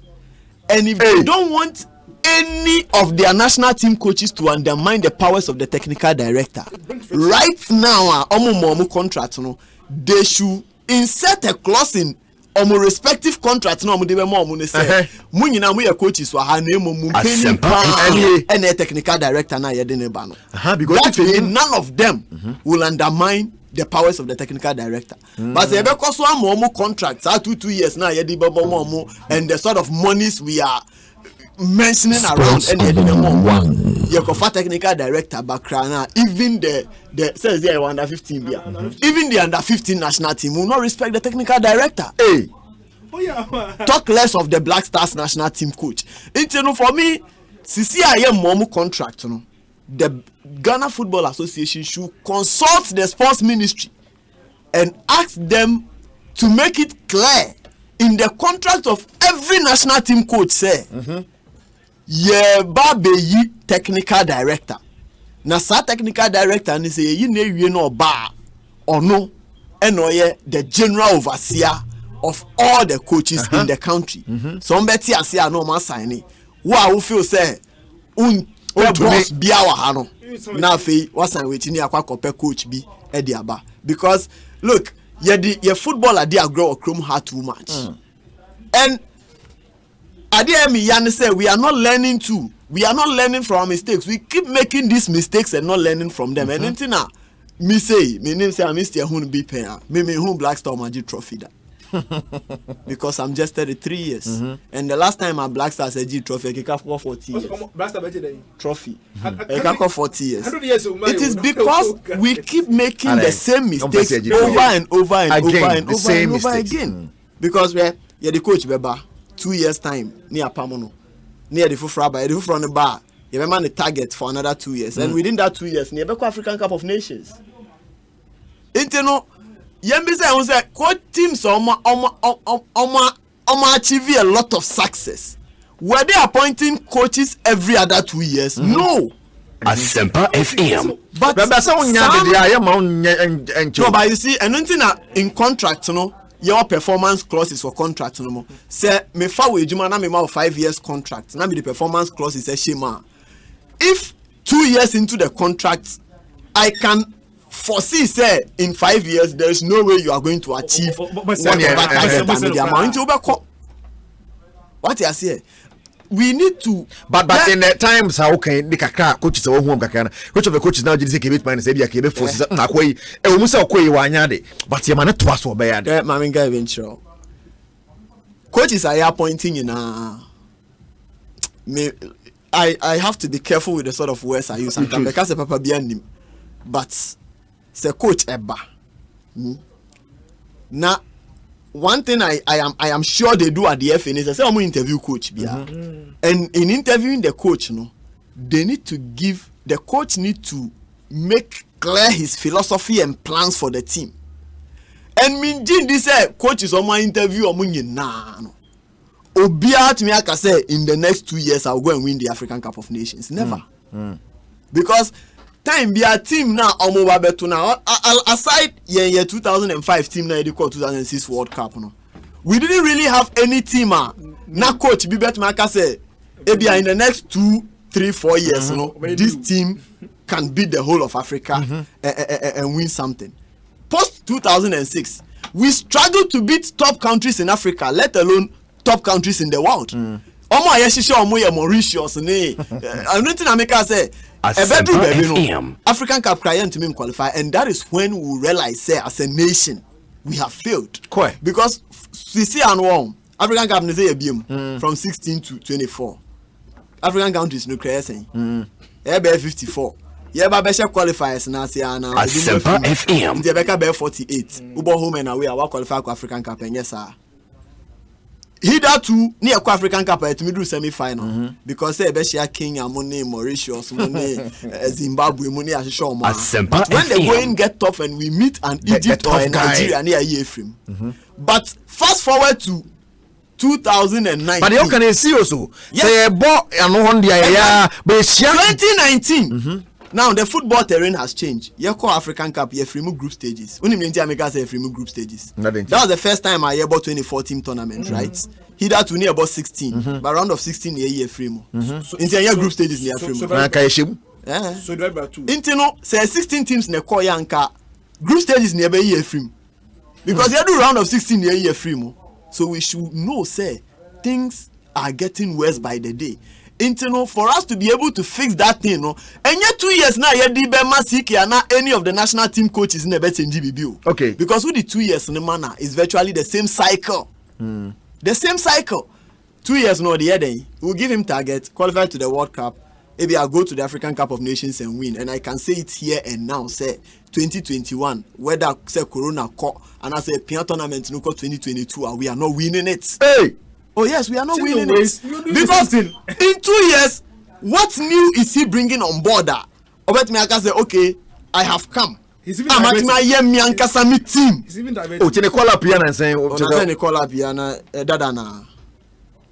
and if they don't want any of their national team coaches to undermine the powers of the technical director right now omu contract no, they should insert a clause in omo respective contract no omo de be mo omo ne say mu nyina mu ye coaches wa ha na emo mu penny and a technical director na ye de ne ba no because none of them will undermine the powers of the technical director but say be koso am omo contracts 2 years na ye de be mo omo and the sort of monies we are mentioning around and you go technical director background even the says there under 15 even the under 15 national team will not respect the technical director. Hey, talk less of the Black Stars national team coach. It's for me, CCI momu contract. The Ghana Football Association should consult the sports ministry and ask them to make it clear in the contract of every national team coach. Say. Ba be yi technical director na sa technical director ni say yi na ewie no ba ono eno ye the general overseer of all the coaches in the country so mbeti ase a no ma sign wo feel say boss bia wa ha no na fe wa sign we ni akwa kope coach bi e di aba because look ye footballer dey grow chrome heart too much and Yan say we are not learning from our mistakes. We keep making these mistakes and not learning from them. And anything now, me name say I missed your hun be pay. Me hun Black Star Magic trophy that. Because I'm just 33 years. And the last time I Black Star said G trophy, I can for 40 years. Trophy. I can for 40 years. It is because we keep making the same mistakes over and over and over again. Because we're the coach beba. 2 years time near Pamono, near the Fufraba, the Fufra on the bar. You remember the target for another 2 years, and within that 2 years, near Beko African Cup of Nations. Interno, Yembisa was a coach teams achieve a lot of success. Were they appointing coaches every other 2 years? No. Asempa FM. But you see, and in contract, you know. Your performance clauses for contract no more. Say me fa we juma na me ma 5 years contract. Na me the performance clause is a shema. If 2 years into the contract, I can foresee say in 5 years there is no way you are going to achieve what you say. We need to but in the times how can the kakra coaches or home kakana which of the coaches now did say keep man say be akebe forces akoi e o mu say akoi wa anya de but you man to aso be ya de ma menga venture coaches are appointing in me I have to be careful with the sort of words I use sometimes because the papa be anim but say coach eba na one thing I am sure they do at the FN is they say I'm interview coach and in interviewing the coach they need to give the coach need to make clear his philosophy and plans for the team and mean this coach is on my interview Obia to me I can say in the next 2 years I'll go and win the African Cup of Nations never because time be a team now beto now aside 2005 team na 2006 World Cup no we didn't really have any team na coach be better man can say in the next 2, 3, 4 years this team can beat the whole of Africa and win something. Post 2006 we struggled to beat top countries in Africa, let alone top countries in the world. Mauritius anything I make us say African Cup client to qualify, and that is when we realize say as a nation we have failed. Because we see and African Cup from 16 to 24. African countries no creation. 54. Qualifiers now say Asempa FM. The 48. Ubo home and away our qualify for African Cup and yes sir. Hitherto near African Cup to middle semi-final because say Beshia Kenya money, Mauritius money, Zimbabwe money as show man. But when the going get tough and we meet an Egypt or Nigeria near Ephraim. But fast forward to 2019. But you can see also. Say bought and on the 2019. Now the football terrain has changed. You call African Cup, you remove group stages. When you mean Jamaica say remove group stages. That was the first time I about 2014 tournament, right? He that to near about 16, but round of 16 year free more. Into group stages near free more. So do I two. Into no say 16 teams ne call yanka group stages near be year free. Because you do round of 16 year free more. So we should know, say, things are getting worse by the day. For us to be able to fix that thing, no, and yet 2 years now, any of the national team coaches in the bet in GBB. Okay. Because with the 2 years in the manner is virtually the same cycle. The same cycle. 2 years no the other. We'll give him target, qualify to the World Cup. Maybe I'll go to the African Cup of Nations and win. And I can say it here and now, say 2021, whether say Corona caught and I say Pian tournament no 2022, we are not winning it. Hey! Oh yes, we are not winning it. Because in 2 years, what new is he bringing on board? Obet me I can say, okay, I have come. I'm at my team. He's even diverted. Oh, you call up Piana and saying, oh, call up Piana, Dadana.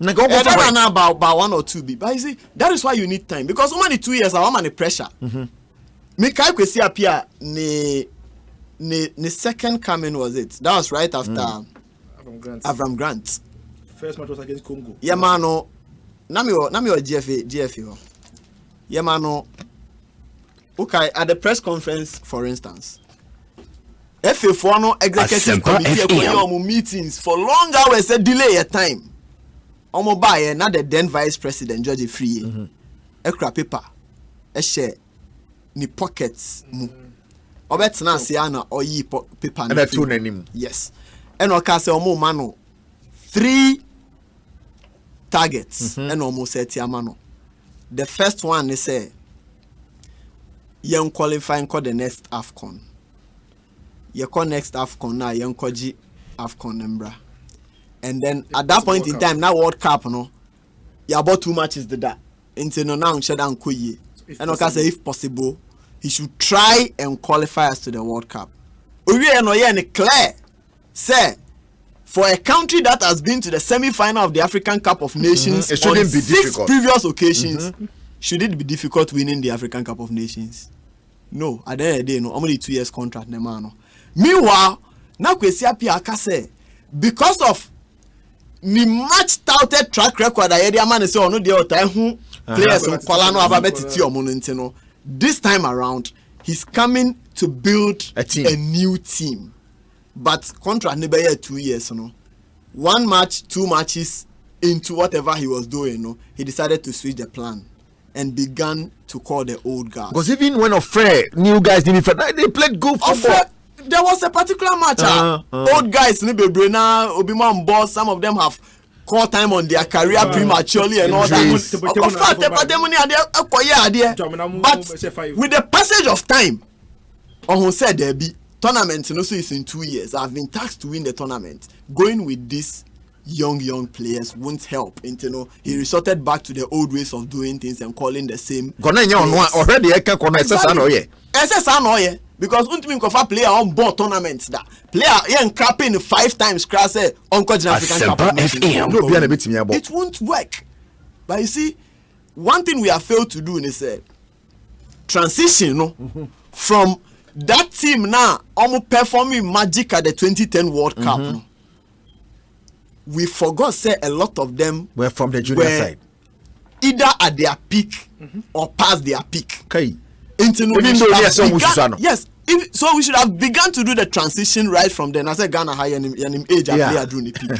About 1 or 2 but you see, that is why you need time. Because only 2 years, I'm under pressure. Me kai kwesi apia ne second coming was it? That was right after Avram Grant. First match was against Congo. Yeah, mano. Nami o GFA. Yeah, mano. Okay, at the press conference, for instance, FA no executive committee meetings for long hours, a delay a time. Omo buy not the then vice president George Free. Ekra paper, a share, ni pockets mu. Obet na siana or ye paper. And that 2 name. Yes, and okase omo mano 3 targets and almost set yamano. The first one is say young qualifying call the next AFCON. You call next AFCON now young koji AFCON Nembra. And then at that point in time, now World Cup, no, you about 2 matches the that. Into no now Shadan Kuyi. And okay, say if possible, he should try and qualify us to the World Cup. We no clear. Say for a country that has been to the semi-final of the African Cup of Nations it shouldn't on be 6 difficult. Previous occasions, should it be difficult winning the African Cup of Nations? No, at the end of the day, no, only 2 years contract, no man. Meanwhile, now kwesi apia say because of the much touted track record, I man say no the other who players on Kolano Ababeti. This time around, he's coming to build a new team. But contract never 2 years, 1 match, 2 matches into whatever he was doing, he decided to switch the plan and began to call the old guys. Because even when new guys didn't they played good football. There was a particular match. Old guys, Obiman boss, some of them have called time on their career prematurely and all that. But with the passage of time, on said there be tournament also is in 2 years. I've been tasked to win the tournament. Going with these young players won't help. He resorted back to the old ways of doing things and calling the same. Because ultimately kofa player on board tournaments that player capping 5 times crash on African Cup. It won't work. But you see, one thing we have failed to do is transition from that team now almost performing magic at the 2010 World Cup. We forgot say a lot of them were from the junior side, either at their peak or past their peak. Okay. Yes. So we should have begun to do the transition right from then. I said Ghana high and age and player drew the peak.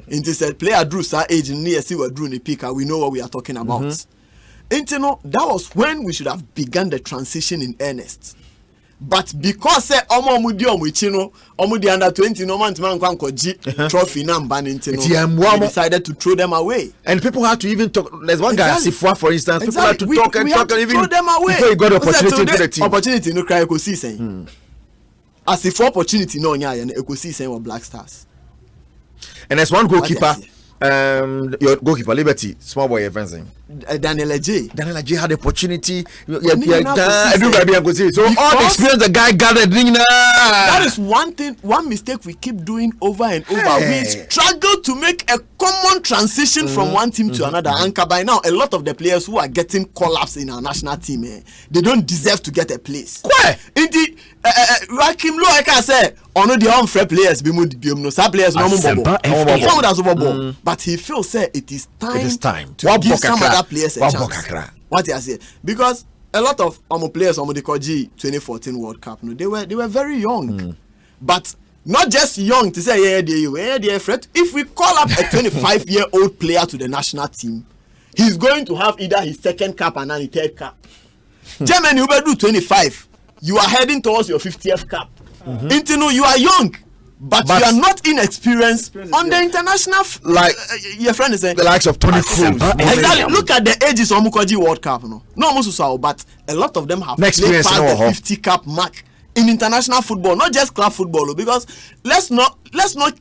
Into said player drew sa age and near see what drew the peak. We know what we are talking about. That was when we should have begun the transition in earnest. But because say omudi under 20 no man trophy number we decided to throw them away. And people had to even talk. There's one guy Asifwa, for instance. People had to talk and even throw them away before he got the opportunity to the team. Opportunity no cry eco season. Asifwa opportunity no nya and eco season or Black Stars. And there's one goalkeeper. Your goalkeeper Liberty, small boy fencing. Daniel J had the opportunity. Everybody could see. So all the experience the guy gathered. That is one mistake we keep doing over and over. We struggle to make a common transition from one team to another. And by now, a lot of the players who are getting call-ups in our national team, they don't deserve to get a place. Indeed, Rakim Lo, I can say, ono the unfair players be no sa players no more. But he feels say it is time to give some other players a chance. What I say, because a lot of players on the G 2014 World Cup, they were very young, but Not just young to say if we call up a 25-year-old player to the national team, he's going to have either his second cap and then his third cap. Germany, you better do 25. You are heading towards your 50th cap. You are young, but you are not inexperienced on the international. Like your friend is saying, the likes of Tony Kroos. Exactly. Look at the ages of Mukoji World Cup. No, almost so, but a lot of them have played past the 50 cap mark in international football, not just club football. Because let's not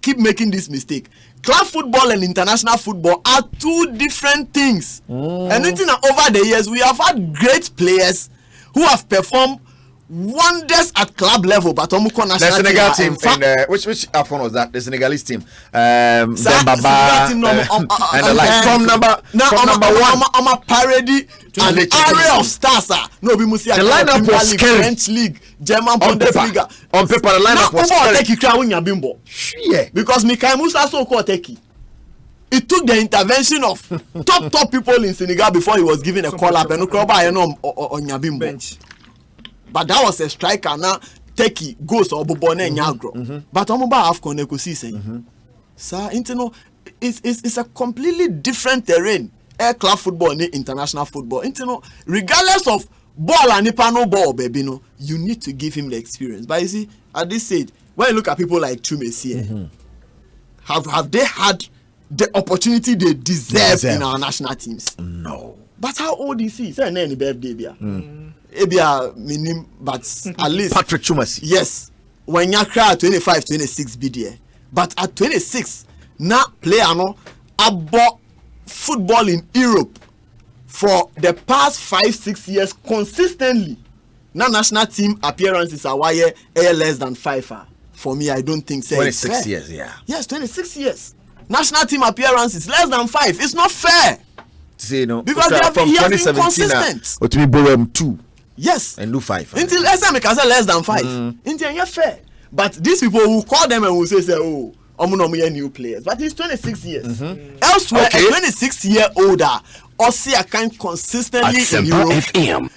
keep making this mistake. Club football and international football are two different things. And over the years, we have had great players who have performed wonders at club level, but Omuko national the Senegal team which AFCON was that? The Senegalese team. Baba and the like from number one. I'm a parody and area of stars. No, we must see the lineup was scary. French league, German Bundesliga. On paper, the lineup was scary. Because Mikael Musa so called Teki. It took the intervention of top people in Senegal before he was given a call up and on Yabimbo. But that was a striker now. Teki goes or Bobone Nyagro. But Omuba AFCON ecosystem. Sir, it's a completely different terrain. Air club football and international football. Regardless of ball and no ball, baby, you need to give him the experience. But you see, at this stage, when you look at people like Chumesi, have they had the opportunity they deserve in our national teams? No. But how old is he? Say any birthday, but at least Patrick Chumasi. Yes, when you cry 25, 26 BDA, but at 26 now player about football in Europe for the past 5-6 years consistently. Now national team appearances are less than 5. For me, I don't think so. 26 years, yeah. Yes, 26 years. National team appearances less than 5. It's not fair. See, because they have been consistent. Or to be borrowed 2. Yes. And do 5. Until less than 5. Until you're fair. But these people who call them and will say, oh, I'm new players. But he's 26 years. Elsewhere, a 26-year-older Ossia can consistently in Europe.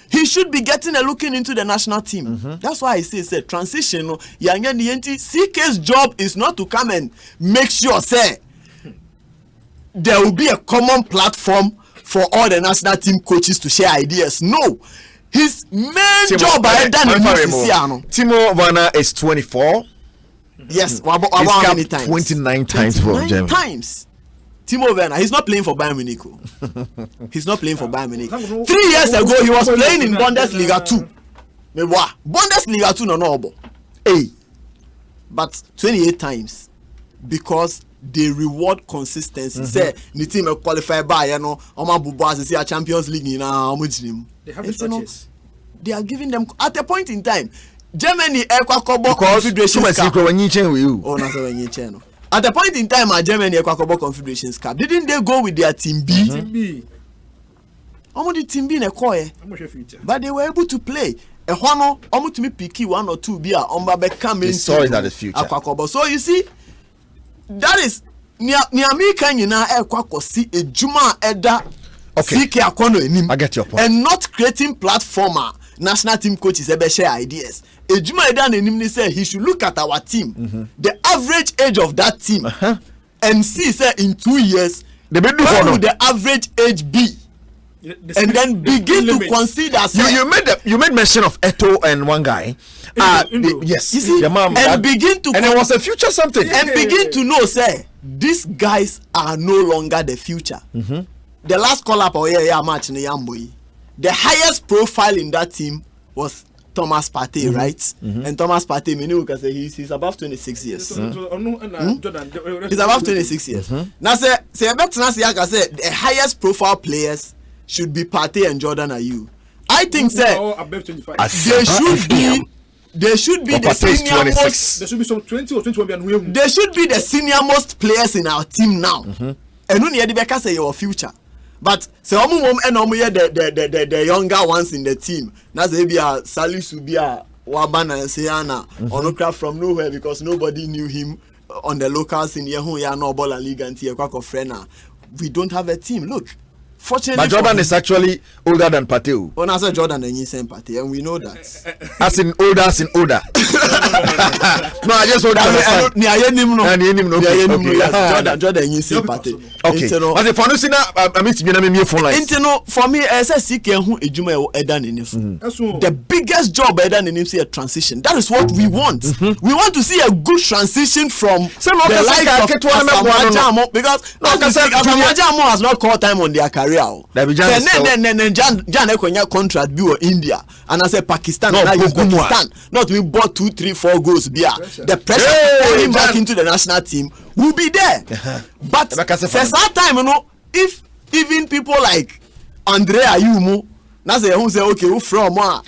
He should be getting a looking into the national team. That's why I say transition. CK's job is not to come and make sure there will be a common platform for all the national team coaches to share ideas. No. His main job by Timo Werner is 24. Yes, he's capped 29 times for Germany. Timo Werner, he's not playing for Bayern Munich. He's not playing for Bayern Munich. 3 years ago, he was playing in Bundesliga 2. Bundesliga 2 no. Hey, but 28 times because they reward consistency. Say, the team qualify by a Champions League they have the structures. They are giving them at a point in time. Germany Confederations Cup. At the point in time, Germany Confederations Cup, didn't they go with their team B? Team B. The team B in a core, but they were able to play. A one, almost to me picky 1 or 2 beer on becoming. Saw it at the future. So you see, that is Niami Kanyina Equako see a Juma Eda. Okay. I get your point. And not creating platformer. National team coaches ever share ideas. Ejuma Eda Nenimni said he should look at our team, the average age of that team, and see in 2 years where would the average age be, and then begin to consider. You made mention of Eto and one guy. Yes, you see, begin to and it was a future something, and begin to know these guys are no longer the future. The last call up match in Yamboy, the highest profile in that team was Thomas Partey, right? And Thomas Partey, he's above 26 years. He's above 26 years. Now, the highest profile players should be Partey and Jordan Ayew. I think they should be the senior most. There should be some 20 or 21. They should be the senior most players in our team now. And when you say your future. But say the younger ones in the team. Now they be a Salisu be a Wabana and Sayana Onokra from nowhere because nobody knew him on the locals in Yehu ya no ball league and Tiakwako Frena. We don't have a team. Look, Fortunately, but Jordan is actually older than Pateo. When I say Jordan, and you say Pateo, and we know that. As in older, as in older. No, I just want to understand. Jordan, you say Pateo. Okay. As a fanusina, I mean, to be a phone line. For me, as a CK who Ejuma Edan in the biggest job Edan in him see a transition. That is what we want. We want to see a good transition from the life of Asamoah because Asamoah has not called time on their career. Jan Ekonya contract be India and I say Pakistan and I use Pakistan. Not we bought 2, 3, 4 goals there. The pressure pulling back into the national team will be there. But for some time, you know, if even people like Andre Ayumu, now say who say okay, who from we are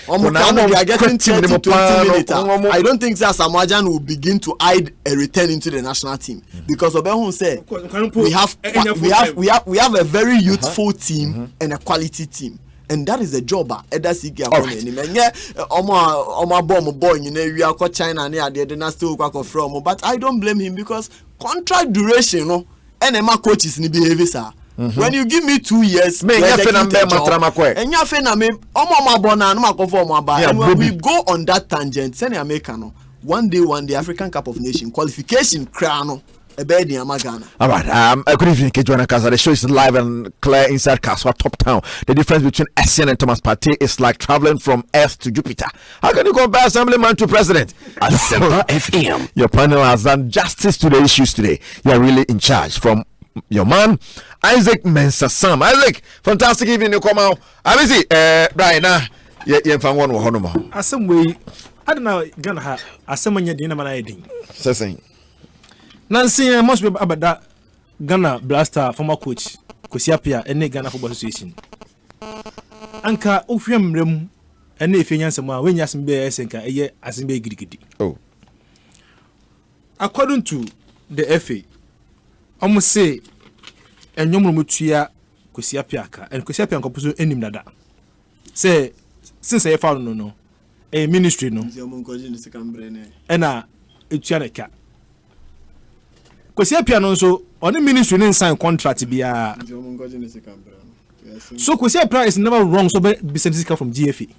getting 30 to 20 minutes. I don't think that Samajan will begin to hide a return into the national team because of who say we have a very youthful team and a quality team. And that is the job that's it. China but I don't blame him because contract duration, no, and my coaches ni behave sir. When you give me 2 years, and we go on that tangent. One day, African Cup of Nations qualification crown. All right, good evening, Kejuana Casa. The show is live and clear inside Kaswa Top Town. The difference between Essien and Thomas Partey is like traveling from Earth to Jupiter. How can you compare Assemblyman to President? Asempa FM. Your panel has done justice to the issues today. You are really in charge. From your man, Isaac Mensah Sam. Isaac, fantastic evening. You come out. I'm busy. Right now, you're from one Honoma. Assembly, I don't know, Ghana, Assembly, Dinner, and I did. Saying. Nancy must be about that Ghana Blaster former coach Kosiapia and Ghana Football Association. Anka Ufiam Rem and if you answer when Yasim Bear Senka a year as in Begidi. Oh, according to the FA, I must say, and Yomutia Kosiapiaka and Kosiapian composer enim nada. Say, since I found no, a ministry no, and a Utianaka. Kosiapia no so on the ministry didn't sign contract bia. So Kosiapia is never wrong so be sent from GFA.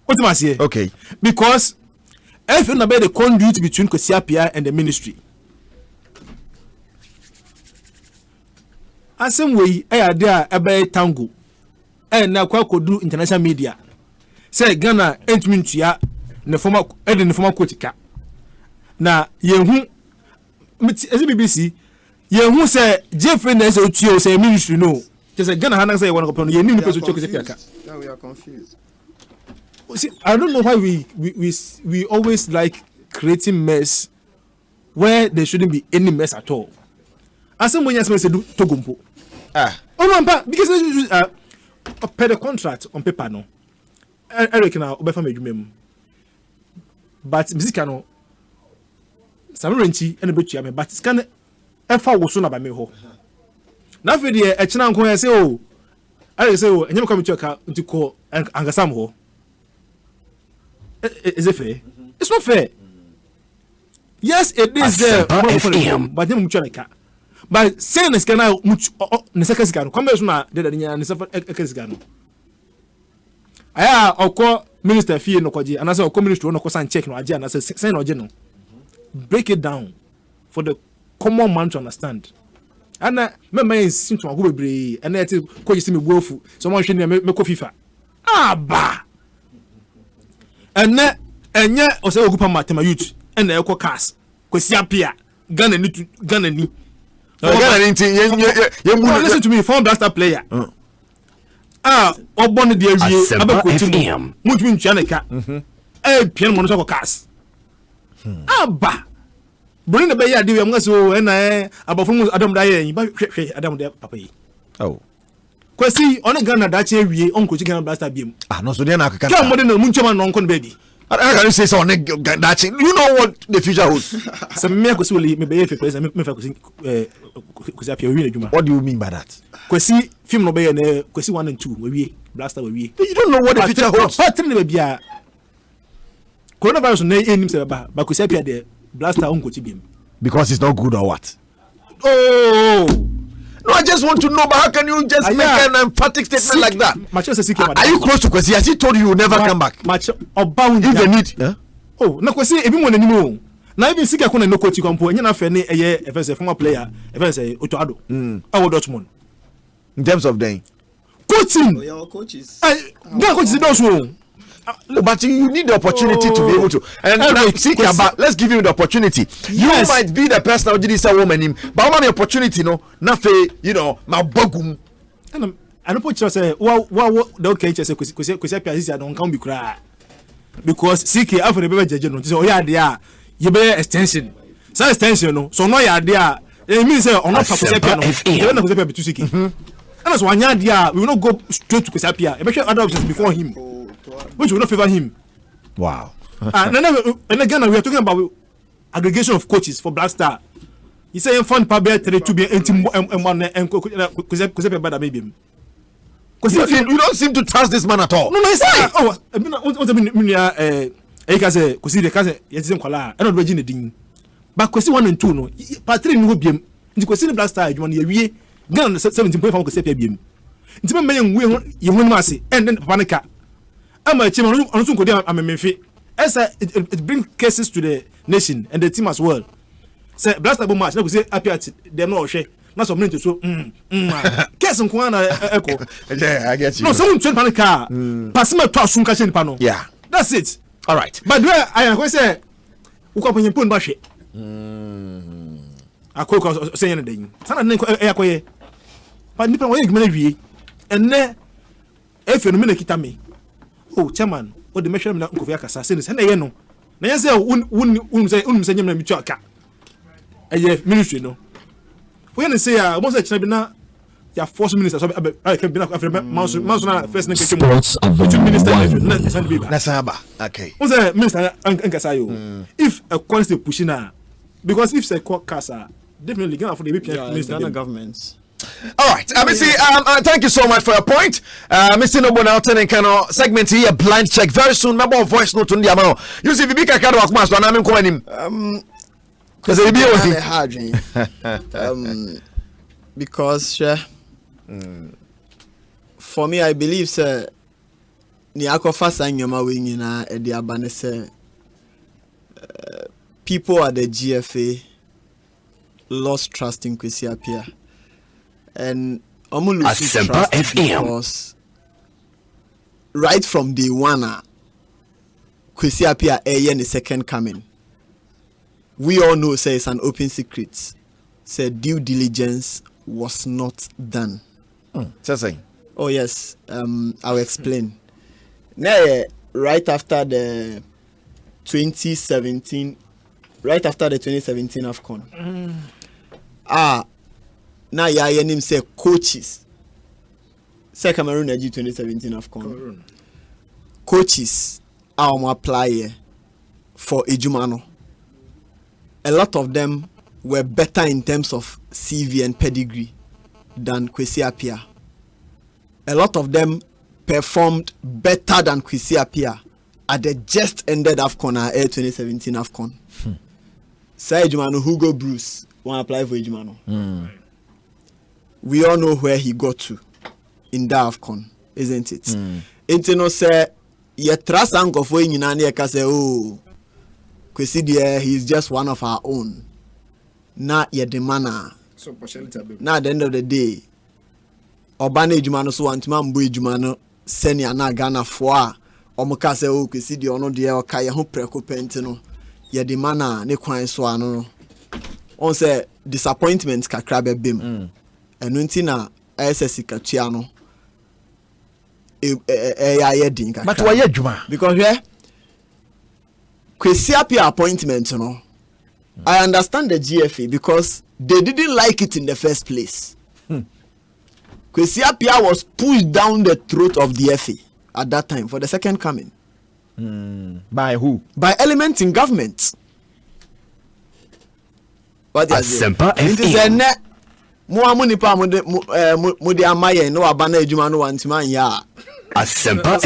What do I say? Okay. Because if you know the conduit between Kosiapia and the ministry. And same way I there about tango. And now could do international media. Say Ghana ain't mean to ya the former coach. Na yehu BBC, you who say Jeffrey Ness or Tio say ministry no. Just a Ghana Hana say one upon you need to check the now we are confused. See, I don't know why we always like creating mess where there shouldn't be any mess at all. As someone else say do Togumpo. Because per the contract on paper no. Eric now obefam but musicano some renchi and a bit yammy, but it's kind of a far was soon about me. Now, for the a channel, I say, oh, I say, and you come to call and Angasam ho. Is it fair? It's not fair. Yes, it is there, but you muchacha. But saying this can I much Nesacascano, Commerce, did and Nesacascano. I call Minister Fee no Koji, and as a communist one of course and check no agenda as a sign or general. Break it down for the common man to understand. And my man seems to go be and let it call you me woeful. Someone should make FIFA. Bah. And yet, or say, Ogupa Matema youth and the Eco Cast. Kwesiapia, Ghana ni. Listen to me, former blaster player. Obon the Asempa FM. Mutwin Chaneka. Piano Monosoko Cast. Bah. Bring the bay idea, I'm going to and I about from Adam Day, but Adam there, Papa. Oh. Kwesi, on a Ghana that we uncle chicken blaster beam. No, so then I can come on, Munchaman uncle baby. I can say so on that. You know what the future holds. Some miracles will be if you place and what do you mean by that? Kwesi, film no bay and Kwesi 1 and 2, we blaster we. You don't know what the future holds. Coronavirus names about Kwesi there. Blaster uncle Chibim. Because it's not good or what? Oh, No, I just want to know, but how can you just make an emphatic statement like that? Are you close to Kwesi? Has he told you will never come back? If they need, oh, no Kwesi, everyone anymore. Now even Sika kuna no coach kampo, enya na fe ne eye former player, say Otoado. Our Dortmund. In terms of them. Coaching. Your coaches. Coaches don't so. But you need the opportunity to be able to. And let's give him the opportunity. Yes. You might be the person who did this woman him, but I want the opportunity, nothing, my bogum. And I don't put you say, what don't catch us because don't come be cry. Because CK after the baby judge, so yeah, you be extension. So extension, so no idea. It means on not Kusapia to CK. And that's one idea. We will not go straight to Kusapia. A better other options before him. Which will not favor him. Wow. And again, we are talking about aggregation of coaches for Black Star. He said, "Fund Pabia to be and Kusapia better maybe." Because you don't seem to trust this man at all. No, oh, I mean, say, Kusi the cousin, yes, in Kola, and not Regina Ding. But Kusi 1 and 2, no, Patrick Nubium, into Kusi Black Star, you want your year, gun 17 point from Kusapia beam. Into my man, you win Massy, and then Panica. I'm a chairman on some Kodia, I'm a Memphis. As it brings cases to the nation and the team as well. Say, Black Star match, no, say, appear they're no share. Not some minutes so. Guess on Kwana echo. Yeah, I get you. No, someone train Panica. Passima to Sun Cashin Pano. Yeah, that's it. All right. But where I am going to say, Ukapon Pun Bashi. I could say anything. Sana Airquay. But Nippon way maybe. And then, if you're a minute, Kitami. Oh, chairman, what the measurement of Koviaka says, and I know. Now, say, wouldn't say, Michaka. A ministry, no. When I say, most of the ya force ministers I can be after Mansuna first name Sports of the Nasaba. Okay. What's the minister Ankasayo? If a quantity pushing her, because if say court casa, definitely gonna for the Ghana governments. All right. Thank you so much for your point. Mr. Nobo now turning kind of segment here, blind check. Very soon, member voice note on the amount. You see, Vibika Kado of Master, and I'm calling him. Because because for me, I believe sir ni akofasa nyoma we nyina e de abane say people at the GFA lost trust in Kwesi Appiah, and Asempa FM because right from day one Kwesi Appiah in the second coming. We all know say it's an open secret. Say due diligence was not done. Oh yes, I'll explain. Now, right after the 2017 AFCON. Now ya name say coaches. Say Cameroon G 2017 AFCON. Coaches are apply for Ejumano. A lot of them were better in terms of CV and pedigree than Kwesi Appiah. A lot of them performed better than Kwesi Appiah at the just ended AFCON, 2017 AFCON. Say Ejumano, Hugo Bruce, want to apply for Ejumano. We all know where he got to in that AFCON, isn't it? Intino say, ye trust ango for Inani say, oh, Kwesi there, he's just one of our own. Not yet the manner. Now at the end of the day, Obane Ejumano so antimambo Ejumano senior na Ghana for Omoka say oh Kwesi the ono there okay ho preko pentino ye the manner ne kwan so ano on say disappointment kakra be bem enu nti na SSC katua no ya din kakra but why adwuma because where Kwesi Appiah appointment no I understand the GFA because they didn't like it in the first place. Kwesi Appiah was pushed down the throat of the FA at that time for the second coming. By who? By elements in government. What is it? Asempa FM. Asempa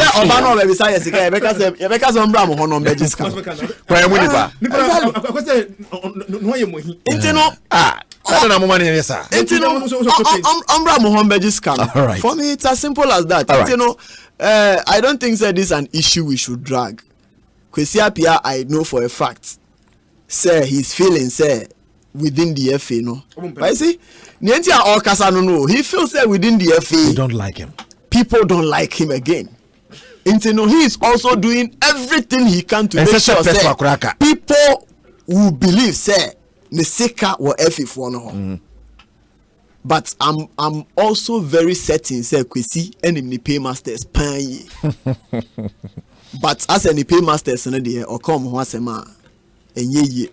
I don't know money yes sir. Umbra Mohammed scam. All right. For me, it's as simple as that. All right. You know, I don't think that this is an issue we should drag. Kwesi Appiah, I know for a fact, sir, his feelings, sir, within the FA, no. But you see, Nientia Okasa no, he feels that within the FA, They don't like him. people don't like him again. And you know, he is also doing everything he can to And make such a sure, person sir, Akuraka. people will believe, sir, Neseka or FA for no. But I'm also very certain, sir, Kwesi and the paymasters pay. But as any paymasters in the or come once a man and ye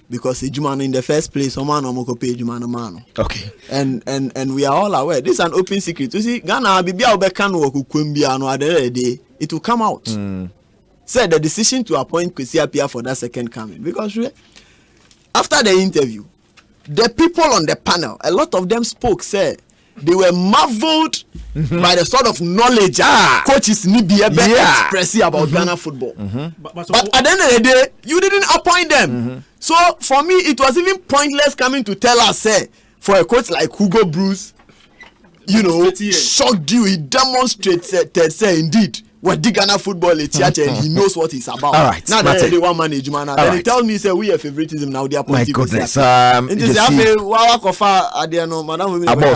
because the Juman in the first place, man or moko pay Juman man. Okay. And we are all aware. This is an open secret. You see, Ghana Bibia Obekan work Kumbia at the end of the day, it will come out. Said the decision to appoint Kwesi Appiah for that second coming. Because after the interview, the people on the panel, a lot of them spoke, said they were marveled by the sort of knowledge coaches need be able expressing about Ghana football. But at the end of the day, you didn't appoint them. So for me, it was even pointless coming to tell us, say, for a coach like Hugo Bruce, you know, shocked you. He demonstrated, say, indeed, what the Ghana football is and he knows what he's about. All right, now that they want manage man. Then he tells me, say, we have favoritism now. They are My goodness.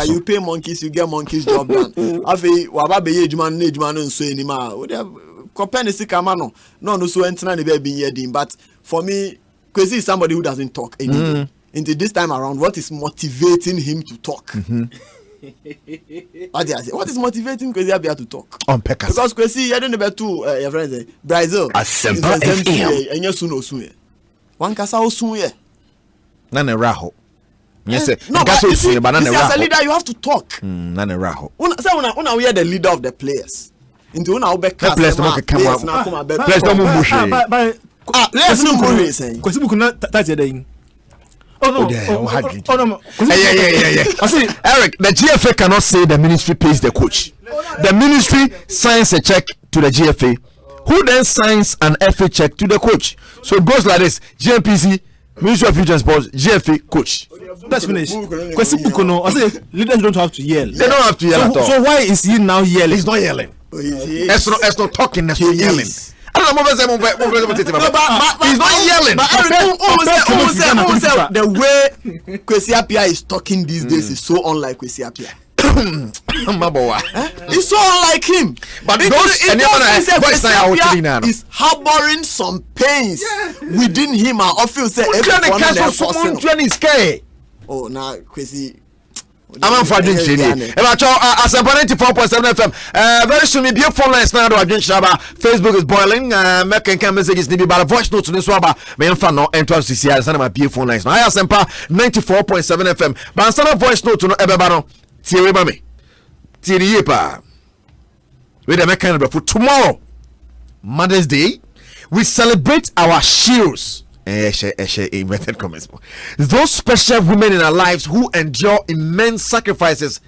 You pay monkeys, you get monkeys job done. Afi wababe ejuma so anymore. Compare kamano. No so entina ne be yedin. But for me, Kwesi is somebody who doesn't talk anything. Into this time around, what is motivating him to talk? What is motivating Kwesi Appiah to talk? On Pekas. Because Kwesi, you don't know about your friends, Brazil. Asempa FM. And you soon. One kasa osun. Nane Raho. Yes, no, but you see, as a leader, you have to talk. Nane Raho. Una we are the leader of the players. Into una obe cast. Players don't come out. Players don't move. Let's no more saying. Kwesi buku na tati eden. Oh no! Yeah. I see, Eric. The GFA cannot say the ministry pays the coach. The ministry signs a check to the GFA, who then signs an FA check to the coach. So it goes like this: GMPC, Ministry of Youth and Sports, GFA, coach. That's finished. Kwesi buku no. I say leaders don't have to yell. They don't have to yell at all. So why is he now yelling? He's not yelling. It's not talking. It's not yelling. I don't know but he's not yelling. But the way Kwesi Appiah is talking these days is so unlike Kwesi Appiah. It's so unlike him. But it is harboring some pains within him. I feel say oh now Kwesi. I'm for drink shady. About Asempa 94.7 FM. Very soon, be a phone line now. I drink shaba. Facebook is boiling. Making messages need be voice notes to this waba. Me fan no enter to see. I send my be phone lines. I Asempa 94.7 FM. But send a voice note to no ebebano. Thierry mami. Thierry yepa. We the make kind of for tomorrow, Mother's Day. We celebrate our heroes. Inverted comments. Those special women in our lives who endure immense sacrifices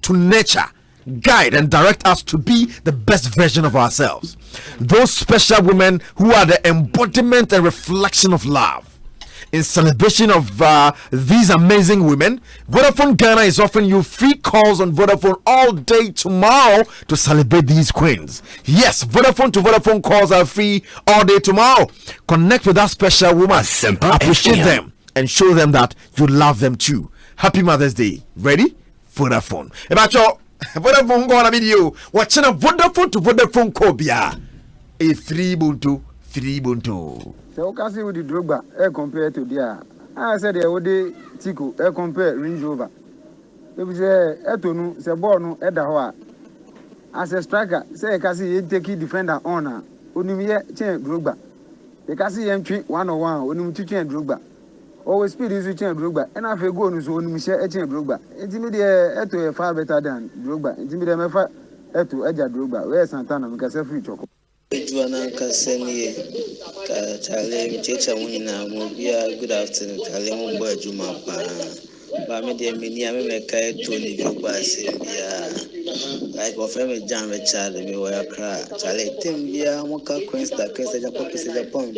to nurture, guide, and direct us to be the best version of ourselves. Those special women who are the embodiment and reflection of love. In celebration of these amazing women, Vodafone Ghana is offering you free calls on Vodafone all day tomorrow to celebrate these queens. Yes, Vodafone to Vodafone calls are free all day tomorrow. Connect with that special woman, appreciate them, and show them that you love them too. Happy Mother's Day. Ready? Vodafone. About your Vodafone Ghana video, watching a Vodafone to Vodafone call bia a free buntu. So kasi with the Drogba compared to there. I said they would Tico compare Range Rover. If say etonu se ball no eda ho as a striker say kasi take defender on onimiye chen Drogba. The kasi entry 101 onim chen Drogba. Always speed is chen Drogba. And after go no so onim share chen Drogba. Intimi de eto far better than Drogba. Intimi de mefa eto eja Drogba. Where Santana because free choko. Juana Cassini, Charlie, Teacher Winna, Mobia, good afternoon, Calemo Juma. But me dear me near me make a Tony Drogba like of every jam a child me where I cry. Charlie Tim Bia Moka Queen's that case a Japan.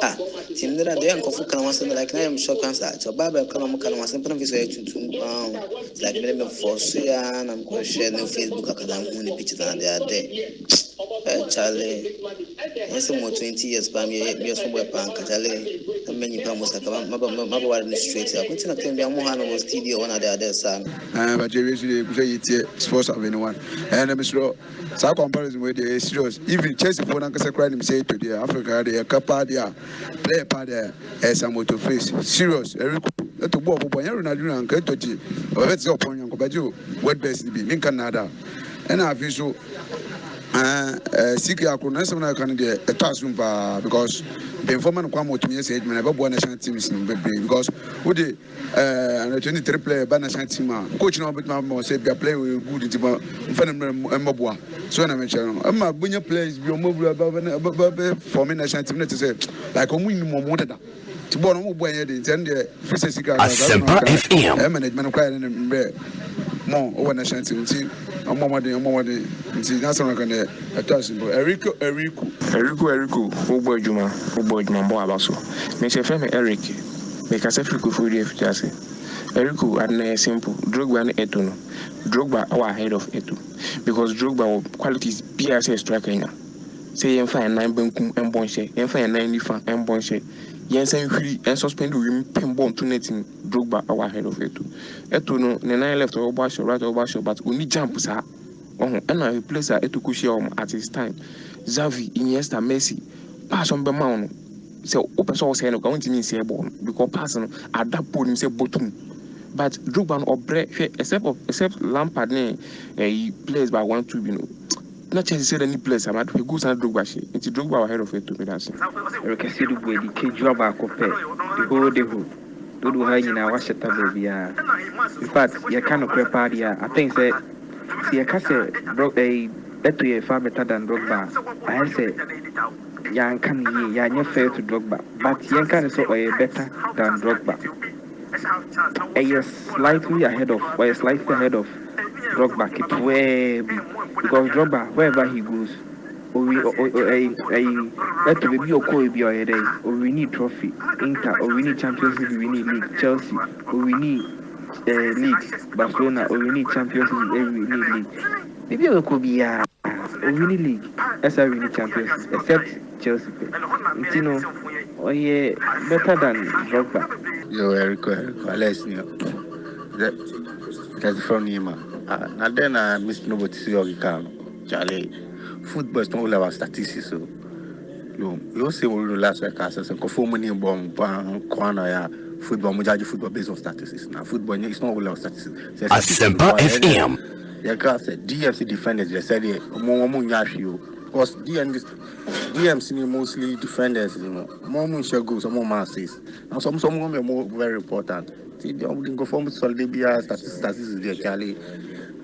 Ah, Tim that the uncle can was like I am shocked answer. So Baba come can was simple visit to 2 pounds. Like me for Suyan, I'm going to share no Facebook account only pictures and they are there. Charlie, yes, more 20 years by me, yes, from web bank, Charlie. Many Pamos, my straight. I continue to be a Mohano studio one of the other son. But you say it's sports of anyone. And I'm sure some comparison with the serious. Even Chelsea for Nanka crime say to the Africa, the Capadia, play part there as a motor face. Serious, Eric, to walk upon your Naduna and Kentucky, or let's go upon your Baju, what best be in Canada. And I feel so. Siki akuna semana kan de etasum pa because the informant kwamo to me said me never born national teams in because who the under 23 player ba national team coach no bit ma say be play good team mfana mboboa so na me chero amma bunya players bi omobula ba for me national team to say like omu ni mo dada ti bo no mo bo yen de ten de fisa sika Asempa FM management kwa na mbe mo over national team ti omomode nti national kan de attention Erico Ubo Juma Bo Abaso. Me se feme Eric. Me ka se friku fu die fitiase. Erico adna simple. Drogba na Eto no. Drogba our ahead of Eto. Because Drogba qualities BS striker na. Say yen fa 9 bankum en bonche. Yen fa 9 lifa en bonche. Yen sen huri en suspend we pin bon to netting Drogba our ahead of Eto. Eto no ne 9 left or bash right or bash but only jump sa. And I place Eto Kushi at his time. Xavi, Iniesta, Messi, pass on the mound. So, open source, I want to say ball because passing at that point, say bottom. But Drogba or Brett, except Lampard, he plays by 1-2, you know. Not just said any place, I'm at who goes and Drogba. It's Drogba ahead of it to me. That's it. Asiedu Boadi, Kejua ba kope. The whole day who. Dodo ha nyina wa sheta bia. In fact, you kind of prepare dia. I think say you can say Eto ye far better than Drogba. I say yan can ye yan fair to Drogba, but yan can so better than Drogba. Yes, slightly ahead of Drogba. Keep way because Drogba wherever he goes, or we need trophy, Inter, or we need Champions League, we need League, Chelsea, or we need League, Barcelona, or we need Champions League, we need League. Maybe it could be a winning league. That's why we need Champions League, except Chelsea. You know, better than Drogba. Yo, Erico, let's know. That's from Nima. And then I missed nobody to see how you can. Charlie, football is not all about statistics. So, you say we will last week as a conformity bomb, corner, football, Mujaji football based on statistics. Now, football is not all about statistics. Asempa FM. Yeah, guys said DMC defenders. They said because DMC mostly defenders. You know, more Muncha goals, more masses, and some are more very important. See, they can go from Solidibia statistics is Charlie,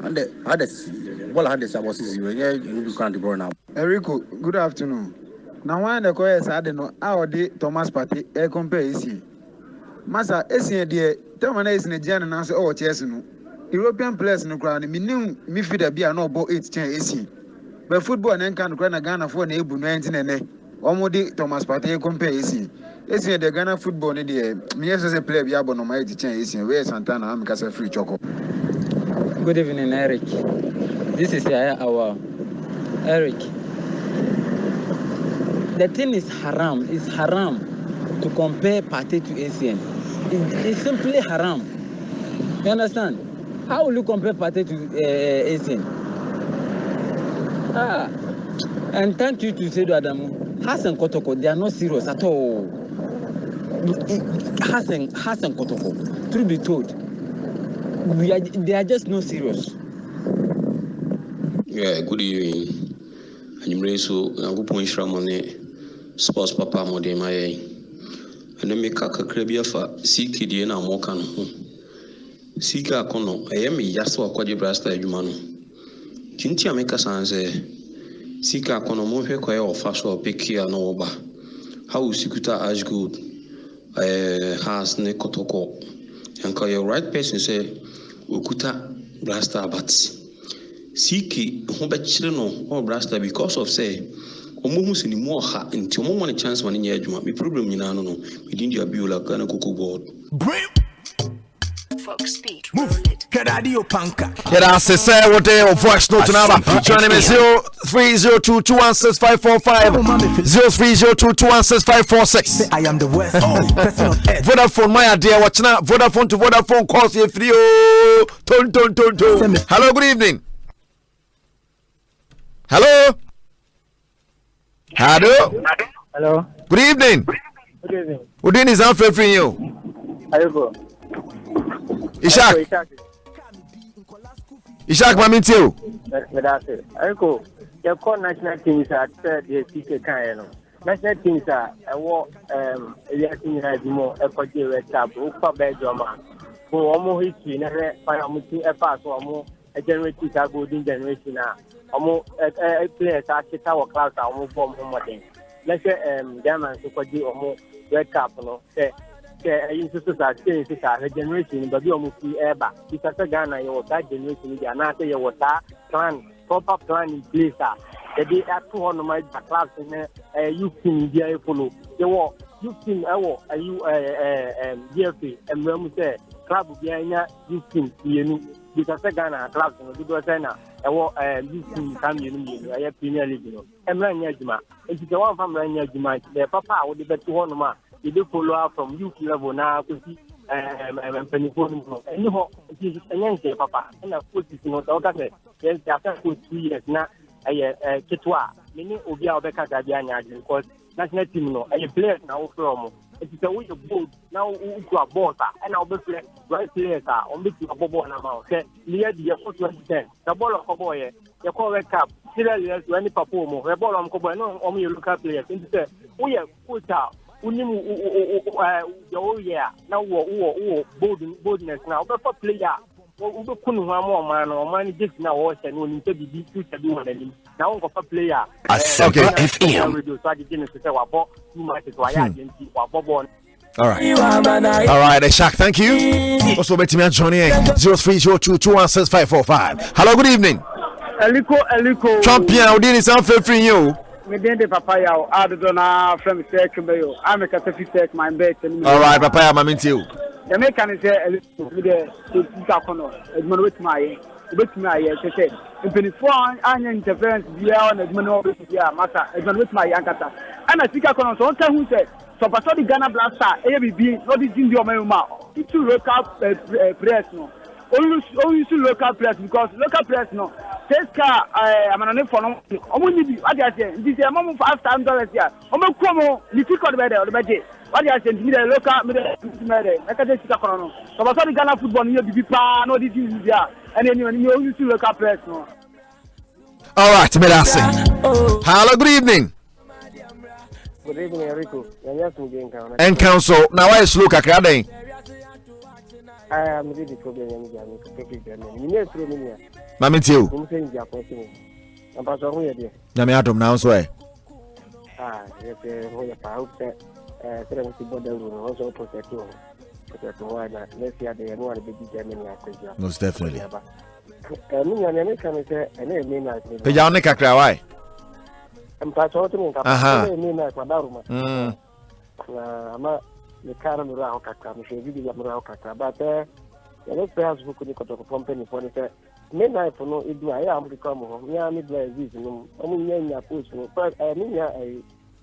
and the others. What had the Sabbath is you can't burn now. Erico, good afternoon. Now, when the course I don't know how the Thomas Party compare is Massa, dear, Thomas is in a general answer or Chesno. European players in the ground, meaning Midfielder be no ball 8 10 AC. But football and can grant a Ghana for an able 19 and almost Thomas Partey compare AC. AC the Ghana football in the me as a player, Yabon on my 10 AC, where Santana, I'm a free choco. Good evening, Eric. This is our Eric. The thing is haram. It's haram to compare Partey to ACN. It's simply haram. You understand? How will you compare Partey to ACN? And thank you to Asiedu Adamu. Hassan Kotoko, they are not serious at all. Hassan Kotoko, truth be told, they are just not serious. Yeah, good evening. I'm ready to go point Shramone sports papa Modema. And then make a crabia for Siki and Amokan. Sika Kono, I am a Yaso Quadrasta Jumano. Tintia make a sans Sika Kono Mohe Quay or Fasho Pekia Noba. How Sikuta Ashgood has Nekotoko. Yanka, your right person say, Ukuta blaster, but Siki, Hobachino or blaster because of say, Omomus in more ha until one chance one in your juma. The problem in Anno, within your Bula Gana Coco board. Fox speed, move it. Radio Panka. That's a say what day of voice note number. Joining me 0302216545 0302216546. I am the worst person on earth. Vodafone, my idea. Watch now. Vodafone to Vodafone calls you free. Ton. Hello, good evening. Hello. Hello. Good evening. Good evening. Good evening is Alfred for you. Ayuko. Ishak Mamintiu. Ayuko. Your core national teams are the CK Kayano. National teams are a war, reacting as more a particular red tab, Upa Bedroma, who almost history, never Panamuti, a pass or more, a generation, a golden generation now. Almost a player, a tower class, almost form Homadin. Let's say, German Super G or more red cap, no, say, a generation, but you almost see ever. Because a Ghana, you that generation, you are not a water plan, proper plan in place. The day at 200 miles class in a youth team, dear follow. The war, youth team, you DFA, and when we say club behind youth team, you because a Ghana clubs in the Dosena, a war, youth team, come in, I have Premier League, and Ranyajima. If it's the one from Ranyajima, the papa would be 200 miles. You do follow up from youth level now to see and Pennyphone. And you hope it is a young papa, and of course, it's not okay. Yes, after 2 years now. A Kitwa, meaning Obia Becca Diana, because national team, a player now from it is a way of boat now to a boat, and I'll be right players are on the Bobo and amount. Near the 40%, the ball of a boy, the call cup, seriously, to any performer, a ball on Cobo, no, only local players. Instead, we have put out. Oh, yeah, now, boldness now, but for player. We couldn't have more man or money just now, or and when you be future doing now for player. Asempa FM. All right, Shaq, thank you. Also, bet me Johnny 0302216545. Hello, good evening. Eliko. Champion, we did something for you. Me did papaya. I don't know from the I'm a catapult, my bet. All right, papaya, my mint you. The mechanic said, Edmund with my said, in 24 annual interference beyond Edmund matter, Edmund with my Yankata. And I think I can also who said, so for the Ghana Blaster, ABB, not the India Mayuma, it's two local press, no. Only local press because local press, no. Teska, I'm an for no. Only what I say, this is a moment for $5,000 here. Omo Como, you took on better or the budget. What I said, me the local, me the I can just so for the Ghana football, you be no this is here. And then you only see local press, no. All right, Medasi. Hello, good evening. Good evening, Enrico. And council, now I look at Krading. I am ready for the Mammy, you. I'm Adam now, so yes, I hope that also protect you. Let's see how they know the big Germany. Most definitely. The Yanika Krawai. I'm talking about the car and round cacam, she did the round cacam, but the players who could go to company for the midnight for no, it do I am to come home. Yeah, midnight is only a push, but I mean, I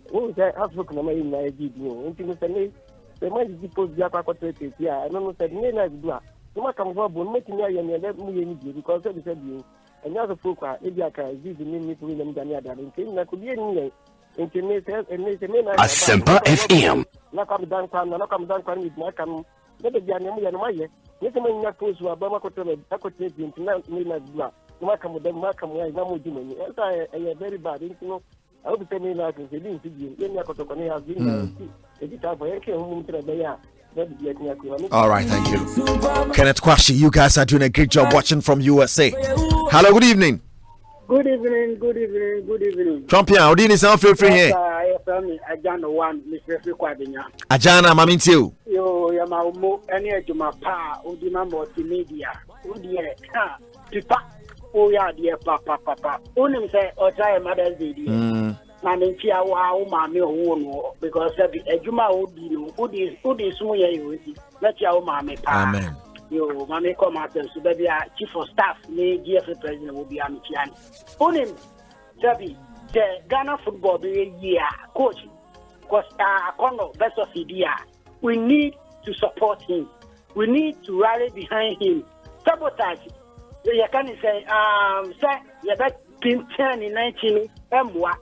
won't have to come in my video. Intimately, they might be put the aquatic. Yeah, I don't know that midnight do. You might come up with making me and let me because I said you. Another folk, if you can use the name to them than the other, and could be any. Asempa FM. Not come down, not come down with my come. Let it be an enemy and my year. Let me not post to a Bama Cotel, I could take you to not me like blood. You might come with them, Markham, I know Jimmy. I very bad, you know. I hope the same like they didn't see you. Then I could have been a guitar for a home to the all right, thank you. Kenneth Kwashi, you guys are doing a great job watching from USA. Hello, good evening. Good evening, good evening, good evening. Champion, how do you sound free here? I am Ajana one, Mr. Fikwadina. Ajana, Mamintiu. Yo, Yamaumo, any of my pa, Udima multimedia, Udia, Pipa, oh yeah, dear papa. Unim say, or try a mother's day. Mamintia, wow, mammy, oh, because every Ejuma would is Muya, let your mammy pa. Amen. Yo, mammy come out and so baby, chief of staff, may GF president will be Amichian. Unim, Sabi, the Ghana football be a year, coach, because best of idea. We need to support him. We need to rally behind him. Sabotage. You can say, sir, you bet pin 10 in 19 M1.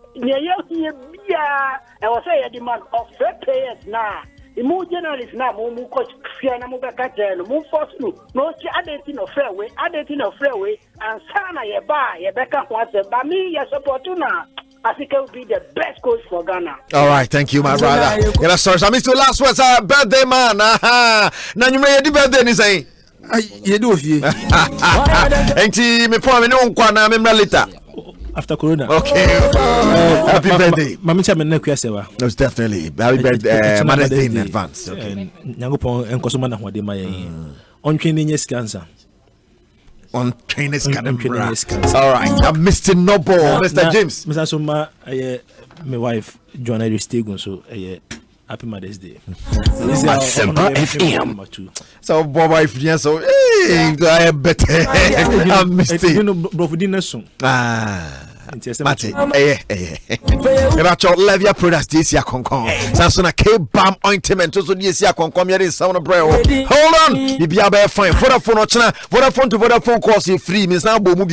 I was say a demand of fair players now. The more journalists now, more coach, Fiana Mubaka, more force, no adding of fair way, and Sana Yaba, Yabeka was a Bami, your support now. I think it will be the best coach for Ghana. All right, thank you, my brother. Yeah, sorry, I missed the last words. Birthday man. Now you may have birthday, ni say. You do if you. Enti me po me no nkwa na me later. After Corona. Okay. Happy birthday. Mami cha me na kuasewa. No, definitely. Happy birthday. Mother's Day in advance. Okay. Nyangopon enkosoma na hwade ma yen. Ontwene nye scancer. On trainers can all right, I'm Mr. Noble, Mr. James. Mr. Soma, my wife Joanna Ristegun, so happy Mother's Day. Asempa FM. So wife, yes, so hey, I better. I'm Mr. You know, bro, for dinner soon. Mate, about your Levia products this year, Concon. Samsung K Balm ointment, also this year, Concom, here is sound of braille. Hold on, you be able to find Vodafone or China, Vodafone to Vodafone calls you free, means now boom.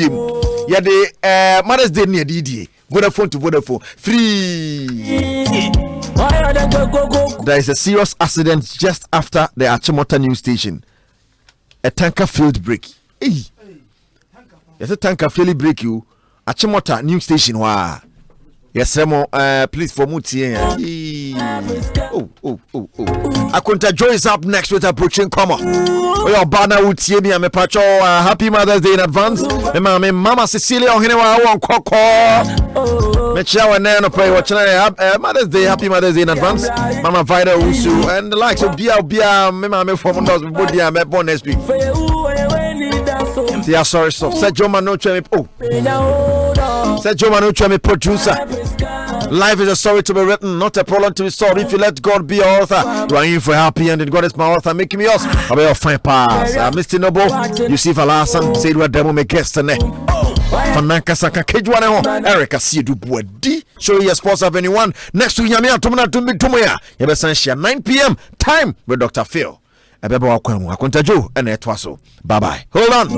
Yeah, the Mother's Day near DD, Vodafone to Vodafone free. There is a serious accident just after the Achimota news station. A tanker failed brake. Hey, there's a tanker failed brake you. Achimota new station wa. Yes, please for Muti. Akunta Joy is up next with approaching comma. Your banner would see me. I'm a patch. Happy Mother's Day in advance. Mama Cecilia on Coco. Mecha and Nano pray watching Mother's Day. Happy Mother's Day in advance. Mama Vida Usu and the likes of Bia Mama from Bodia me born next week. Yeah, sorry, so said Joe Mano Chemi. Said Joe Mano Chemi producer. Life is a story to be written, not a problem to be solved. If you let God be your author, you are in for a happy ending. God is my author, make me yours. I'll be your fine pass. Mr. Noble, Yusuf Alasan, said what demo make guest and Fananka Saka Kejwane, Eric Asiedu Boadi, show you a sports of anyone. Next to Yamia Tumana Tumia, Yabasanshia, 9 p.m. time with Dr. Phil. Ebeba wakwemu akunta jo ene etwaso. Bye bye. Hold on.